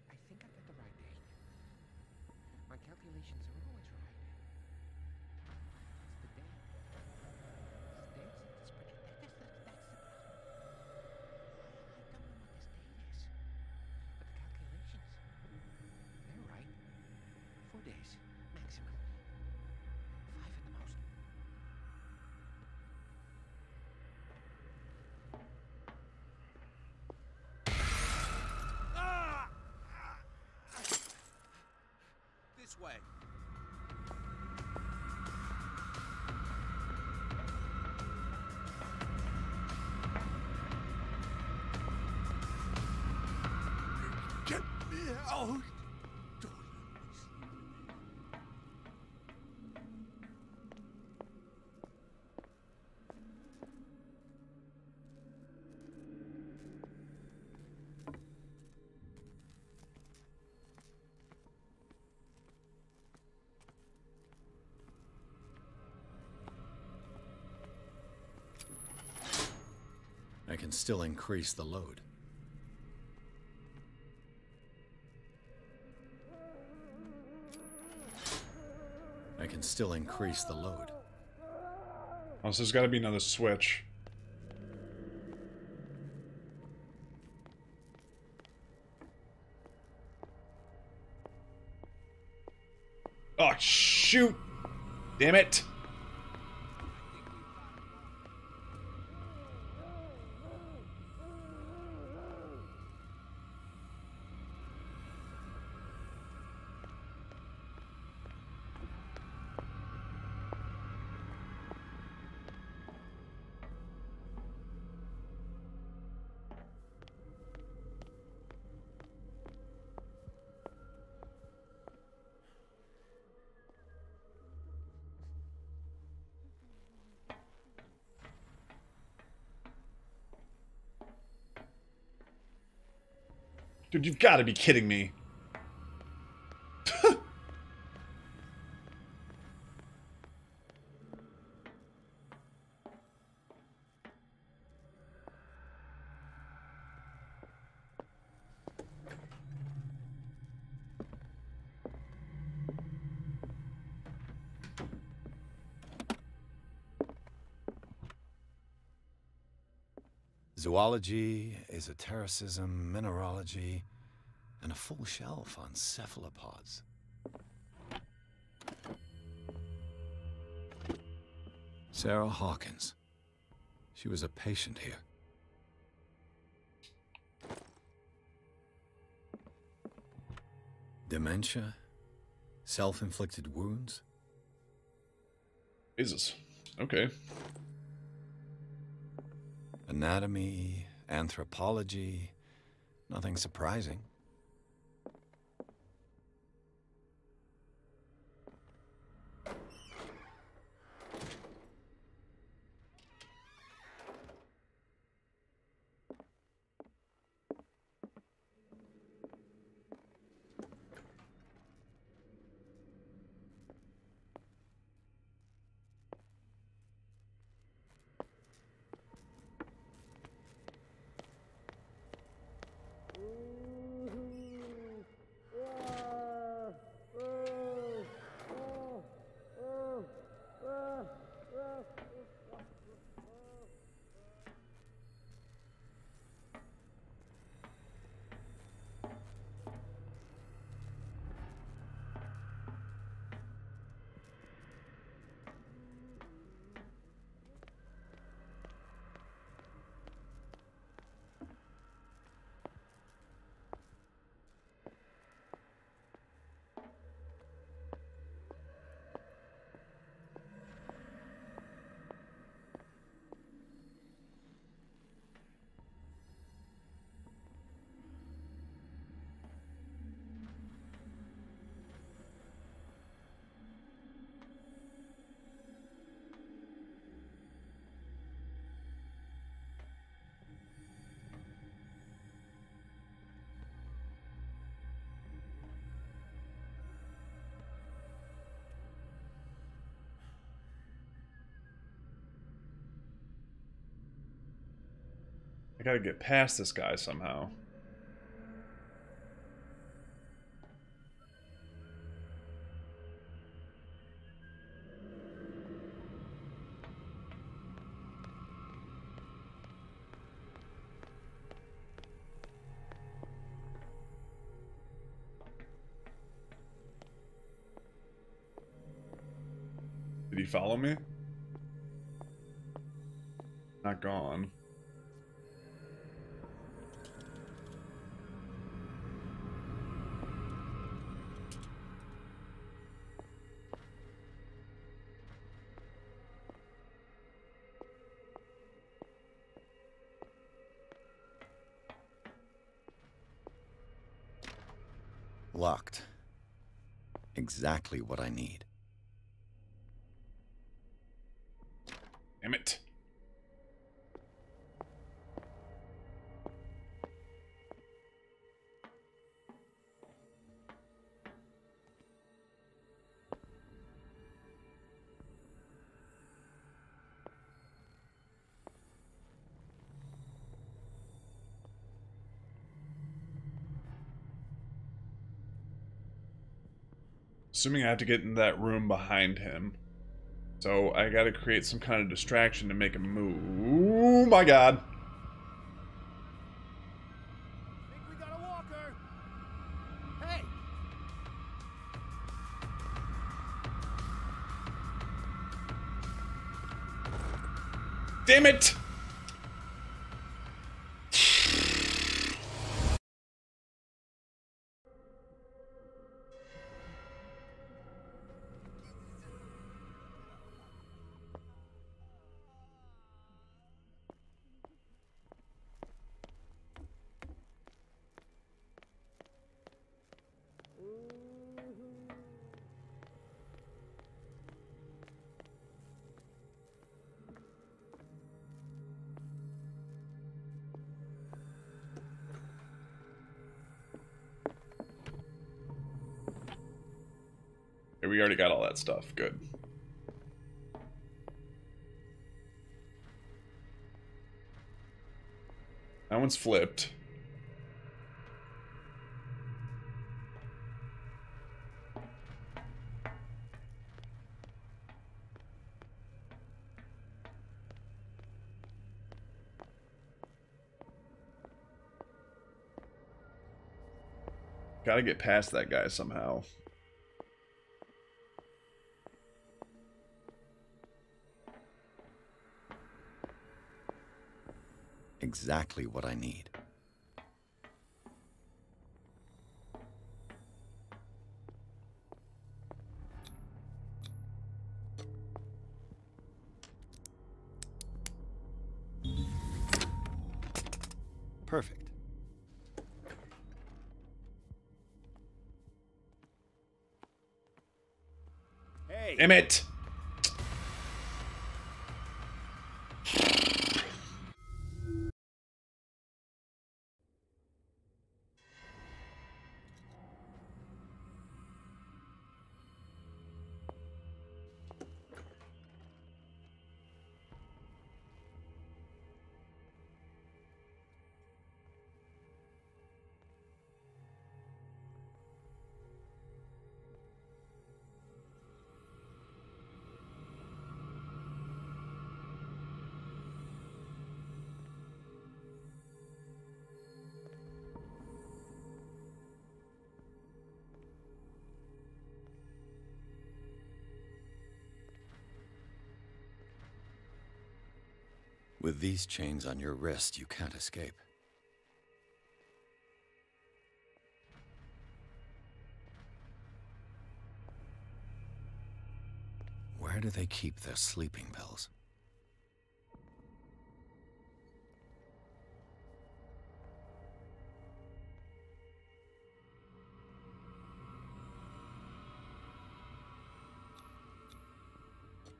[SPEAKER 15] I think I've got the right date. My calculations are always right. It's the date. It's the dates in the spreadsheet. That's the problem. I don't know what this date is. But the calculations, they're right. 4 days, maximum. 5 at the most.
[SPEAKER 13] This way.
[SPEAKER 9] Get me out!
[SPEAKER 17] I can still increase the load. I can still increase the load.
[SPEAKER 1] Oh, so there's got to be another switch. Oh, shoot! Damn it! Dude, you've got to be kidding me.
[SPEAKER 3] Zoology, esotericism, mineralogy, and a full shelf on cephalopods. Sarah Hawkins. She was a patient here. Dementia? Self-inflicted wounds?
[SPEAKER 1] Jesus. Okay.
[SPEAKER 3] Anatomy, anthropology, nothing surprising.
[SPEAKER 1] I gotta get past this guy somehow. Did he follow me? Not gone.
[SPEAKER 3] Locked. Exactly what I need.
[SPEAKER 1] Damn it. Assuming I have to get in that room behind him. So I gotta create some kind of distraction to make him move. Oh my god.
[SPEAKER 9] Think we got a walker? Hey!
[SPEAKER 1] Damn it! we already got all that stuff. Good. That one's flipped. Gotta get past that guy somehow.
[SPEAKER 17] Exactly what I need. Perfect.
[SPEAKER 12] Hey.
[SPEAKER 1] Damn it!
[SPEAKER 17] With these chains on your wrist, you can't escape. Where do they keep their sleeping pills?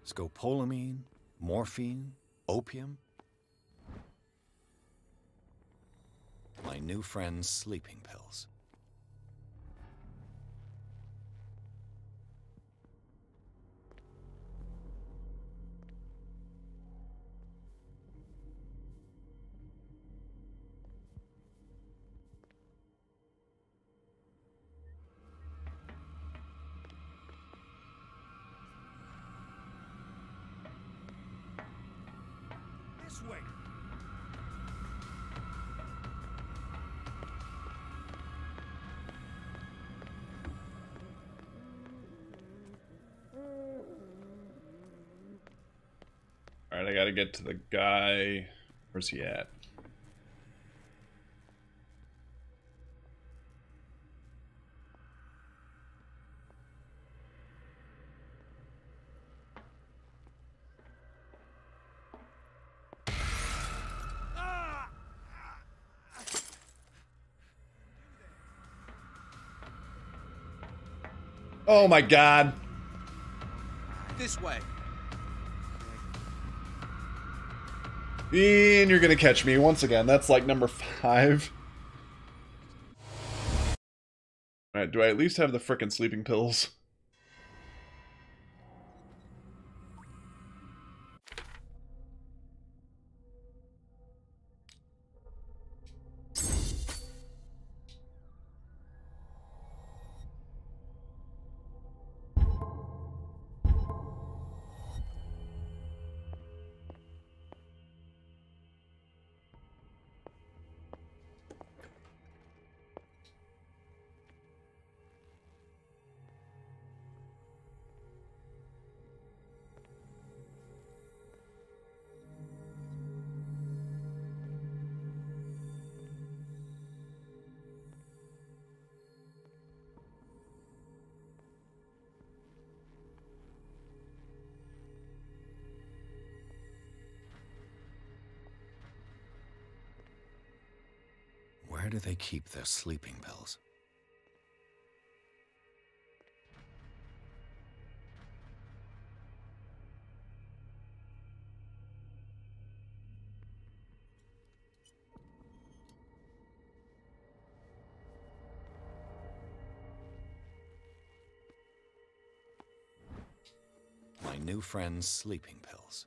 [SPEAKER 17] Scopolamine, morphine, opium. My new friend's sleeping pills.
[SPEAKER 12] This way.
[SPEAKER 1] Alright, I gotta get to the guy. Where's he at? Oh my god.
[SPEAKER 13] This way.
[SPEAKER 1] And you're gonna catch me once again. That's like number 5. Alright, do I at least have the frickin' sleeping pills?
[SPEAKER 17] Where do they keep their sleeping pills?
[SPEAKER 3] new friend's sleeping pills.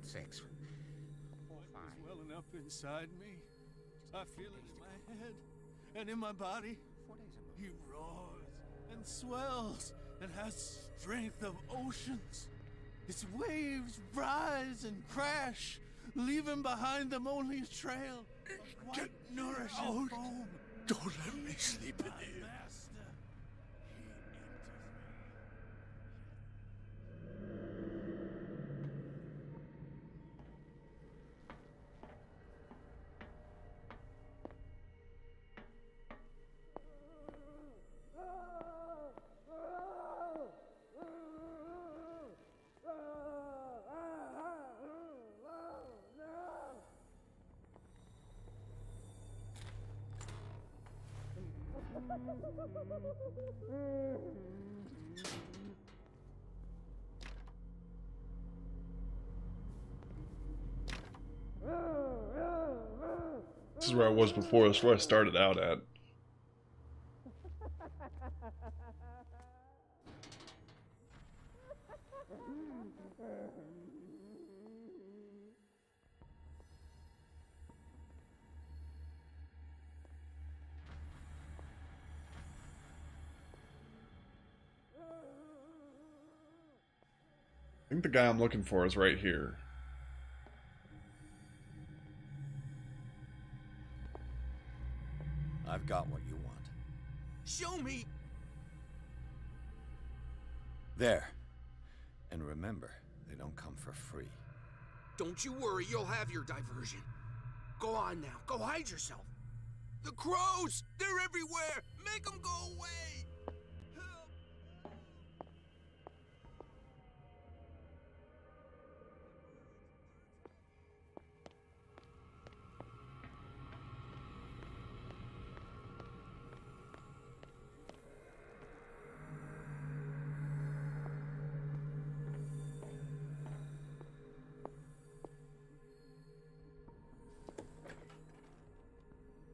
[SPEAKER 11] Six.
[SPEAKER 9] It's welling up inside me. I feel it in my head and in my body. He roars and swells and has strength of oceans. Its waves rise and crash, leaving behind them only a trail of white, nourishing foam.
[SPEAKER 7] Don't let me sleep in here.
[SPEAKER 1] This is where I was before. This is where I started out at. I think the guy I'm looking for is right here.
[SPEAKER 3] I've got what you want.
[SPEAKER 13] Show me!
[SPEAKER 3] There. And remember, they don't come for free.
[SPEAKER 13] Don't you worry, you'll have your diversion. Go on now, go hide yourself. The crows! They're everywhere! Make them go away!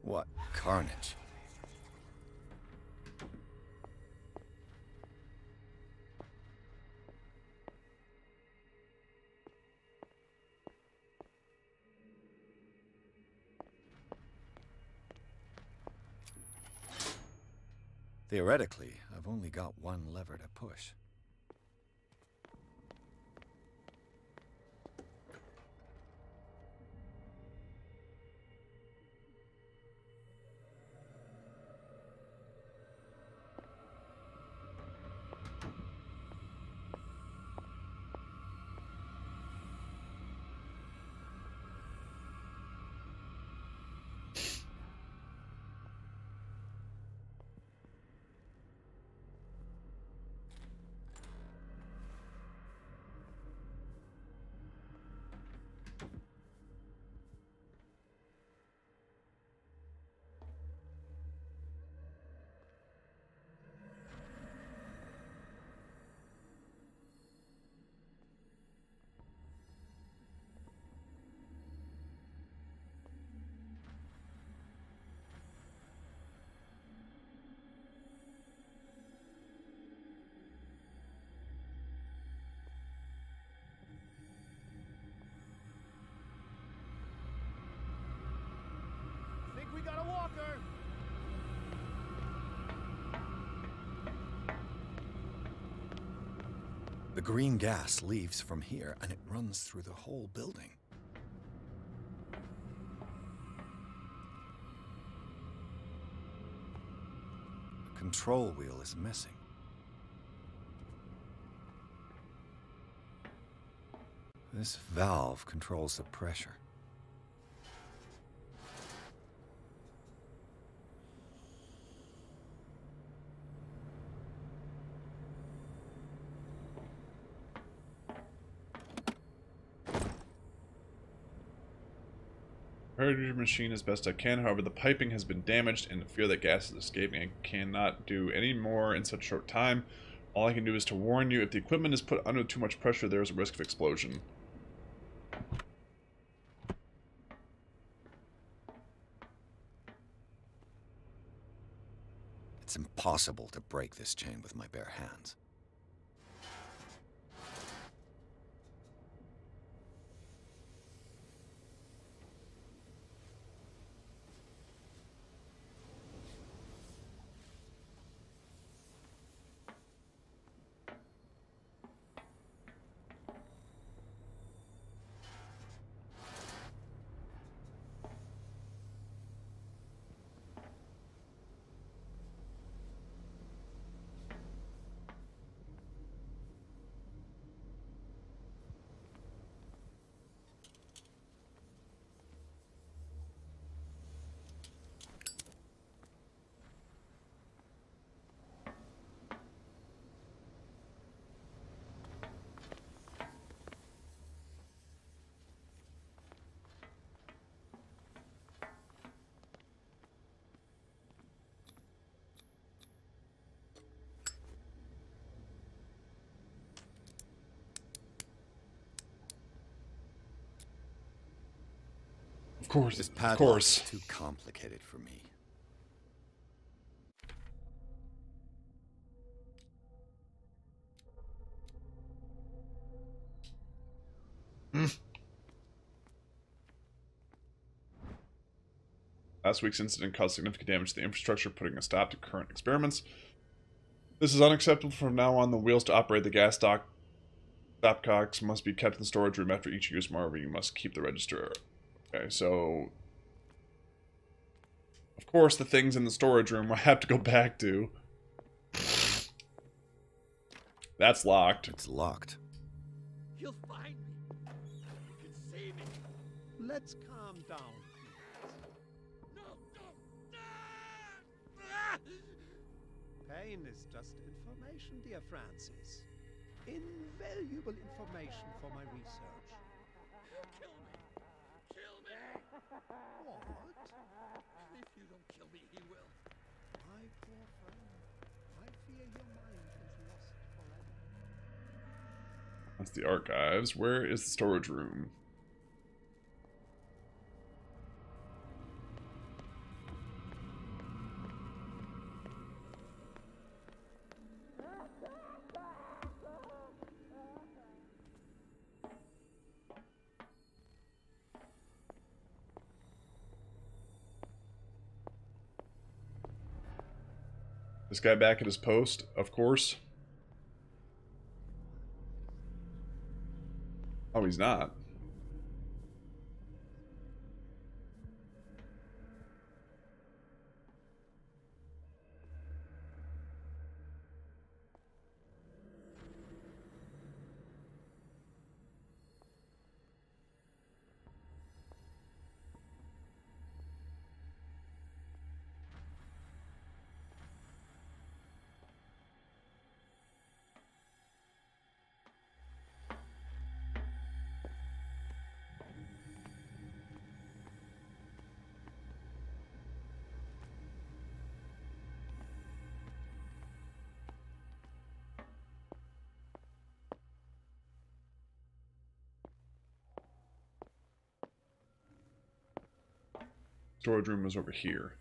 [SPEAKER 3] What carnage. Theoretically, I've only got one lever to push. The green gas leaves from here, and it runs through the whole building. The control wheel is missing. This valve controls the pressure.
[SPEAKER 1] Repaired machine as best I can, however the piping has been damaged and I fear that gas is escaping. I cannot do any more in such a short time. All I can do is to warn you, if the equipment is put under too much pressure, there is a risk of explosion.
[SPEAKER 3] It's impossible to break this chain with my bare hands.
[SPEAKER 1] Of course,
[SPEAKER 3] this padlock is too complicated for me.
[SPEAKER 1] Last week's incident caused significant damage to the infrastructure, putting a stop to current experiments. This is unacceptable. From now on, the wheels to operate the gas stopcocks must be kept in the storage room after each use. Moreover, you must keep the register. Okay, so of course the things in the storage room I have to go back to. That's locked.
[SPEAKER 3] It's locked.
[SPEAKER 18] He'll find me. You can save me.
[SPEAKER 20] Let's calm down. Pain is just information, dear Francis. Invaluable information for my research.
[SPEAKER 18] Kill me! Kill me!
[SPEAKER 20] What?
[SPEAKER 18] If you don't kill me, he will.
[SPEAKER 20] My poor friend, I fear your mind is lost forever.
[SPEAKER 1] That's the archives. Where is the storage room? This guy back at his post, of course. Oh, he's not. Storage room is over here.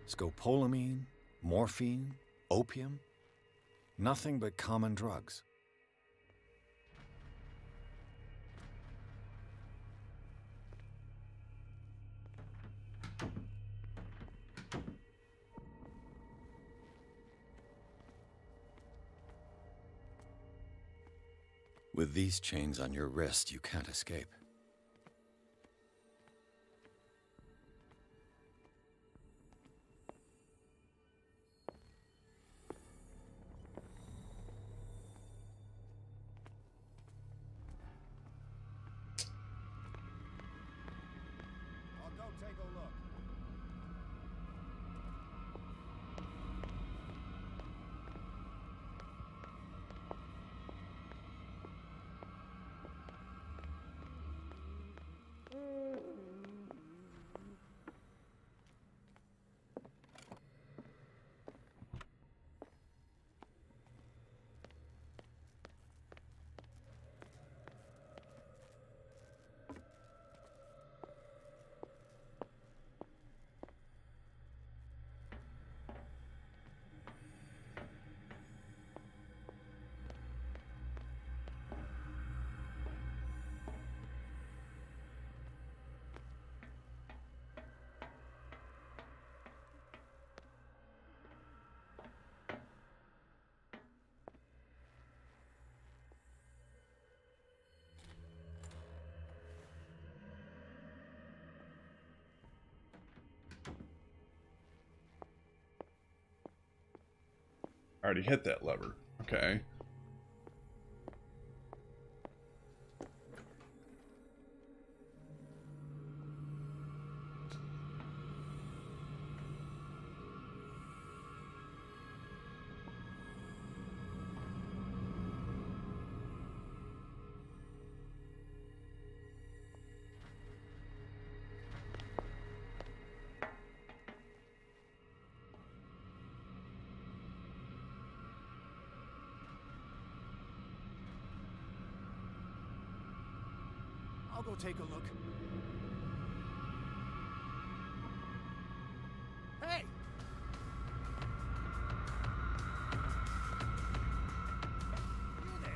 [SPEAKER 3] Scopolamine, morphine, opium. Nothing but common drugs. With these chains on your wrist, you can't escape.
[SPEAKER 12] I'll go take a look.
[SPEAKER 1] I already hit that lever. Okay.
[SPEAKER 9] I'll go take a look. Hey! You there!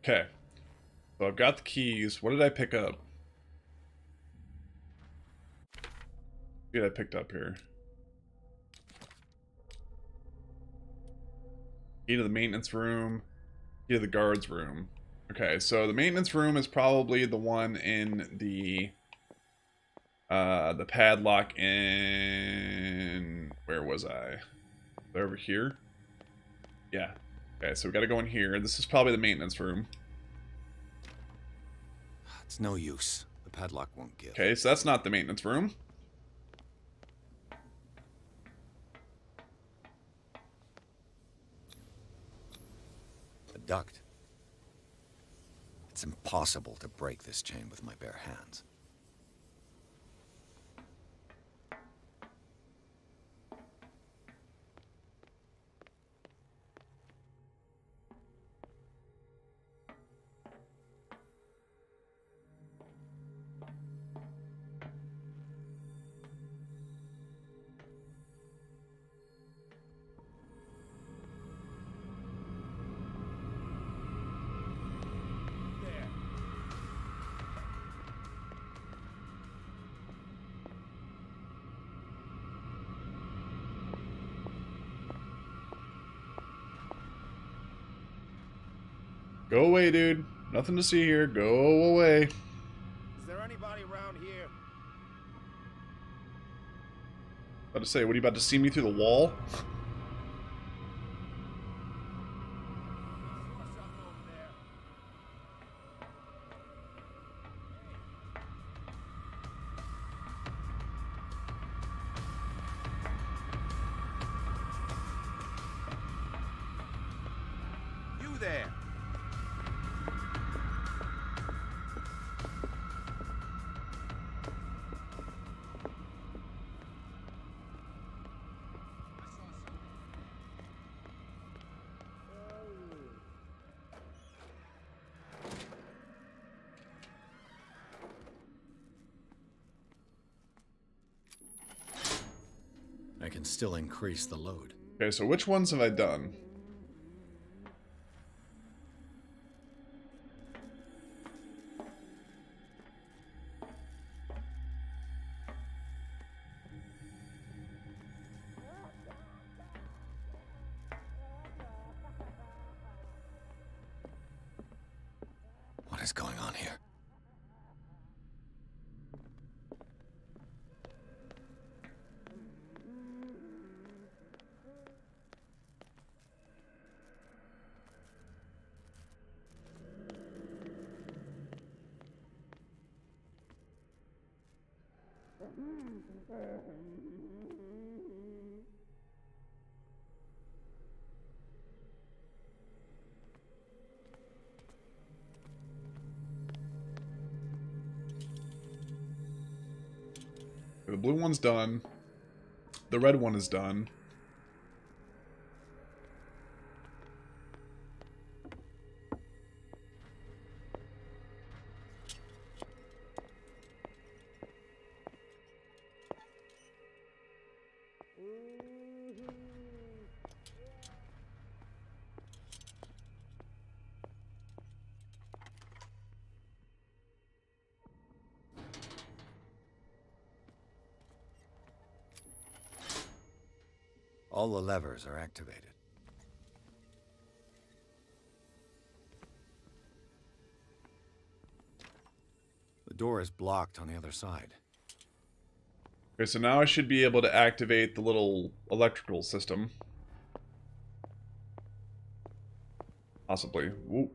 [SPEAKER 1] Okay. So I've got the keys. What did I pick up? What did I picked up here? Key to the maintenance room. Key to the guards room. Okay, so the maintenance room is probably the one in the padlock in... Where was I? Over here? Yeah. Okay, so we gotta go in here. This is probably the maintenance room.
[SPEAKER 3] It's no use. The padlock won't give.
[SPEAKER 1] Okay, so that's not the maintenance room.
[SPEAKER 3] A duct. It's impossible to break this chain with my bare hands.
[SPEAKER 1] Go away, dude. Nothing to see here. Go away.
[SPEAKER 12] Is there anybody around here?
[SPEAKER 1] About to say, what are you about to see me through the wall?
[SPEAKER 14] there?
[SPEAKER 3] I can still increase the load.
[SPEAKER 1] Okay, so which ones have I done?
[SPEAKER 3] What is going on here?
[SPEAKER 1] The blue one's done. The red one is done.
[SPEAKER 3] All the levers are activated. The door is blocked on the other side.
[SPEAKER 1] Okay, so now I should be able to activate the little electrical system. Possibly. Ooh.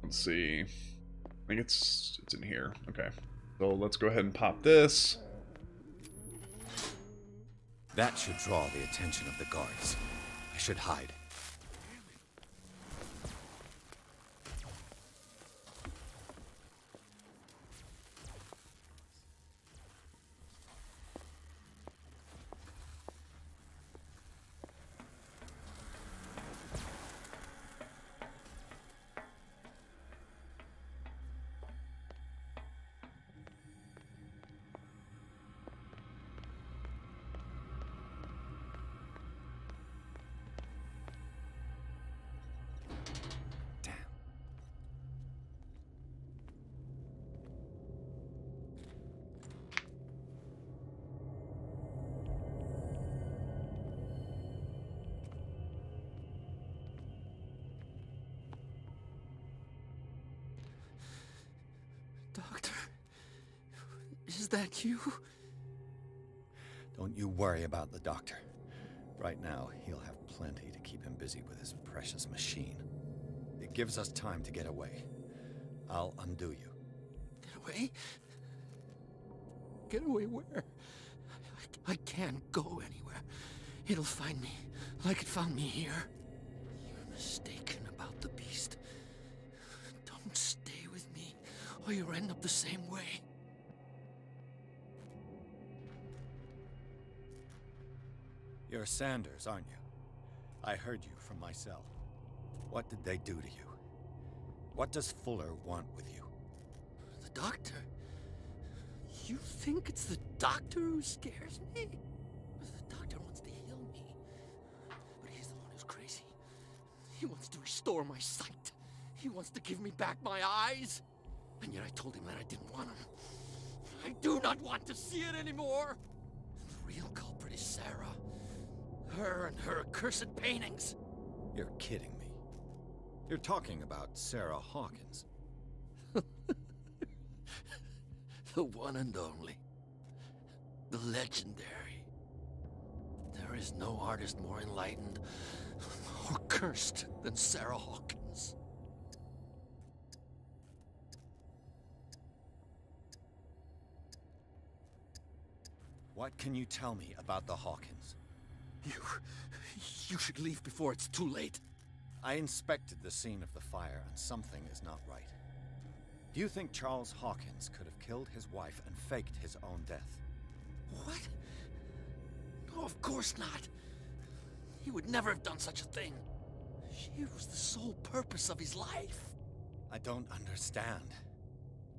[SPEAKER 1] Let's see. I think it's in here. Okay. So let's go ahead and pop this.
[SPEAKER 3] That should draw the attention of the guards. I should hide.
[SPEAKER 17] Is that you?
[SPEAKER 3] Don't you worry about the doctor. Right now, he'll have plenty to keep him busy with his precious machine. It gives us time to get away. I'll undo you.
[SPEAKER 17] Get away? Get away where? I can't go anywhere. It'll find me, like it found me here. You're mistaken about the beast. Don't stay with me, or you'll end up the same way.
[SPEAKER 3] You're Sanders, aren't you? I heard you from my cell. What did they do to you? What does Fuller want with you?
[SPEAKER 17] The doctor? You think it's the doctor who scares me? The doctor wants to heal me. But he's the one who's crazy. He wants to restore my sight. He wants to give me back my eyes. And yet I told him that I didn't want him. I do not want to see it anymore. The real culprit is Sarah. Her and her accursed paintings.
[SPEAKER 3] You're kidding me. You're talking about Sarah Hawkins.
[SPEAKER 17] The one and only. The legendary. There is no artist more enlightened or cursed than Sarah Hawkins.
[SPEAKER 3] What can you tell me about the Hawkins?
[SPEAKER 17] You should leave before it's too late.
[SPEAKER 21] I inspected the scene of the fire, and something is not right. Do you think Charles Hawkins could have killed his wife and faked his own death?
[SPEAKER 17] What? No, of course not. He would never have done such a thing. She was the sole purpose of his life.
[SPEAKER 21] I don't understand.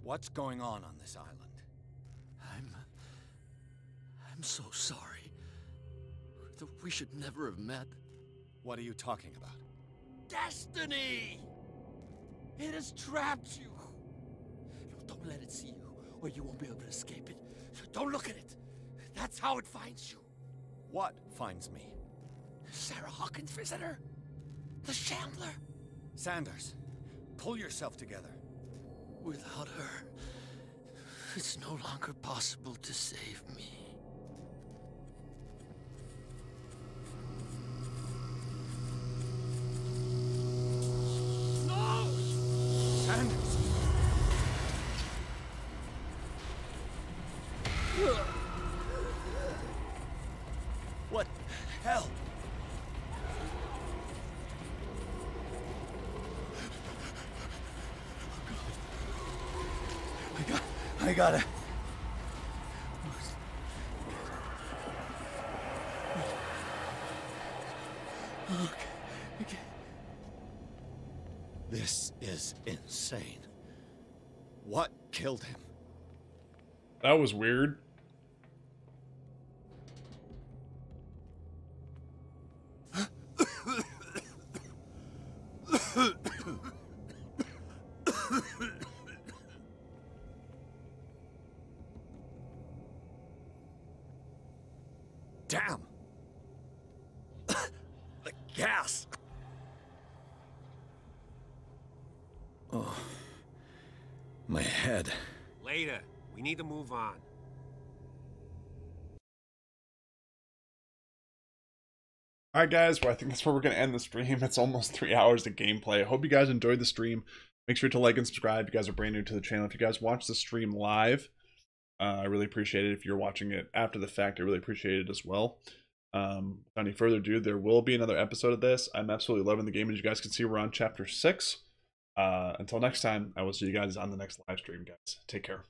[SPEAKER 21] What's going on this island?
[SPEAKER 17] I'm so sorry. We should never have met.
[SPEAKER 21] What are you talking about?
[SPEAKER 17] Destiny! It has trapped you. No, don't let it see you, or you won't be able to escape it. Don't look at it. That's how it finds you.
[SPEAKER 21] What finds me?
[SPEAKER 17] Sarah Hawkins' visitor. The Shambler.
[SPEAKER 21] Sanders, pull yourself together.
[SPEAKER 17] Without her, it's no longer possible to save me.
[SPEAKER 21] No! Sanders! What the hell? I gotta... Okay. This is insane. What killed him?
[SPEAKER 1] That was weird.
[SPEAKER 21] Damn! The gas! Oh, my head.
[SPEAKER 11] Later. We need to move on.
[SPEAKER 1] Alright guys, well I think that's where we're going to end the stream. It's almost 3 hours of gameplay. I hope you guys enjoyed the stream. Make sure to like and subscribe if you guys are brand new to the channel. If you guys watch the stream live, I really appreciate it. If you're watching it after the fact, I really appreciate it as well. Without any further ado, there will be another episode of this. I'm absolutely loving the game. As you guys can see, we're on chapter 6. Until next time, I will see you guys on the next live stream, guys. Take care.